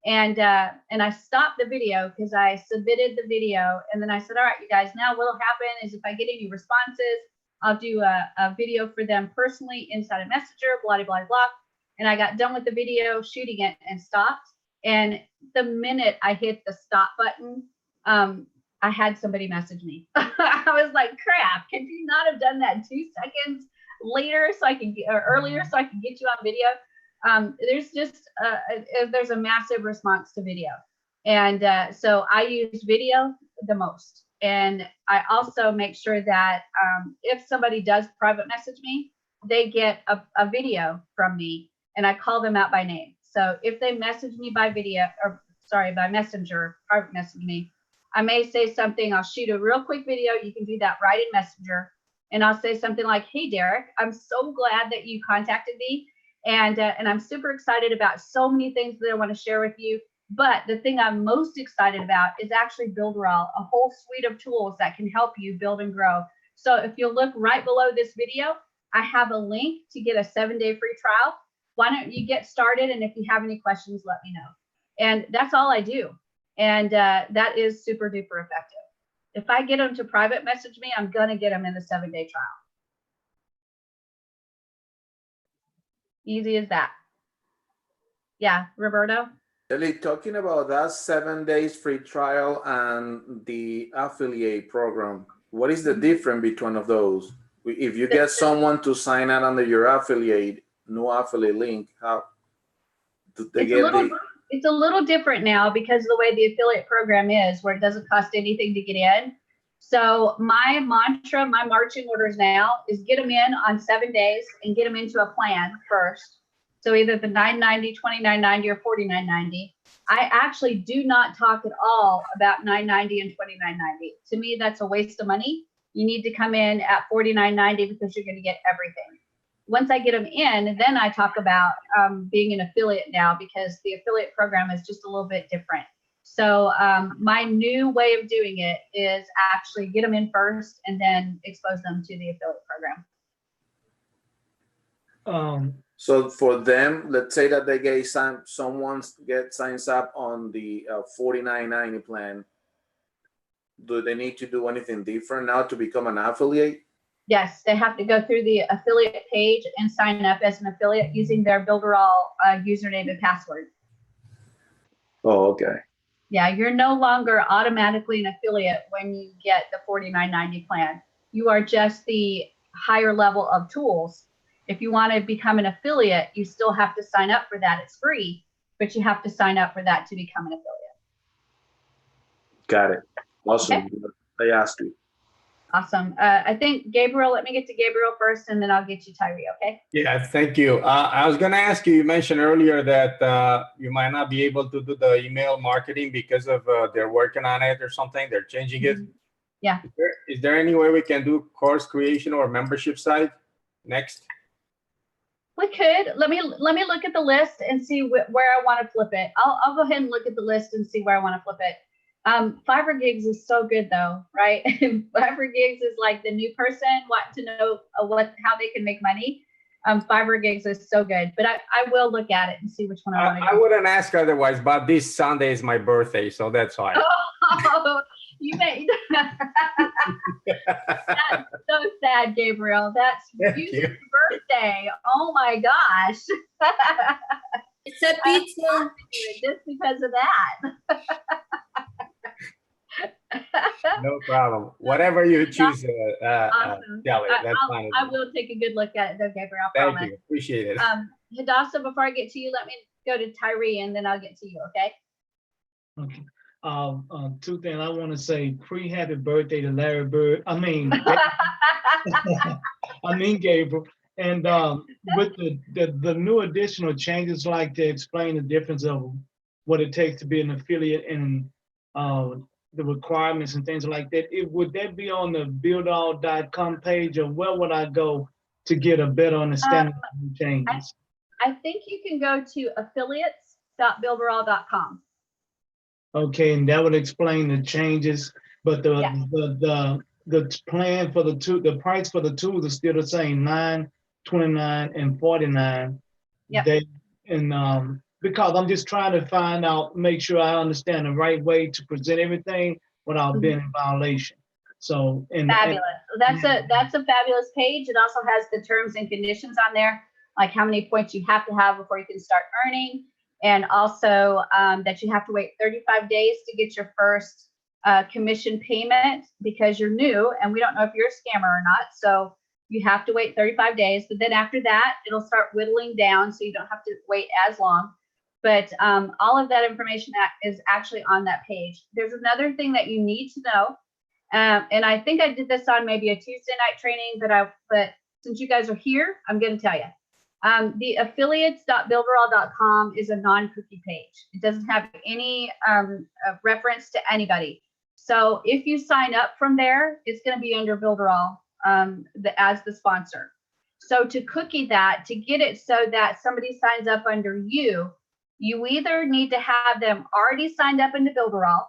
and I stopped the video because I submitted the video, and then I said, all right, you guys, now what'll happen is if I get any responses, I'll do a video for them personally inside of Messenger, blah, blah, blah. And I got done with the video, shooting it, and stopped. And the minute I hit the stop button, I had somebody message me. I was like, crap, could you not have done that 2 seconds later so I could get, or earlier so I could get you on video? There's just, there's a massive response to video. And so I use video the most. And I also make sure that if somebody does private message me, they get a video from me and I call them out by name. So if they message me by video, or sorry, by Messenger, private message me, I may say something, I'll shoot a real quick video. You can do that right in Messenger. And I'll say something like, hey, Derek, I'm so glad that you contacted me. And I'm super excited about so many things that I want to share with you. But the thing I'm most excited about is actually Builderall, a whole suite of tools that can help you build and grow. So if you'll look right below this video, I have a link to get a 7-day free trial. Why don't you get started? And if you have any questions, let me know. And that's all I do. And that is super duper effective. If I get them to private message me, I'm going to get them in the 7-day trial. Easy as that. Yeah, Roberto? Ellie, talking about that 7 days free trial and the affiliate program, what is the difference between of those? If you get someone to sign out under your affiliate, no affiliate link, how do they get the... It's a little different now because of the way the affiliate program is, where it doesn't cost anything to get in. So my mantra, my marching orders now is get them in on 7 days and get them into a plan first. So either the $9.90, $29.90, or $49.90. I actually do not talk at all about $9.90 and $29.90. To me, that's a waste of money. You need to come in at $49.90 because you're going to get everything. Once I get them in, then I talk about being an affiliate now, because the affiliate program is just a little bit different. So my new way of doing it is actually get them in first and then expose them to the affiliate program. So for them, let's say that they get someone signs up on the $49.90 plan. Do they need to do anything different now to become an affiliate? Yes, they have to go through the affiliate page and sign up as an affiliate using their Builderall username and password. Oh, okay. Yeah, you're no longer automatically an affiliate when you get the $49.90 plan. You are just the higher level of tools. If you want to become an affiliate, you still have to sign up for that. It's free, but you have to sign up for that to become an affiliate. Got it. Awesome. Okay. I asked you. Awesome. I think Gabriel, let me get to Gabriel first, and then I'll get you Tyree, okay? Yeah, thank you. I was going to ask you, you mentioned earlier that you might not be able to do the email marketing because of they're working on it or something. They're changing it. Yeah. Is there any way we can do course creation or membership site next? We could. Let me look at the list and see where I want to flip it. I'll go ahead and look at the list and see where I want to flip it. Fiverr Gigs is so good though, right? Fiverr Gigs is like the new person wanting to know how they can make money. Fiverr Gigs is so good, but I will look at it and see which one I want to do. I wouldn't ask otherwise, but this Sunday is my birthday, so that's why. Oh, you made that's so sad, Gabriel. That's your birthday. Oh my gosh. It's a pizza. Just because of that. No problem. Whatever you choose, Awesome. Kelly, that's fine. I will take a good look at it though, Gabriel. I Thank promise. you. Appreciate it. Hadassah, before I get to you, let me go to Tyree and then I'll get to you, okay? Okay. Two things I want to say. Pre-happy birthday to Larry Bird. I mean Gabriel. And with the new additional changes, like to explain the difference of what it takes to be an affiliate and the requirements and things like that, would that be on the buildall.com page, or where would I go to get a better understanding of the changes? I think you can go to affiliates.builderall.com. Okay, and that would explain the changes, but the plan for the price for the tools is still the same, $9, $29, and $49. Yeah. Because I'm just trying to make sure I understand the right way to present everything without being in violation. So fabulous. That's a fabulous page. It also has the terms and conditions on there, like how many points you have to have before you can start earning, and also that you have to wait 35 days to get your first commission payment because you're new and we don't know if you're a scammer or not. So you have to wait 35 days, but then after that, it'll start whittling down so you don't have to wait as long. But all of that information is actually on that page. There's another thing that you need to know. And I think I did this on maybe a Tuesday night training, but since you guys are here, I'm going to tell you. The affiliates.builderall.com is a non-cookie page. It doesn't have any reference to anybody. So if you sign up from there, it's going to be under Builderall as the sponsor. So to cookie that, to get it so that somebody signs up under you, you either need to have them already signed up into Builderall,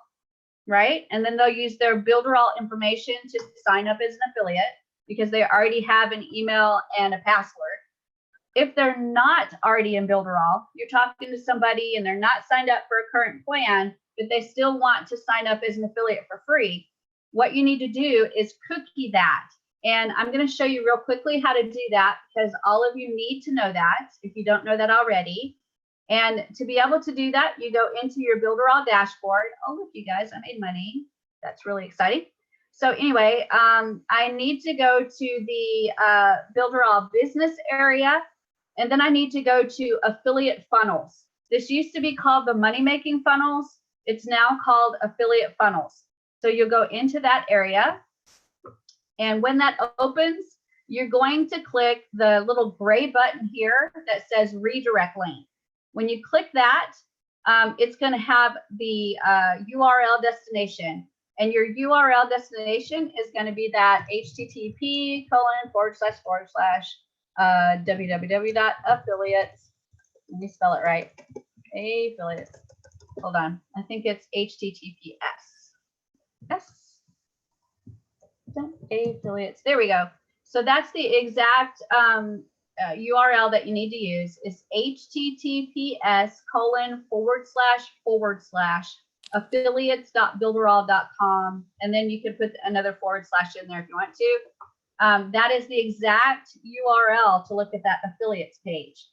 right? And then they'll use their Builderall information to sign up as an affiliate because they already have an email and a password. If they're not already in Builderall, you're talking to somebody and they're not signed up for a current plan, but they still want to sign up as an affiliate for free, what you need to do is cookie that. And I'm going to show you real quickly how to do that because all of you need to know that if you don't know that already. And to be able to do that, you go into your Builderall dashboard. Oh, look, you guys, I made money. That's really exciting. So anyway, I need to go to the Builderall business area, and then I need to go to affiliate funnels. This used to be called the money-making funnels. It's now called affiliate funnels. So you'll go into that area. And when that opens, you're going to click the little gray button here that says redirect link. When you click that, it's going to have the URL destination. And your URL destination is going to be that http://www.affiliates. Let me spell it right. Affiliates. Hold on. I think it's HTTPS. Affiliates. There we go. So that's the exact URL that you need to use is https://affiliates.builderall.com. And then you can put another / in there if you want to. That is the exact URL to look at that affiliates page.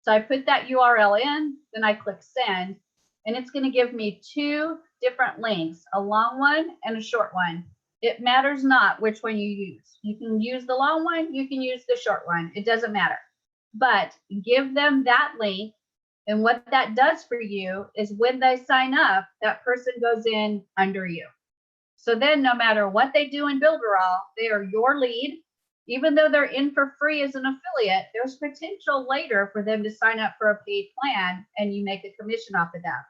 So I put that URL in, then I click send, and it's going to give me 2 different links, a long one and a short one. It matters not which one you use. You can use the long one, you can use the short one. It doesn't matter. But give them that link. And what that does for you is when they sign up, that person goes in under you. So then no matter what they do in Builderall, they are your lead. Even though they're in for free as an affiliate, there's potential later for them to sign up for a paid plan and you make a commission off of that.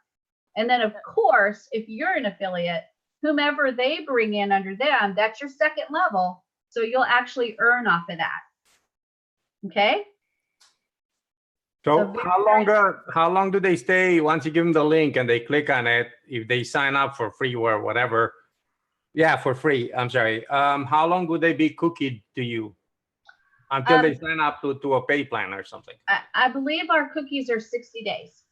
And then of course, if you're an affiliate, whomever they bring in under them, that's your second level. So you'll actually earn off of that. Okay. So how long do they stay once you give them the link and they click on it? If they sign up for free or whatever, yeah, for free. I'm sorry. How long would they be cookied to you until they sign up to a pay plan or something? I believe our cookies are 60 days.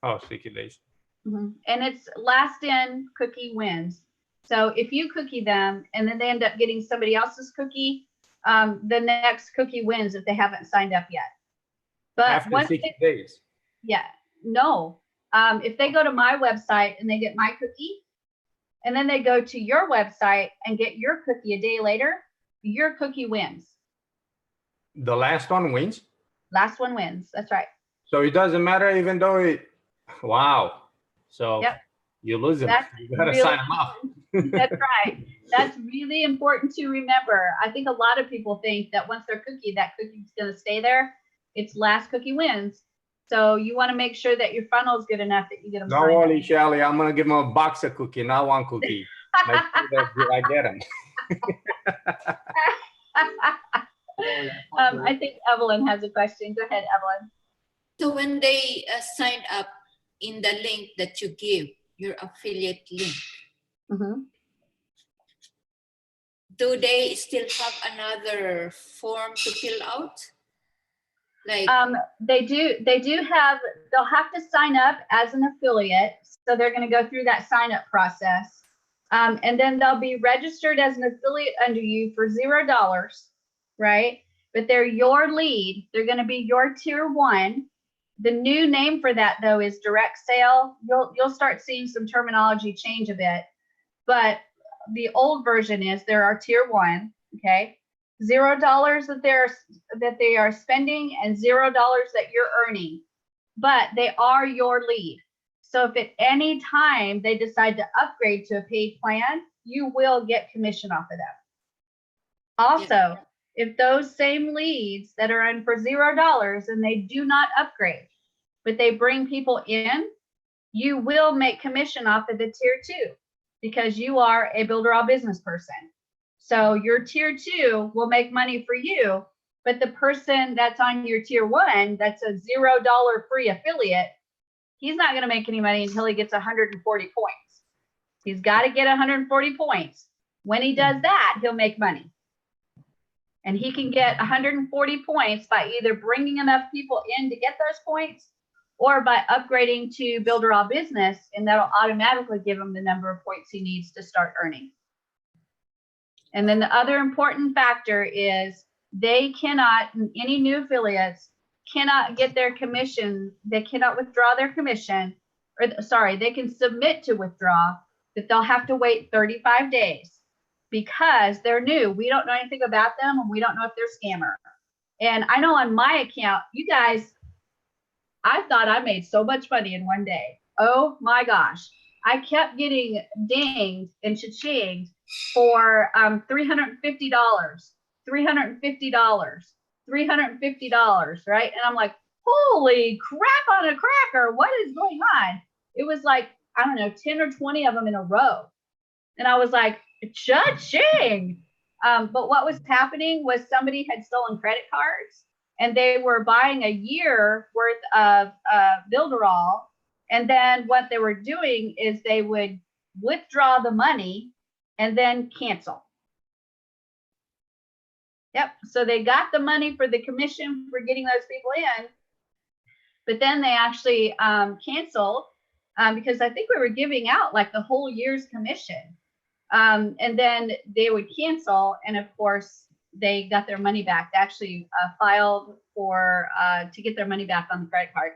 Oh, 60 days. Mm-hmm. And it's last in cookie wins. So if you cookie them and then they end up getting somebody else's cookie, the next cookie wins if they haven't signed up yet. But after 60 days. Yeah, no. If they go to my website and they get my cookie, and then they go to your website and get your cookie a day later, your cookie wins. The last one wins? Last one wins, that's right. So it doesn't matter even though it, wow. So yep. You lose them, you gotta really sign them up. That's right. That's really important to remember. I think a lot of people think that once they're cookied, that cookie's gonna stay there. It's last cookie wins. So you want to make sure that your funnel is good enough that you get them. Don't worry, Shelly. I'm gonna give them a box of cookie, not one cookie. Make sure that I get them. I think Evelyn has a question. Go ahead, Evelyn. So when they sign up in the link that you give, your affiliate link, do they still have another form to fill out? Like they do have, they'll have to sign up as an affiliate. So they're going to go through that sign up process. And then they'll be registered as an affiliate under you for $0, right? But they're your lead. They're going to be your tier 1. The new name for that though is direct sale. You'll start seeing some terminology change a bit, but the old version is there are tier 1, okay? $0 that they are spending and $0 that you're earning, but they are your lead. So if at any time they decide to upgrade to a paid plan, you will get commission off of them. Also, if those same leads that are in for $0 and they do not upgrade, but they bring people in, you will make commission off of the tier 2 because you are a Builderall business person. So your tier 2 will make money for you, but the person that's on your tier 1, that's a $0 free affiliate, he's not going to make any money until he gets 140 points. He's got to get 140 points. When he does that, he'll make money. And he can get 140 points by either bringing enough people in to get those points or by upgrading to Builderall Business, and that'll automatically give him the number of points he needs to start earning. And then the other important factor is they cannot, any new affiliates cannot get their commission. They cannot withdraw their commission, or sorry, they can submit to withdraw, but they'll have to wait 35 days because they're new. We don't know anything about them and we don't know if they're a scammer. And I know on my account, you guys, I thought I made so much money in one day. Oh my gosh. I kept getting dinged and cha-chinged for $350, $350, $350, right? And I'm like, holy crap on a cracker, what is going on? It was like, I don't know, 10 or 20 of them in a row. And I was like, cha-ching. But what was happening was somebody had stolen credit cards and they were buying a year worth of Builderall. And then what they were doing is they would withdraw the money and then cancel. Yep. So they got the money for the commission for getting those people in, but then they actually canceled because I think we were giving out like the whole year's commission. And then they would cancel. And of course, they got their money back. They actually filed for to get their money back on the credit card.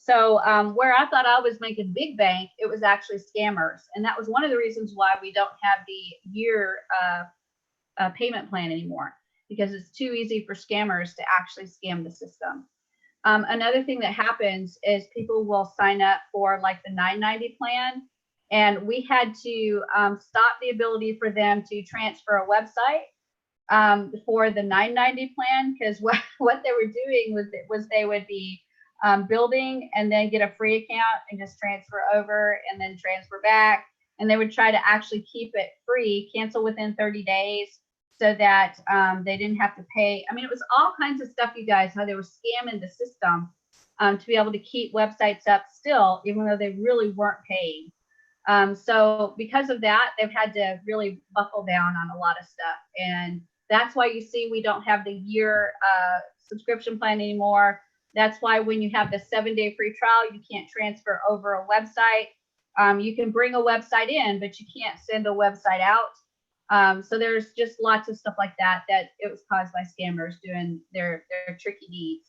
So where I thought I was making big bank, it was actually scammers. And that was one of the reasons why we don't have the year payment plan anymore, because it's too easy for scammers to actually scam the system. Another thing that happens is people will sign up for like the $9.90 plan, and we had to stop the ability for them to transfer a website for the $9.90 plan, because what they were doing was they would be building and then get a free account and just transfer over and then transfer back, and they would try to actually keep it free, cancel within 30 days so that they didn't have to pay. I mean, it was all kinds of stuff, you guys, how they were scamming the system to be able to keep websites up still, even though they really weren't paying. So because of that, they've had to really buckle down on a lot of stuff. And that's why you see we don't have the year subscription plan anymore. That's why when you have the 7-day free trial, you can't transfer over a website. You can bring a website in, but you can't send a website out. So there's just lots of stuff like that it was caused by scammers doing their tricky deeds.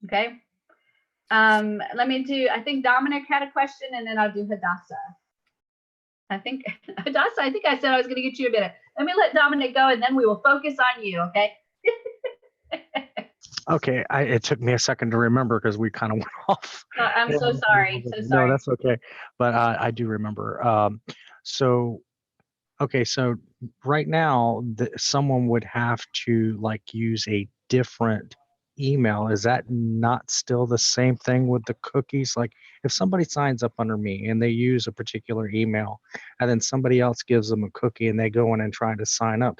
Okay. Let me do, I think Dominic had a question, and then I'll do Hadassah. I think Hadassah, I think I said I was going to get you a minute. Let me let Dominic go, and then we will focus on you. Okay. Okay, it took me a second to remember because we kind of went off. I'm so sorry. So sorry. No, that's okay. But I do remember. So right now, someone would have to like use a different email. Is that not still the same thing with the cookies? Like if somebody signs up under me and they use a particular email, and then somebody else gives them a cookie and they go in and try to sign up,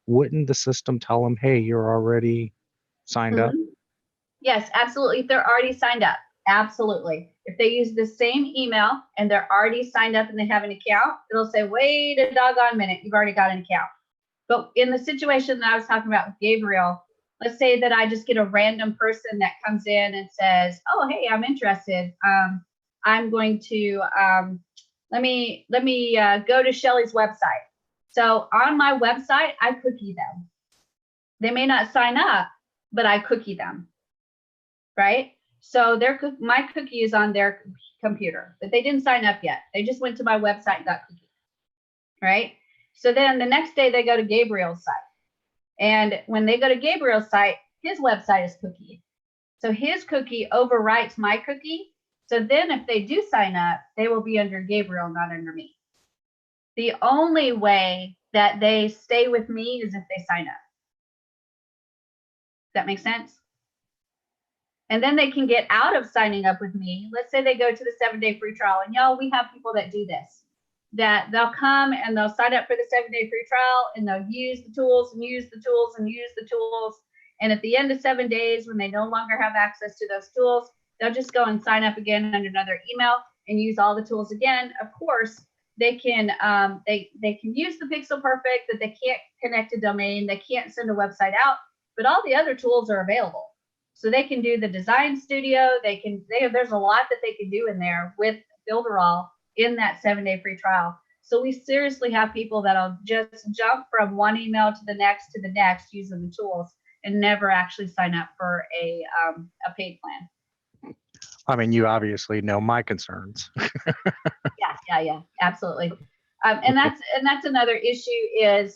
wouldn't the system tell them, hey, you're already signed up? Yes, absolutely. If they're already signed up, absolutely. If they use the same email and they're already signed up and they have an account, it'll say, wait a doggone minute, you've already got an account. But in the situation that I was talking about with Gabriel, let's say that I just get a random person that comes in and says, oh, hey, I'm interested. I'm going to, let me go to Shelly's website. So on my website, I cookie them. They may not sign up, but I cookie them, right? So my cookie is on their computer, but they didn't sign up yet. They just went to my website and got cookied, right? So then the next day they go to Gabriel's site. And when they go to Gabriel's site, his website is cookied. So his cookie overwrites my cookie. So then if they do sign up, they will be under Gabriel, not under me. The only way that they stay with me is if they sign up. That makes sense? And then they can get out of signing up with me. Let's say they go to the 7-day free trial, and y'all, we have people that do this, that they'll come and they'll sign up for the 7-day free trial, and they'll use the tools and use the tools and use the tools. And at the end of 7 days, when they no longer have access to those tools, they'll just go and sign up again under another email and use all the tools again. Of course, they can they can use the Pixel Perfect, that they can't connect a domain, they can't send a website out, but all the other tools are available. So they can do the design studio. There's a lot that they can do in there with Builderall in that 7-day free trial. So we seriously have people that'll just jump from one email to the next using the tools and never actually sign up for a paid plan. I mean, you obviously know my concerns. Yeah, absolutely. And that's another issue is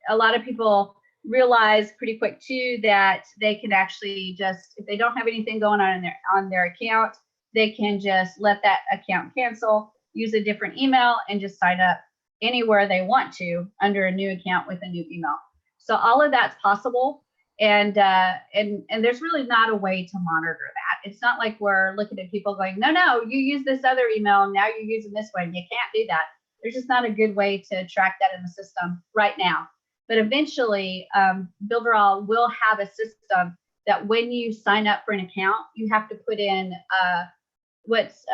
a lot of people realize pretty quick too that they can actually just, if they don't have anything going on their account, they can just let that account cancel, use a different email, and just sign up anywhere they want to under a new account with a new email. So all of that's possible, and there's really not a way to monitor that. It's not like we're looking at people going, no, you use this other email, now you're using this one. You can't do that. There's just not a good way to track that in the system right now. But eventually, Builderall will have a system that when you sign up for an account, you have to put in what's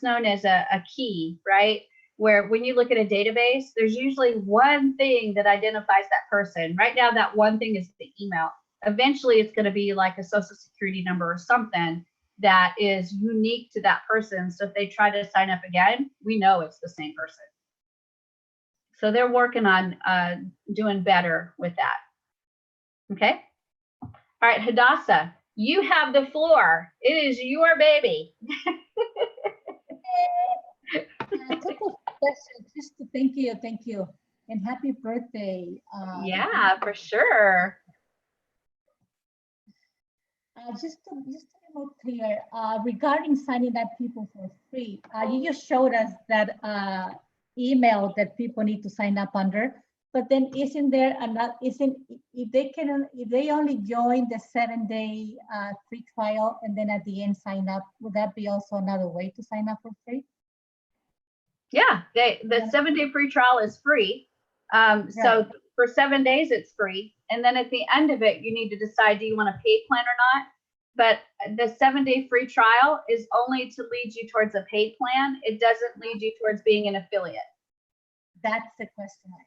known as a key, right? Where when you look at a database, there's usually one thing that identifies that person. Right now, that one thing is the email. Eventually, it's going to be like a social security number or something that is unique to that person. So if they try to sign up again, we know it's the same person. So they're working on doing better with that. Okay. All right, Hadassah, You have the floor. It is your baby. A couple of questions. Just to thank you, and happy birthday. Yeah, for sure. Just to be more clear, regarding signing up people for free, you just showed us that email that people need to sign up under, but then isn't there another, if they only join the 7-day free trial and then at the end sign up, would that be also another way to sign up for free? Yeah, the 7-day free trial is free. So for 7 days, it's free. And then at the end of it, you need to decide, do you want a paid plan or not? But the 7-day free trial is only to lead you towards a paid plan. It doesn't lead you towards being an affiliate. That's the question I have.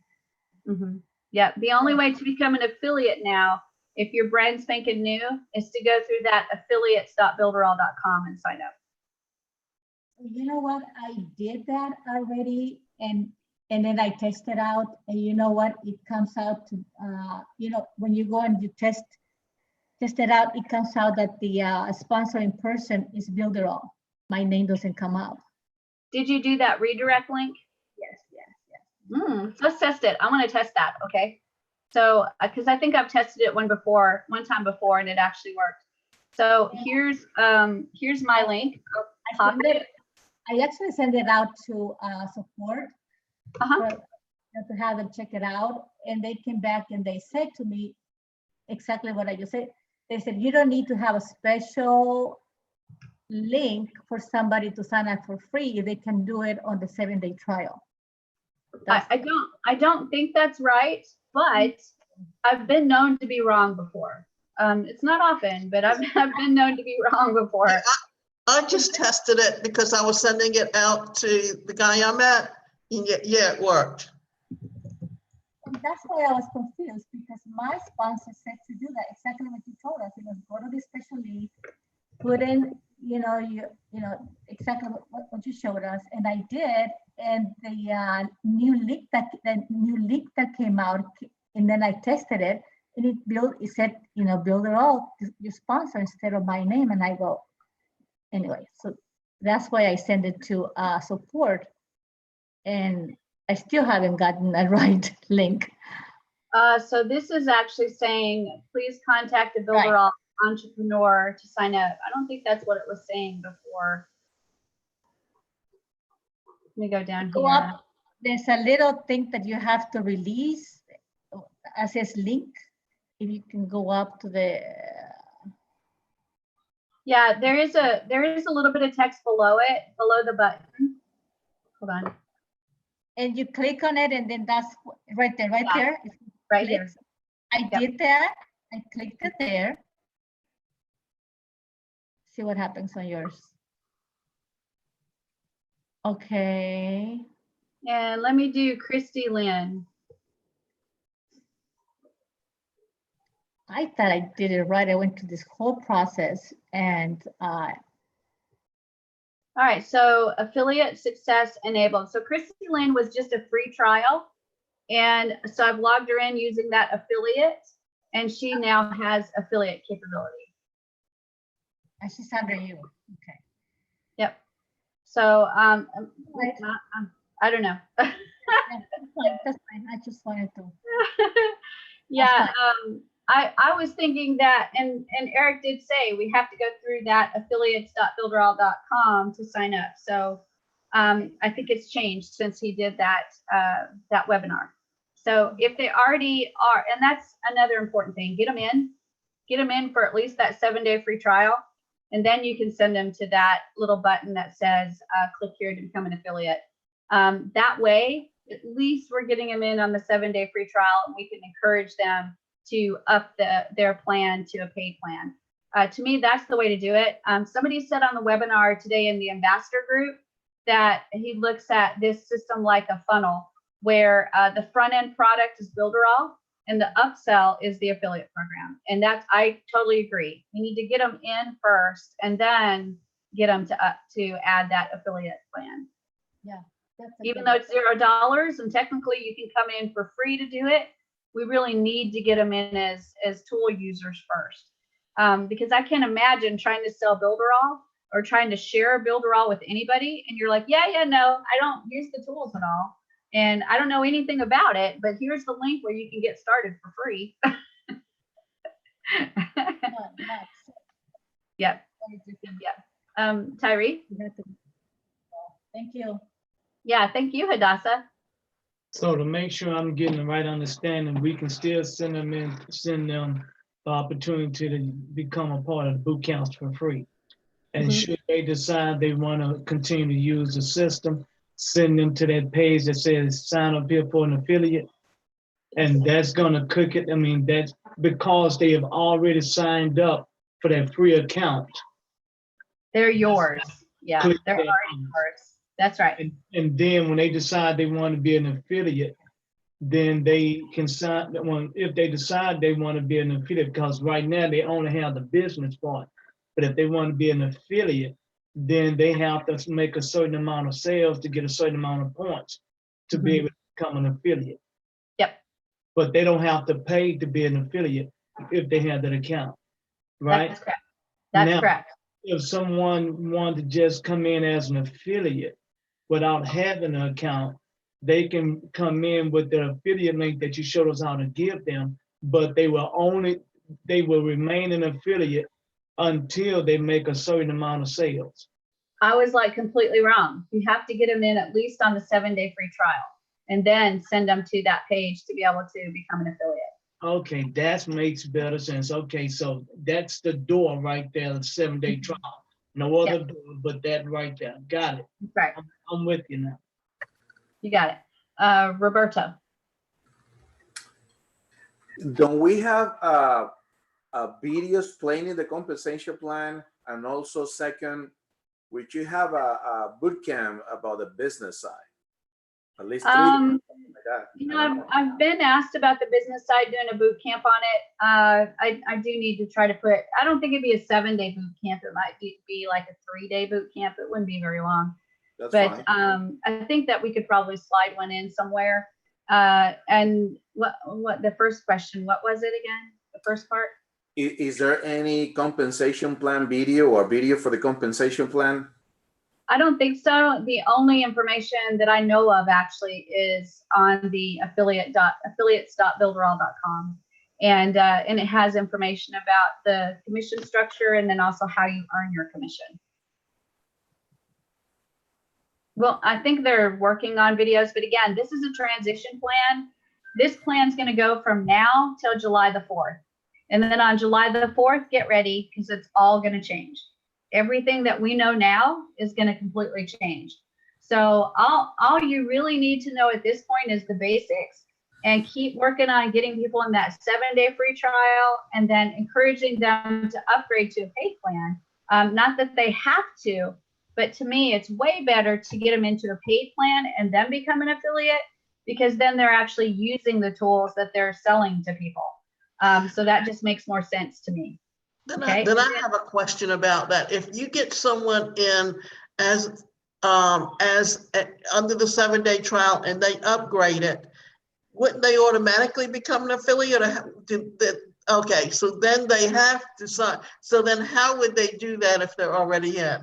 Yeah, the only way to become an affiliate now, if you're brand spanking new, is to go through that affiliates.builderall.com and sign up. You know what? I did that already, and then I tested out, and you know what? It comes out to, when you go and you test it out, it comes out that the sponsoring person is Builderall. My name doesn't come up. Did you do that redirect link? Yes. Let's test it. I want to test that. Okay. So, because I think I've tested it one time before, and it actually worked. So here's my link. I actually sent it out to support to have them check it out, and they came back and they said to me exactly what I just said. They said you don't need to have a special link for somebody to sign up for free. They can do it on the 7-day trial. I don't think that's right, but I've been known to be wrong before. It's not often, but I've been known to be wrong before. I just tested it because I was sending it out to the guy I met, and yeah, it worked. And that's why I was confused, because my sponsor said to do that exactly what you told us. It was go to the special link, put in, exactly what you showed us, and I did. And the new link that came out, and then I tested it, and it said, Builderall, your sponsor instead of my name, and I go. Anyway, so that's why I sent it to support, and I still haven't gotten the right link. So this is actually saying, please contact the Builderall entrepreneur to sign up. I don't think that's what it was saying before. Let me go down here. Up, there's a little thing that you have to release, as says link. If you can go up to the. Yeah, there is a little bit of text below it, below the button. Hold on. And you click on it, and then that's right there, there. Right here. I did that. I clicked it there. See what happens on yours. Okay. And let me do Christy Lynn. I thought I did it right. I went through this whole process, and all right, so affiliate success enabled. So Christy Lynn was just a free trial, and so I've logged her in using that affiliate, and she now has affiliate capability. And she's under you. Okay. Yep. So I don't know. That's fine. I just wanted to. Yeah. I was thinking that, and Eric did say we have to go through that affiliates.builderall.com to sign up. So I think it's changed since he did that webinar. So if they already are, and that's another important thing, get them in for at least that 7-day free trial, and then you can send them to that little button that says click here to become an affiliate. That way, at least we're getting them in on the 7-day free trial, and we can encourage them to up their plan to a paid plan. To me, that's the way to do it. Somebody said on the webinar today in the ambassador group that he looks at this system like a funnel, where the front end product is Builderall and the upsell is the affiliate program. And I totally agree. You need to get them in first and then get them to add that affiliate plan. Yeah. Even though it's $0 and technically you can come in for free to do it, we really need to get them in as tool users first. because I can't imagine trying to sell Builderall or trying to share Builderall with anybody. And you're like, yeah, no, I don't use the tools at all. And I don't know anything about it, but here's the link where you can get started for free. Yep. Tyree? Thank you. Yeah, thank you, Hadassah. So to make sure I'm getting the right understanding, we can still send them the opportunity to become a part of the boot camps for free. And should they decide they want to continue to use the system, send them to that page that says sign up here for an affiliate. And that's gonna cook it. I mean, that's because they have already signed up for that free account. They're yours. Yeah, Click they're that already yours. That's right. And then when they decide they want to be an affiliate, then they can sign that one. If they decide they want to be an affiliate, because right now they only have the business part. But if they want to be an affiliate, then they have to make a certain amount of sales to get a certain amount of points to be able to become an affiliate. Yep. But they don't have to pay to be an affiliate if they have that account, right? That's correct. That's correct. If someone wanted to just come in as an affiliate without having an account, they can come in with the affiliate link that you showed us how to give them, but they will remain an affiliate until they make a certain amount of sales. I was like completely wrong. You have to get them in at least on the 7-day free trial and then send them to that page to be able to become an affiliate. Okay, that makes better sense. Okay, so that's the door right there, the 7-day trial. No other door but that right there. Got it. Right. I'm with you now. You got it. Roberto. Don't we have videos playing in the compensation plan? And also second, would you have a boot camp about the business side? At least 3 days, something like that. You know, I've been asked about the business side doing a boot camp on it. I do need to try to put, I don't think it'd be a 7-day boot camp. It might be like a 3-day boot camp. It wouldn't be very long. That's but fine. I think that we could probably slide one in somewhere. And what the first question, what was it again? The first part? Is there any compensation plan video or video for the compensation plan? I don't think so. The only information that I know of actually is on the affiliates.builderall.com. And it has information about the commission structure and then also how you earn your commission. Well, I think they're working on videos, but again, this is a transition plan. This plan is going to go from now till July the 4th. And then on July the 4th, get ready because it's all going to change. Everything that we know now is going to completely change. So all you really need to know at this point is the basics and keep working on getting people in that 7-day free trial and then encouraging them to upgrade to a paid plan. Not that they have to, but to me, it's way better to get them into a paid plan and then become an affiliate because then they're actually using the tools that they're selling to people. So that just makes more sense to me. Then, okay. I have a question about that. If you get someone in as under the 7-day trial and they upgrade it, wouldn't they automatically become an affiliate? Okay, so then they have to sign. So then how would they do that if they're already in?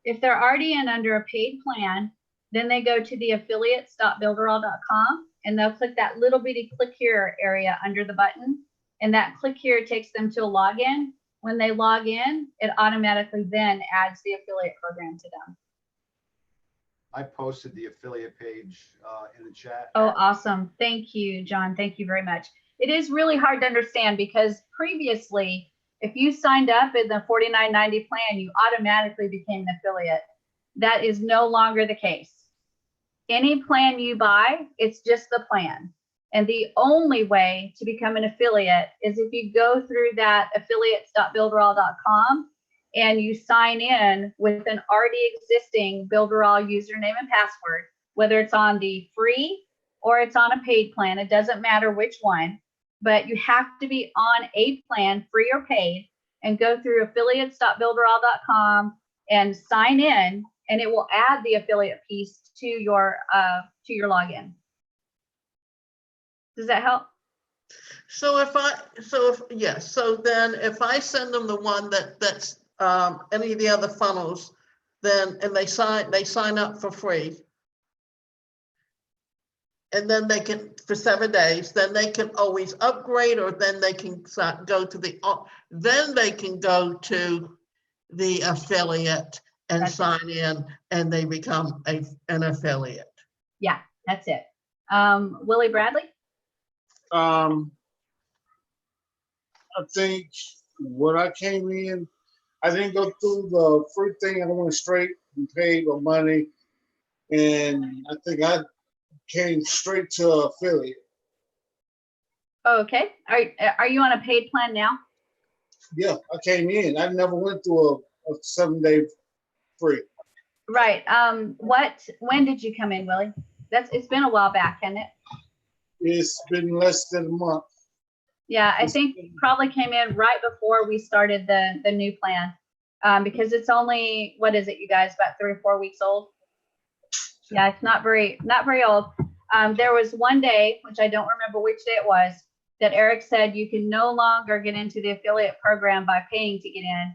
If they're already in under a paid plan, then they go to the affiliates.builderall.com and they'll click that little bitty click here area under the button. And that click here takes them to a login. When they log in, it automatically then adds the affiliate program to them. I posted the affiliate page in the chat. Oh, awesome. Thank you, John. Thank you very much. It is really hard to understand because previously, if you signed up in the $49.90 plan, you automatically became an affiliate. That is no longer the case. Any plan you buy, it's just the plan. And the only way to become an affiliate is if you go through that affiliates.builderall.com and you sign in with an already existing Builderall username and password, whether it's on the free or it's on a paid plan, it doesn't matter which one, but you have to be on a plan, free or paid, and go through affiliates.builderall.com and sign in, and it will add the affiliate piece to your login. Does that help? So then if I send them the one that's any of the other funnels, then, and they sign up for free. And then they can, for 7 days, then they can always upgrade, or then they can go to the affiliate and sign in, and they become an affiliate. Yeah, that's it. Willie Bradley? I think when I came in, I didn't go through the free thing. I went straight and paid the money. And I think I came straight to affiliate. Okay. Are you on a paid plan now? Yeah, I came in. I never went through a 7-day free. Right. When did you come in, Willie? It's been a while back, hasn't it? It's been less than a month. Yeah, I think you probably came in right before we started the new plan, because it's only, what is it, you guys, about 3 or 4 weeks old? Yeah, it's not very old. There was one day, which I don't remember which day it was, that Eric said you can no longer get into the affiliate program by paying to get in.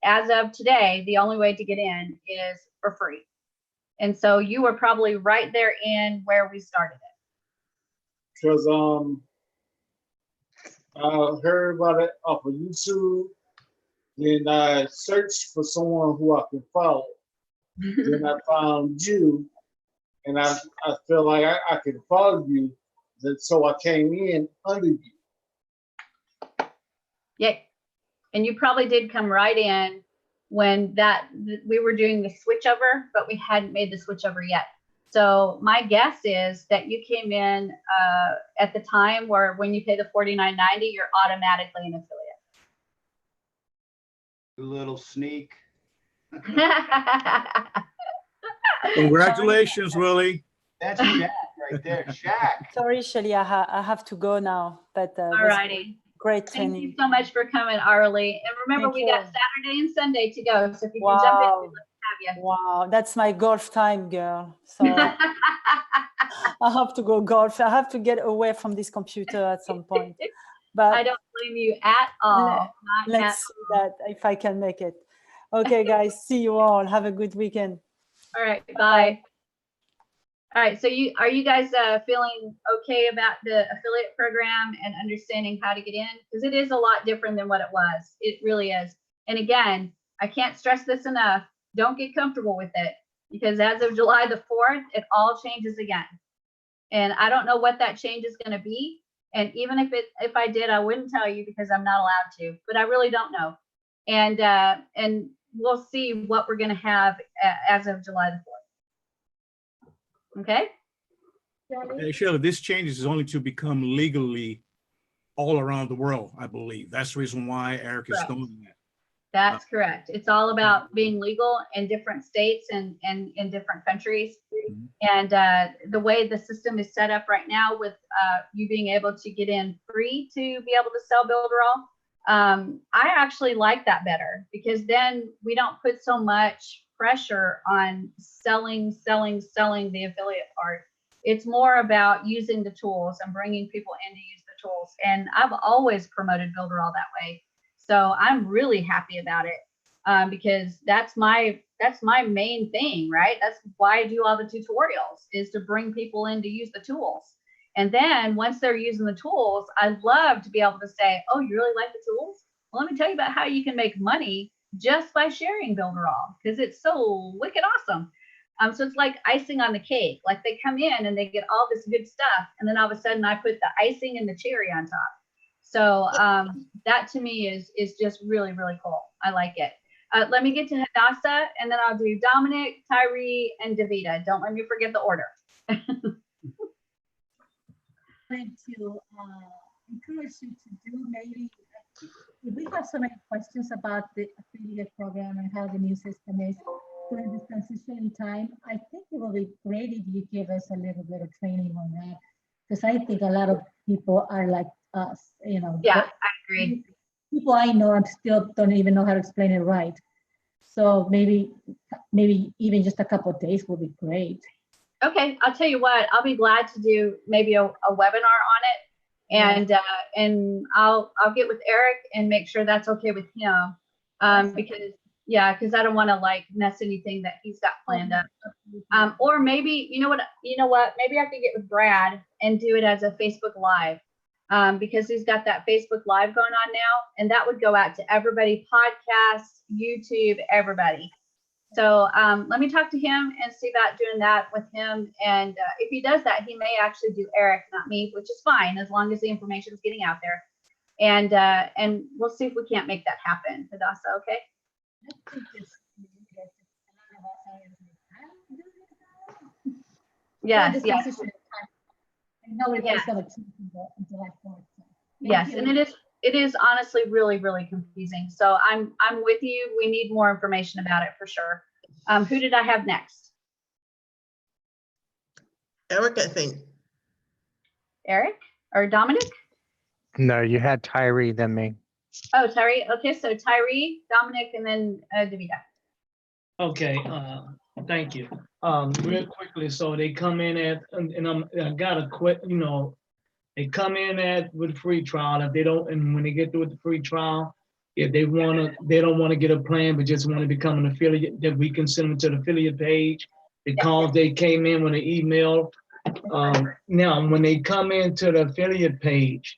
As of today, the only way to get in is for free. And so you were probably right there in where we started it. Because I heard about it off of YouTube, and I searched for someone who I could follow. Then I found you, and I feel like I could follow you, so I came in under you. Yeah, and you probably did come right in when we were doing the switchover, but we hadn't made the switchover yet. So my guess is that you came in at the time where when you pay the $49.90, you're automatically an affiliate. A little sneak. Congratulations, Willie. That's Shaq right there, Shaq. Sorry, Shelly, I have to go now, but All righty. Great Thank training. you so much for coming, Arlie. And remember, we got Saturday and Sunday to go. So if you can jump in, we'd love to have you. Wow, that's my golf time, girl. So I have to go golf. I have to get away from this computer at some point. But I don't blame you at all. Let's see that if I can make it. Okay, guys, see you all. Have a good weekend. All right, bye. All right, so are you guys feeling okay about the affiliate program and understanding how to get in? Because it is a lot different than what it was. It really is. And again, I can't stress this enough. Don't get comfortable with it, because as of July the 4th, it all changes again. And I don't know what that change is going to be. And even if I did, I wouldn't tell you because I'm not allowed to, but I really don't know. And we'll see what we're going to have as of July the 4th. Okay. Hey, Shirley, this change is only to become legally all around the world, I believe. That's the reason why Eric is doing that. That's correct. It's all about being legal in different states and in different countries. And the way the system is set up right now, with you being able to get in free to be able to sell Builderall, I actually like that better, because then we don't put so much pressure on selling the affiliate part. It's more about using the tools and bringing people in to use the tools. And I've always promoted Builderall that way. So I'm really happy about it, because that's my main thing, right? That's why I do all the tutorials, is to bring people in to use the tools. And then once they're using the tools, I love to be able to say, oh, you really like the tools? Well, let me tell you about how you can make money just by sharing Builderall, because it's so wicked awesome. So it's like icing on the cake. Like, they come in and they get all this good stuff, and then all of a sudden I put the icing and the cherry on top. So that to me is just really, really cool. I like it. Let me get to Hadassah, and then I'll do Dominic, Tyree, and Davida. Don't let me forget the order. I'm going to encourage you to do maybe, if we have so many questions about the affiliate program and how the new system is during this transition time, I think it will be great if you give us a little bit of training on that, because I think a lot of people are like us, you know. Yeah, I agree. People I know, I still don't even know how to explain it right. So maybe even just a couple of days will be great. Okay, I'll tell you what, I'll be glad to do maybe a webinar on it, and I'll get with Eric and make sure that's okay with him, because because I don't want to like mess anything that he's got planned up. Or maybe you know what, maybe I could get with Brad and do it as a Facebook Live, because he's got that Facebook Live going on now, and that would go out to everybody, podcasts, YouTube, everybody. So let me talk to him and see about doing that with him. And if he does that, he may actually do Eric, not me, which is fine as long as the information is getting out there. And we'll see if we can't make that happen, Hadassah. Okay. Yes. Yes. Yes, and it is honestly really confusing. So I'm with you. We need more information about it for sure. Who did I have next? Eric, I think. Eric or Dominic? No, you had Tyree, then me. Oh, Tyree. Okay, so Tyree, Dominic, and then Davida. Okay, thank you. Real quickly, so they come in at, and I got a quick, they come in at with free trial. If they don't, and when they get through with the free trial, if they don't want to get a plan, but just want to become an affiliate, that we can send them to the affiliate page because they came in with an email. Now, when they come into the affiliate page,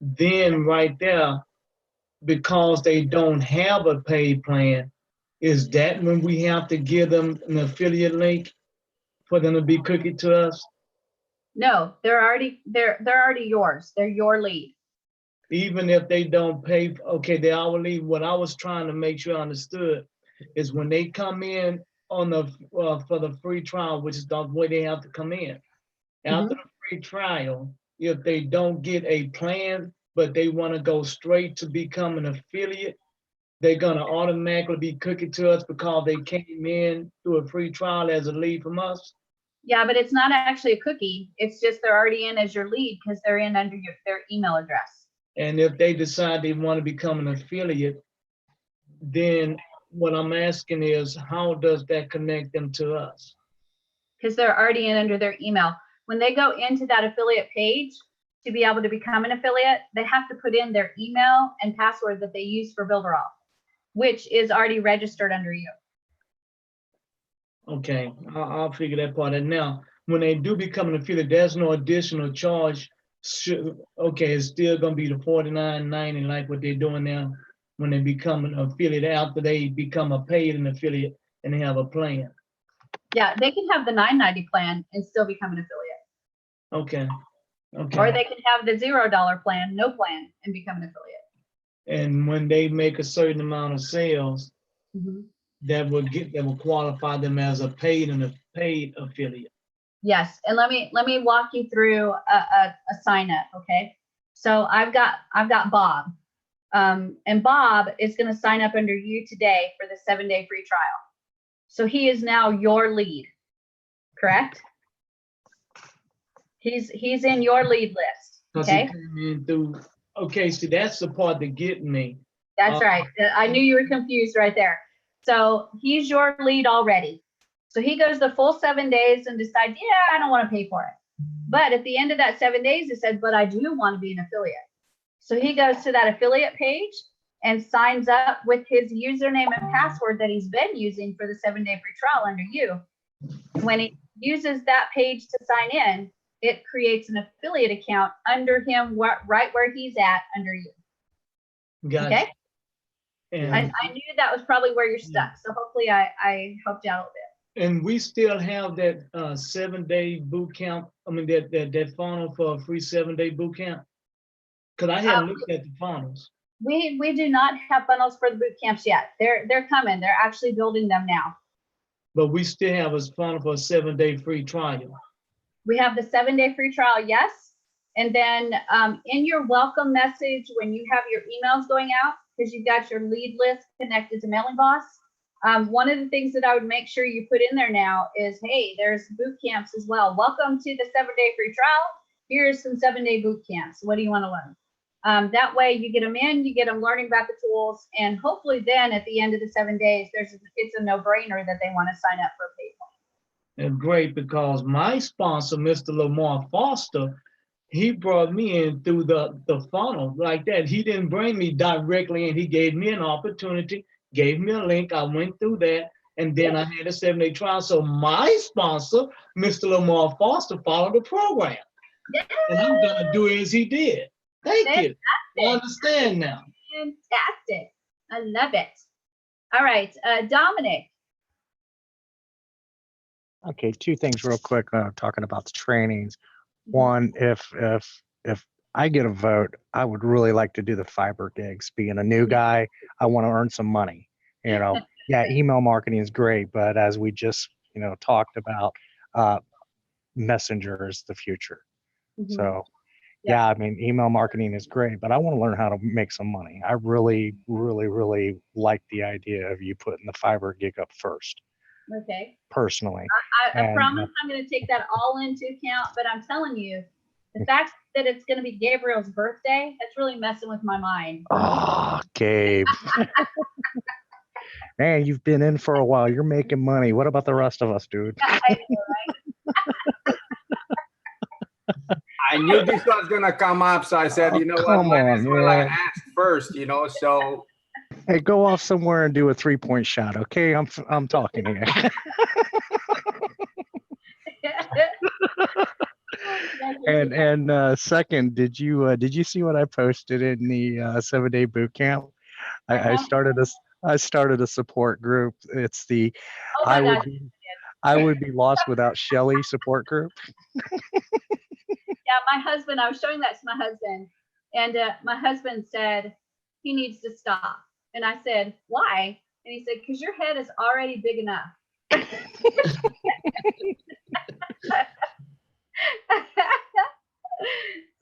then right there, because they don't have a paid plan, is that when we have to give them an affiliate link for them to be cookie to us? No, they're already yours. They're your lead. Even if they don't pay, okay, they our lead. What I was trying to make sure I understood is when they come in on the for the free trial, which is the way they have to come in. After the free trial, if they don't get a plan, but they want to go straight to become an affiliate, they're gonna automatically be cookie to us because they came in through a free trial as a lead from us. Yeah, but it's not actually a cookie. It's just they're already in as your lead because they're in under their email address. And if they decide they want to become an affiliate, then what I'm asking is, how does that connect them to us? Because they're already in under their email. When they go into that affiliate page to be able to become an affiliate, they have to put in their email and password that they use for BuilderAll, which is already registered under you. Okay, I'll figure that part out. Now, when they do become an affiliate, there's no additional charge. Okay, it's still gonna be the $49.90 like what they're doing now when they become an affiliate after they become a paid an affiliate and they have a plan. Yeah, they can have the $9.90 plan and still become an affiliate. Okay. Okay. Or they can have the $0 plan, no plan, and become an affiliate. And when they make a certain amount of sales, that will qualify them as a paid affiliate. Yes, and let me walk you through a sign up. Okay, so I've got Bob, and Bob is going to sign up under you today for the 7-day free trial. So he is now your lead, correct? He's in your lead list. Okay. Okay, so that's the part that get me. That's right. I knew you were confused right there. So he's your lead already. So he goes the full 7 days and decides, yeah, I don't want to pay for it. But at the end of that 7 days, he said, but I do want to be an affiliate. So he goes to that affiliate page and signs up with his username and password that he's been using for the 7-day free trial under you. When he uses that page to sign in, it creates an affiliate account under him right where he's at under you. Gotcha. Okay. And I knew that was probably where you're stuck. So hopefully I helped you out a little bit. And we still have that 7-day boot camp. I mean, that funnel for a free 7-day boot camp. Because I haven't looked at the funnels. We do not have funnels for the boot camps yet. They're coming. They're actually building them now. But we still have a funnel for a 7-day free trial. We have the 7-day free trial, yes. And then in your welcome message, when you have your emails going out, because you've got your lead list connected to Mailing Boss, one of the things that I would make sure you put in there now is, hey, there's boot camps as well. Welcome to the 7-day free trial. Here's some 7-day boot camps. What do you want to learn? That way you get them in, you get them learning about the tools, and hopefully then at the end of the 7 days, it's a no-brainer that they want to sign up for a paid plan. And great, because my sponsor, Mr. Lamar Foster, he brought me in through the funnel like that. He didn't bring me directly in. He gave me an opportunity, gave me a link. I went through that, and then I had a 7-day trial. So my sponsor, Mr. Lamar Foster, followed the program. Yes. And I'm gonna do as he did. Thank you. I understand now. Fantastic. I love it. All right, Dominic. Okay, two things real quick. Talking about the trainings. One, if I get a vote, I would really like to do the fiber gigs. Being a new guy, I want to earn some money. You know, yeah, email marketing is great, but as we just talked about, Messenger is the future. So yeah, I mean, email marketing is great, but I want to learn how to make some money. I really, really, really like the idea of you putting the fiber gig up first. Okay. Personally. I promise I'm going to take that all into account, but I'm telling you, the fact that it's going to be Gabriel's birthday, that's really messing with my mind. Oh, Gabe. Man, you've been in for a while. You're making money. What about the rest of us, dude? I know, right? I knew this was gonna come up, so I said, you know what, might as well I asked first, so. Hey, go off somewhere and do a 3-point shot, okay? I'm talking here. and second, did you see what I posted in the 7-day boot camp? I started a support group. It's the I would be lost without Shelly support group. Yeah, my husband, I was showing that to my husband, and my husband said he needs to stop. And I said, why? And he said, because your head is already big enough.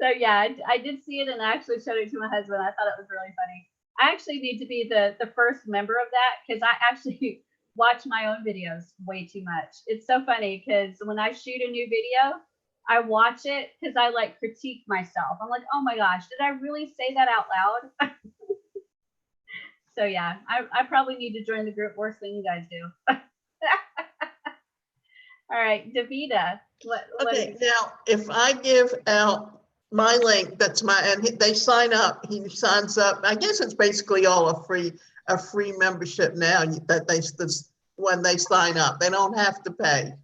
So yeah, I did see it, and I actually showed it to my husband. I thought it was really funny. I actually need to be the first member of that, because I actually watch my own videos way too much. It's so funny because when I shoot a new video, I watch it because I like critique myself. I'm like, oh my gosh, did I really say that out loud? So yeah, I probably need to join the group worse than you guys do. All right, Davida. Okay, now if I give out my link, that's and they sign up, he signs up. I guess it's basically all a free membership now that when they sign up, they don't have to pay.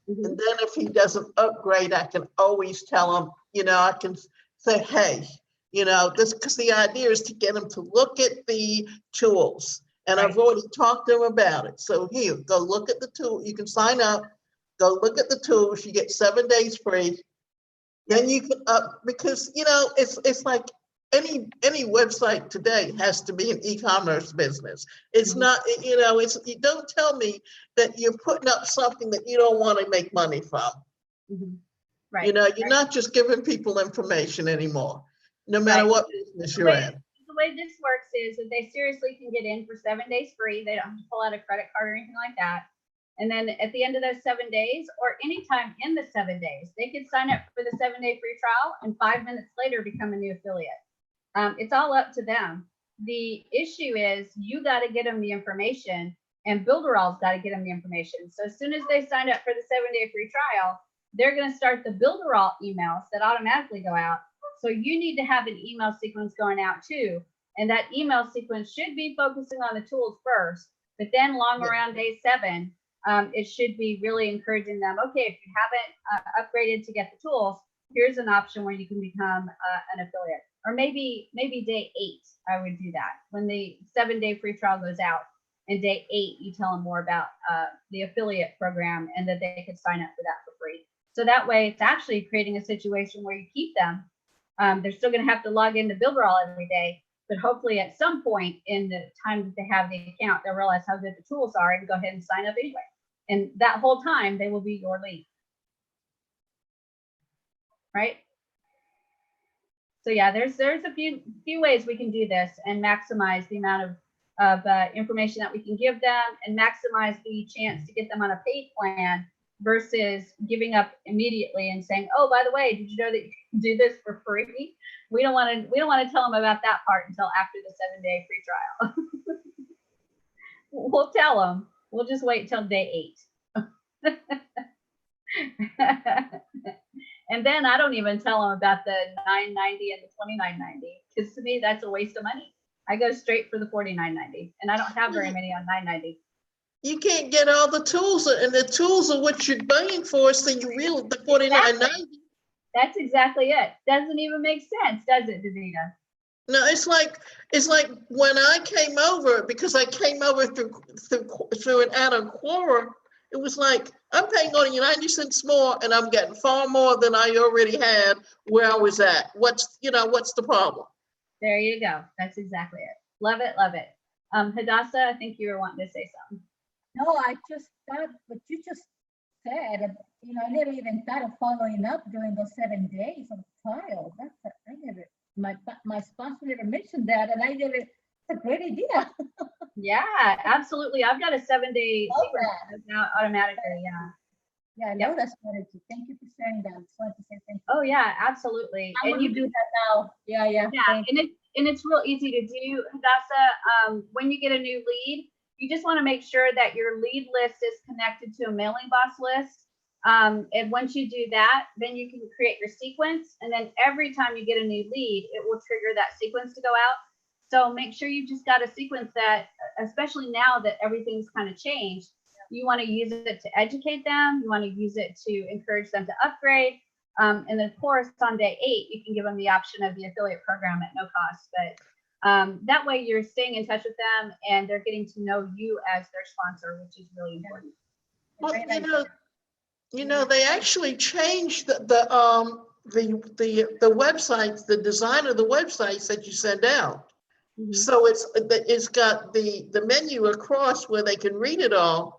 And then if he doesn't upgrade, I can always tell him, I can say, hey, this, because the idea is to get him to look at the tools. And I've already talked to him about it. So here, go look at the tool. You can sign up, go look at the tools. You get 7 days free. Then you can because it's like any website today has to be an e-commerce business. It's not, you don't tell me that you're putting up something that you don't want to make money from. Right. You're not just giving people information anymore, no matter what business you're in. The way this works is that they seriously can get in for 7 days free. They don't have to pull out a credit card or anything like that. And then at the end of those 7 days, or anytime in the 7 days, they could sign up for the 7-day free trial and 5 minutes later become a new affiliate. It's all up to them. The issue is you got to get them the information, and Builderall's got to get them the information. So as soon as they sign up for the 7-day free trial, they're going to start the Builderall emails that automatically go out. So you need to have an email sequence going out too. And that email sequence should be focusing on the tools first, but then around day 7, it should be really encouraging them. Okay, if you haven't upgraded to get the tools, here's an option where you can become an affiliate. Or maybe day 8, I would do that. When the 7-day free trial goes out, and day 8, you tell them more about the affiliate program and that they could sign up for that for free. So that way, it's actually creating a situation where you keep them. They're still going to have to log into Builderall every day, but hopefully at some point in the time that they have the account, they'll realize how good the tools are and go ahead and sign up anyway. And that whole time, they will be your lead. Right? So yeah, there's a few ways we can do this and maximize the amount of information that we can give them and maximize the chance to get them on a paid plan versus giving up immediately and saying, oh, by the way, did you know that you can do this for free? We don't want to tell them about that part until after the 7-day free trial. We'll tell them. We'll just wait till day 8. And then I don't even tell them about the $9.90 and the $29.90, because to me that's a waste of money. I go straight for the $49.90, and I don't have very many on $9.90. You can't get all the tools, and the tools are what you're paying for, so you really, the $49.90. That's exactly it. Doesn't even make sense, does it, Davina? No, it's like when I came over, because I came over through an Adam Quora, it was like, I'm paying only 90 cents more and I'm getting far more than I already had where I was at. What's the problem? There you go. That's exactly it. Love it, love it. Hadassah, I think you were wanting to say something. No, I just thought what you just said, I never even thought of following up during those 7 days of trial. I never, my sponsor never mentioned that, and it's a great idea. Yeah, absolutely. I've got a 7-day sequence now automatically. Yeah. Yeah, I know that strategy. Thank you for sharing that. I just wanted to say thank you. Oh yeah, absolutely. I'm gonna do that now. Yeah. Yeah, and it's real easy to do, Hadassah. When you get a new lead, you just want to make sure that your lead list is connected to a mailing boss list. And once you do that, then you can create your sequence. And then every time you get a new lead, it will trigger that sequence to go out. So make sure you've just got a sequence that, especially now that everything's kind of changed, you want to use it to educate them. You want to use it to encourage them to upgrade. And then of course on day 8, you can give them the option of the affiliate program at no cost. But that way you're staying in touch with them and they're getting to know you as their sponsor, which is really important. Well, they actually changed the websites, the design of the websites that you send out. Mm-hmm. So it's got the menu across where they can read it all.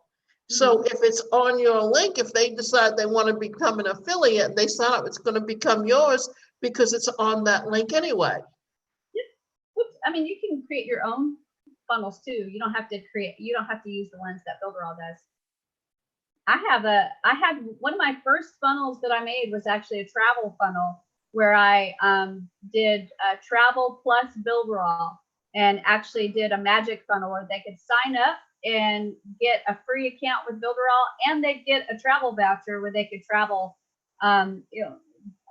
So if it's on your link, if they decide they want to become an affiliate, they sign up, it's going to become yours because it's on that link anyway. I mean, you can create your own funnels too. You don't have to use the ones that Builderall does. I had one of my first funnels that I made was actually a travel funnel where I did travel plus Builderall, and actually did a magic funnel where they could sign up and get a free account with Builderall, and they'd get a travel voucher where they could travel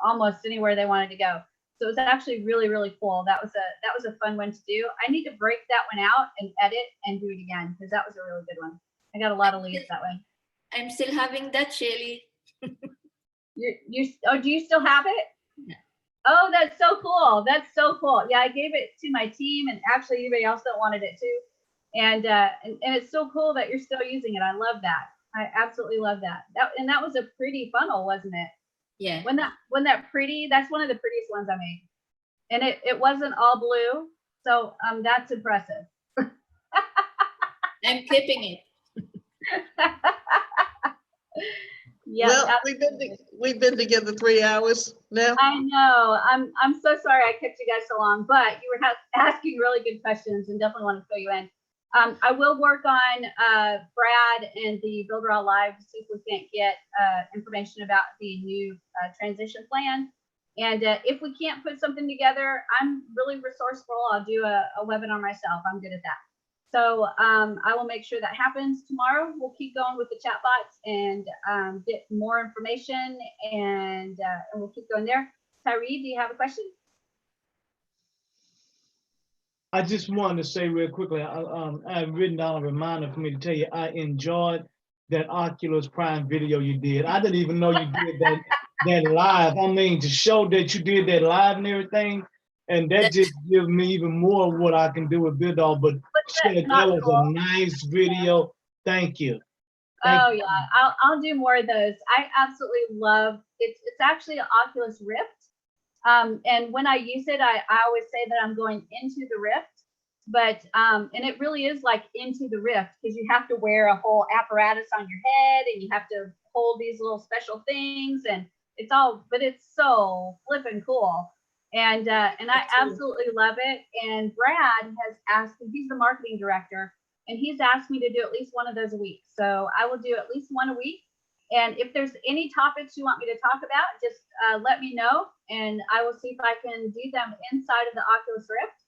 almost anywhere they wanted to go. So it was actually really, really cool. That was a fun one to do. I need to break that one out and edit and do it again, because that was a really good one. I got a lot of leads that way. I'm still having that, Shelly. Do you still have it? Yeah. Oh, that's so cool. That's so cool. Yeah, I gave it to my team, and actually anybody else that wanted it too. And it's so cool that you're still using it. I love that. I absolutely love that. That was a pretty funnel, wasn't it? Yeah. When that pretty, that's one of the prettiest ones I made. And it wasn't all blue. So that's impressive. I'm clipping it. Yeah, well, we've been together 3 hours now. I know. I'm so sorry I kept you guys so long, but you were asking really good questions and definitely want to fill you in. I will work on Brad and the Builderall Live to see if we can't get information about the new transition plan. And if we can't put something together, I'm really resourceful. I'll do a webinar myself. I'm good at that. So I will make sure that happens tomorrow. We'll keep going with the chatbots and get more information, and we'll keep going there. Tyree, do you have a question? I just wanted to say real quickly, I've written down a reminder for me to tell you, I enjoyed that Oculus Prime video you did. I didn't even know you did that live. I mean, to show that you did that live and everything, and that just gives me even more of what I can do with Builderall. But that was a nice video. Thank you. Thank you. Yeah, I'll do more of those. I absolutely love it. It's actually an Oculus Rift. And when I use it, I always say that I'm going into the Rift, but and it really is like into the Rift, because you have to wear a whole apparatus on your head and you have to hold these little special things, and it's so flippin' cool. And I absolutely love it. And Brad has asked me, he's the marketing director, and he's asked me to do at least one of those a week. So I will do at least one a week. And if there's any topics you want me to talk about, just let me know, and I will see if I can do them inside of the Oculus Rift.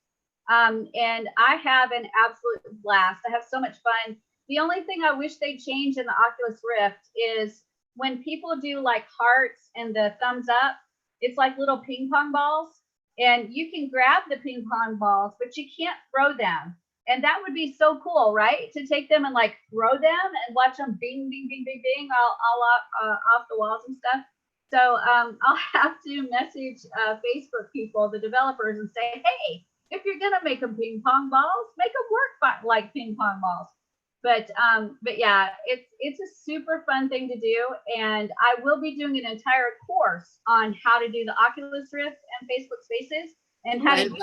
And I have an absolute blast. I have so much fun. The only thing I wish they'd change in the Oculus Rift is when people do like hearts and the thumbs up, it's like little ping pong balls, and you can grab the ping pong balls, but you can't throw them. And that would be so cool, right? To take them and like throw them and watch them bing, bing, bing, bing, bing, all off the walls and stuff. So I'll have to message Facebook people, the developers, and say, hey, if you're gonna make them ping pong balls, make them work like ping pong balls. But yeah, it's a super fun thing to do, and I will be doing an entire course on how to do the Oculus Rift and Facebook Spaces and how to do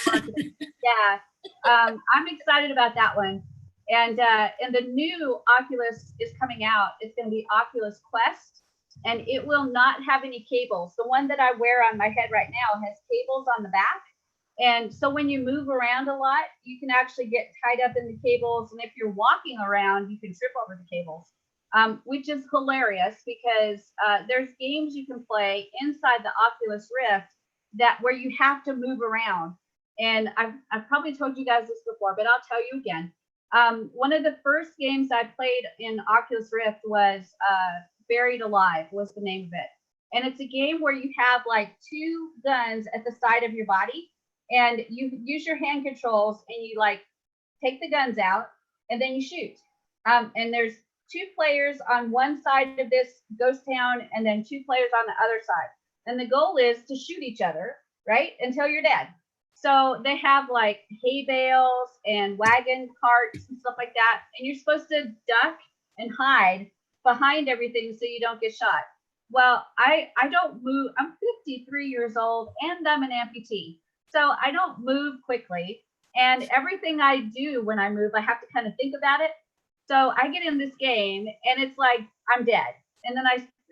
marketing. Yeah, I'm excited about that one. And the new Oculus is coming out. It's going to be Oculus Quest, and it will not have any cables. The one that I wear on my head right now has cables on the back. And so when you move around a lot, you can actually get tied up in the cables. And if you're walking around, you can trip over the cables, which is hilarious because there's games you can play inside the Oculus Rift where you have to move around. And I've probably told you guys this before, but I'll tell you again. One of the first games I played in Oculus Rift was Buried Alive was the name of it. And it's a game where you have like 2 guns at the side of your body. And you use your hand controls and you like take the guns out and then you shoot. And there's 2 players on one side of this ghost town and then 2 players on the other side. And the goal is to shoot each other, right? Until you're dead. So they have like hay bales and wagon carts and stuff like that. And you're supposed to duck and hide behind everything so you don't get shot. Well, I don't move. I'm 53 years old and I'm an amputee. So I don't move quickly, and everything I do when I move, I have to kind of think about it. So I get in this game and it's like, I'm dead. And then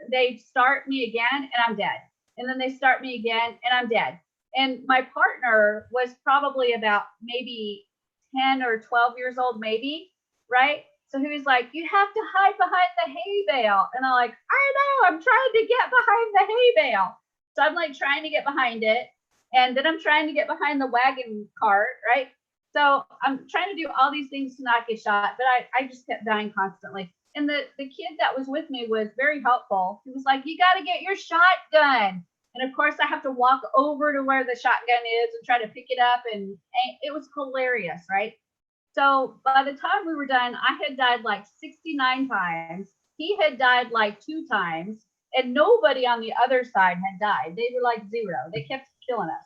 they start me again and I'm dead. And then they start me again and I'm dead. And my partner was probably about maybe 10 or 12 years old, maybe, right? So he was like, you have to hide behind the hay bale. And I'm like, I know, I'm trying to get behind the hay bale. So I'm like trying to get behind it. And then I'm trying to get behind the wagon cart, right? So I'm trying to do all these things to not get shot, but I just kept dying constantly. And the kid that was with me was very helpful. He was like, you got to get your shotgun. And of course, I have to walk over to where the shotgun is and try to pick it up. And it was hilarious, right? So by the time we were done, I had died like 69 times. He had died like 2 times. And nobody on the other side had died. They were like 0. They kept killing us.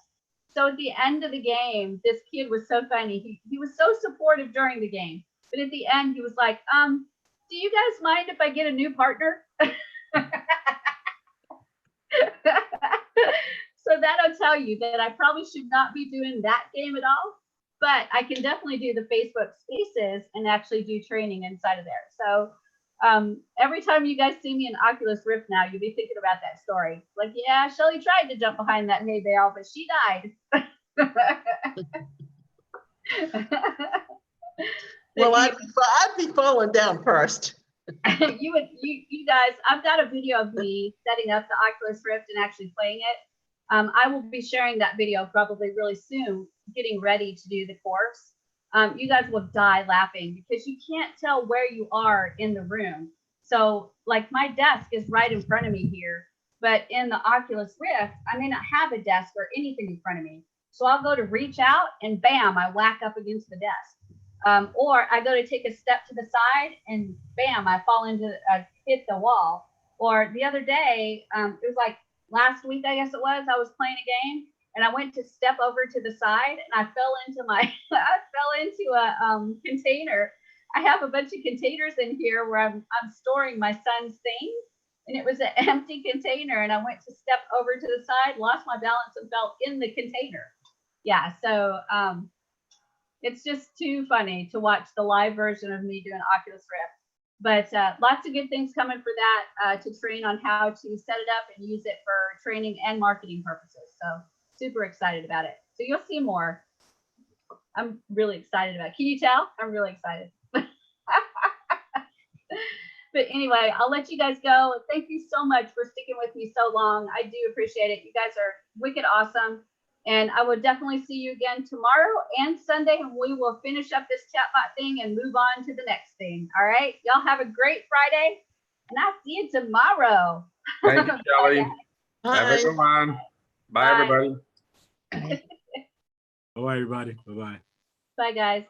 So at the end of the game, this kid was so funny. He was so supportive during the game. But at the end, he was like, do you guys mind if I get a new partner? So that'll tell you that I probably should not be doing that game at all. But I can definitely do the Facebook Spaces and actually do training inside of there. So every time you guys see me in Oculus Rift now, you'll be thinking about that story. Like, yeah, Shelly tried to jump behind that hay bale, but she died. Well, I'd be falling down first. you guys, I've got a video of me setting up the Oculus Rift and actually playing it. I will be sharing that video probably really soon, getting ready to do the course. You guys will die laughing because you can't tell where you are in the room. So like my desk is right in front of me here, but in the Oculus Rift, I may not have a desk or anything in front of me. So I'll go to reach out and bam, I whack up against the desk. Or I go to take a step to the side and bam, I fall hit the wall. Or the other day, it was like last week, I guess it was, I was playing a game. And I went to step over to the side and I fell into a container. I have a bunch of containers in here where I'm storing my son's things. And it was an empty container. And I went to step over to the side, lost my balance and fell in the container. Yeah, so it's just too funny to watch the live version of me doing Oculus Rift. But lots of good things coming for that to train on how to set it up and use it for training and marketing purposes. So super excited about it. So you'll see more. I'm really excited about it. Can you tell? I'm really excited. But anyway, I'll let you guys go. Thank you so much for sticking with me so long. I do appreciate it. You guys are wicked awesome. And I will definitely see you again tomorrow and Sunday, and we will finish up this chatbot thing and move on to the next thing. All right. Y'all have a great Friday. And I'll see you tomorrow. Thank you, Shelley. Have Bye. a good one. Bye, Bye. everybody. Bye, everybody. Bye-bye. Bye, guys.